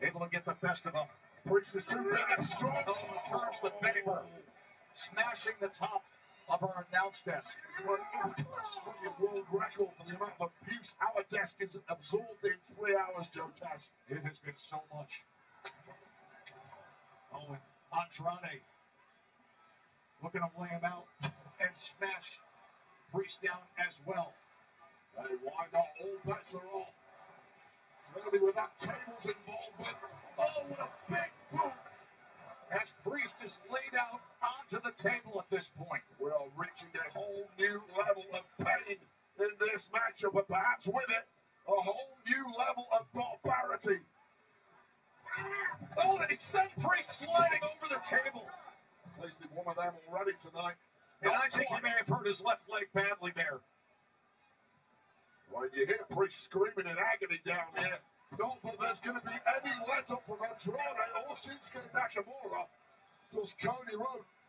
able to get the best of him Priest is too big and strong. Oh, returns the favor. Smashing the top of our announce desk. It's like a world record for the amount of abuse our desk is absorbed in 3 hours, Joe Taz. It has been so much. Oh, and Andrade looking to lay him out and smash Priest down as well. Hey, why not? All bets are off. Clearly with that table's involvement. Oh, what a big boot. As Priest is laid out onto the table at this point. We are reaching a whole new level of pain in this matchup, but perhaps with it, a whole new level of barbarity. Oh, they sent Priest sliding over the table. Tasted one of them already tonight. And I think he may have hurt his left leg badly there. Well, you hear Priest screaming in agony down here. Not that there's going to be any let-up from Andrade or Shinsuke Nakamura, because Cody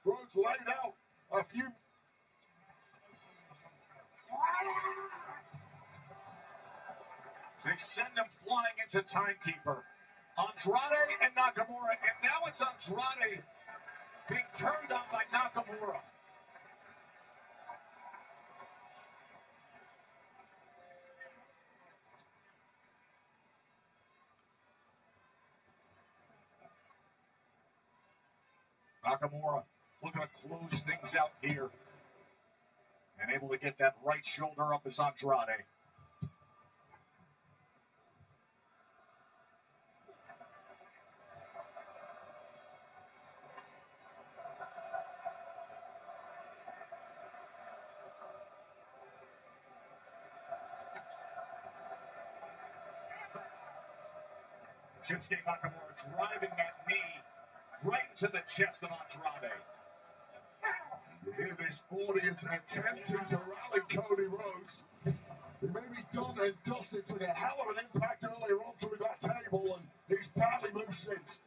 Rhodes laid out a few. They send him flying into Timekeeper. Andrade and Nakamura, and now it's Andrade being turned on by Nakamura. Nakamura looking to close things out here. And able to get that right shoulder up as Andrade. Shinsuke Nakamura driving that knee right into the chest of Andrade. You hear this audience attempting to rally Cody Rhodes. He may be done and dusted, took a hell of an impact earlier on through that table, and he's barely moved since.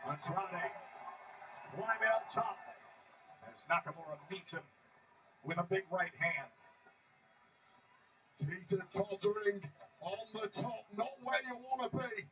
Andrade climbing up top as Nakamura meets him with a big right hand. Teeter-tottering on the top, not where you want to be.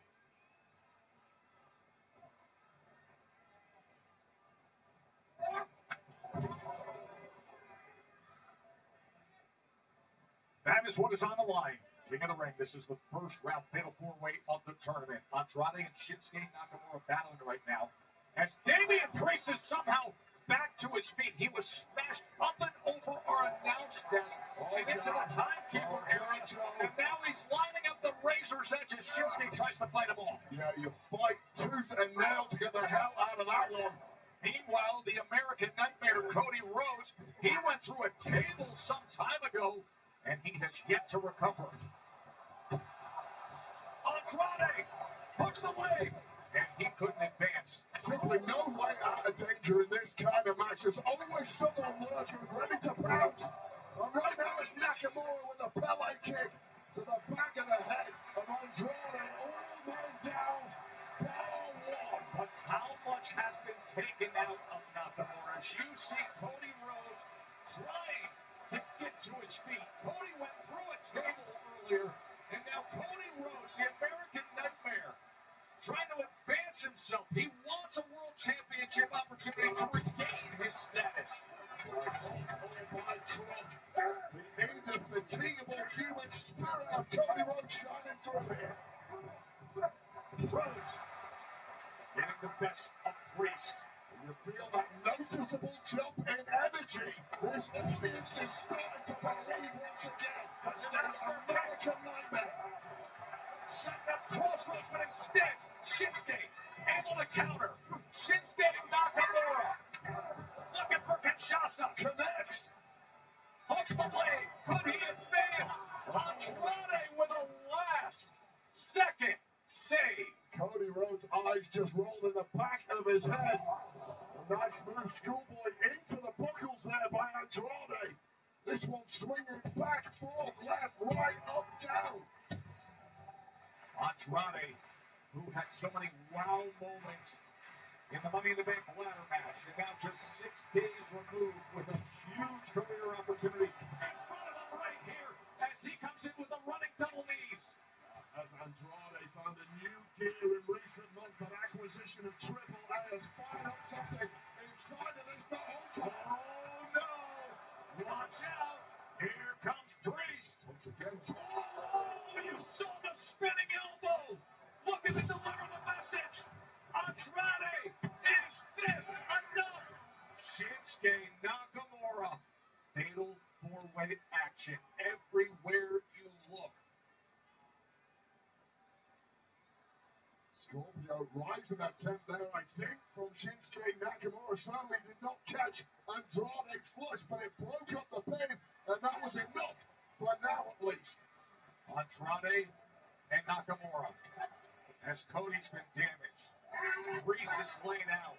That is what is on the line. King of the Ring. This is the first round fatal four-way of the tournament. Andrade and Shinsuke Nakamura battling right now. As Damian Priest is somehow back to his feet. He was smashed up and over our announce desk and into the timekeeper area. And now he's lining up the razor's edge as Shinsuke tries to fight him off. Yeah, you fight tooth and nail to get the hell out of that one. Meanwhile, the American Nightmare, Cody Rhodes, he went through a table some time ago, and he has yet to recover. Andrade hooks the leg, and he couldn't advance. Simply no way out of danger in this kind of match. There's always someone lurking, ready to pounce. And right now it's Nakamura with a Pele kick to the back of the head of Andrade. All men down, bar one. But how much has been taken out of Nakamura? As you see Cody Rhodes trying to get to his feet. Cody went through a table earlier, and now Cody Rhodes, the American Nightmare, trying to advance himself. He wants a world championship opportunity to regain his status. The indefatigable human spirit of Cody Rhodes shining through here. Rhodes getting the best of Priest. You feel that noticeable jump in energy. This audience is starting to believe once again. That's American Nightmare. Setting up crossroads, but instead, Shinsuke able to counter. Shinsuke Nakamura looking for Kinshasa. Connects. Hooks the leg. Could he advance? Andrade with a last second save. Cody Rhodes' eyes just rolled in the back of his head. A nice move, schoolboy, into the buckles there by Andrade. This one swinging back, forth, left, right, up, down. Andrade, who had so many wow moments in the Money in the Bank ladder match, and now just 6 days removed with a huge career opportunity in front of him right here as he comes in with a running double knees. As Andrade found a new gear in recent months, that acquisition of Triple A has fired up something inside of this hold. Oh no! Watch out! Here comes Priest. Once again, Oh, you saw the spinning elbow! Looking to deliver the message! Andrade, is this enough? Shinsuke Nakamura. Fatal four-way action everywhere you look. Scorpio rising attempt there, I think, from Shinsuke Nakamura. Certainly did not catch Andrade flush, but it broke up the pin, and that was enough for now at least. Andrade and Nakamura. As Cody's been damaged. Reese is laid out.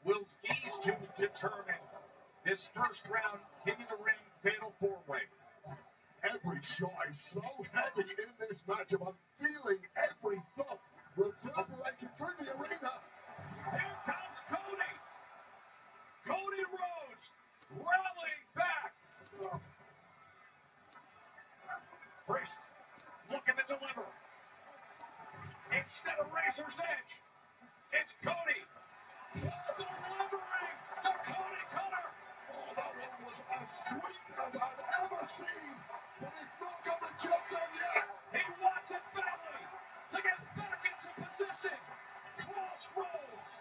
Will these two determine this first round King of the Ring fatal four-way? Every shot is so heavy in this matchup. I'm feeling every thought reverberating through the arena. Here comes Cody. Cody Rhodes rallying back. Priest looking to deliver. Instead of Razor's Edge, it's Cody delivering the Cody Cutter. Oh, that one was as sweet as I've ever seen, but it's not got the job done yet. He wants it badly to get back into position. Crossroads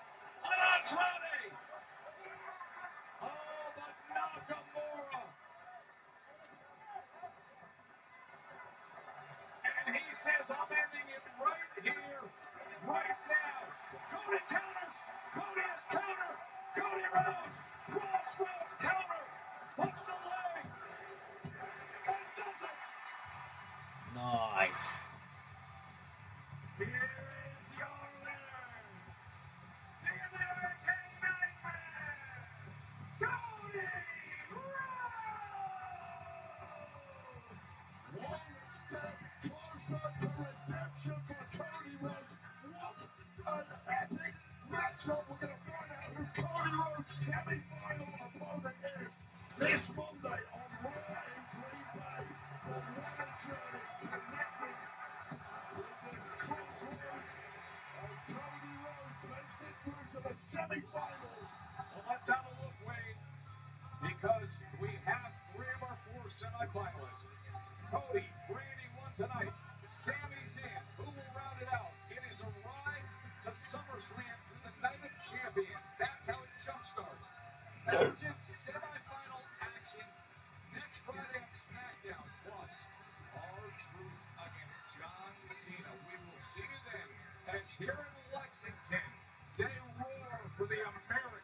on Andrade. Oh, but Nakamura. And he says, I'm ending it right here, right now. Cody counters. Cody is counter. Cody Rhodes. Crossroads counter. Hooks the leg. And does it. Nice. Here is your winner, the American Nightmare, Cody Rhodes! One step closer to redemption for Cody Rhodes. What an epic matchup. We're going to find out who Cody Rhodes' semi-final opponent is this Monday on Raw in Green Bay. But what a journey connecting with this crossroads. And Cody Rhodes makes it through to the semi-finals. Well, let's have a look, Wade, because we have 3 of our 4 semifinalists. Cody, Randy won tonight. Sammy's in. Who will round it out? It is a ride to SummerSlam through the Night of Champions. That's how it jumpstarts. That's it. Semifinal action next Friday on Smackdown. Plus, R-Truth against John Cena. We will see you then. As here in Lexington, they roar for the American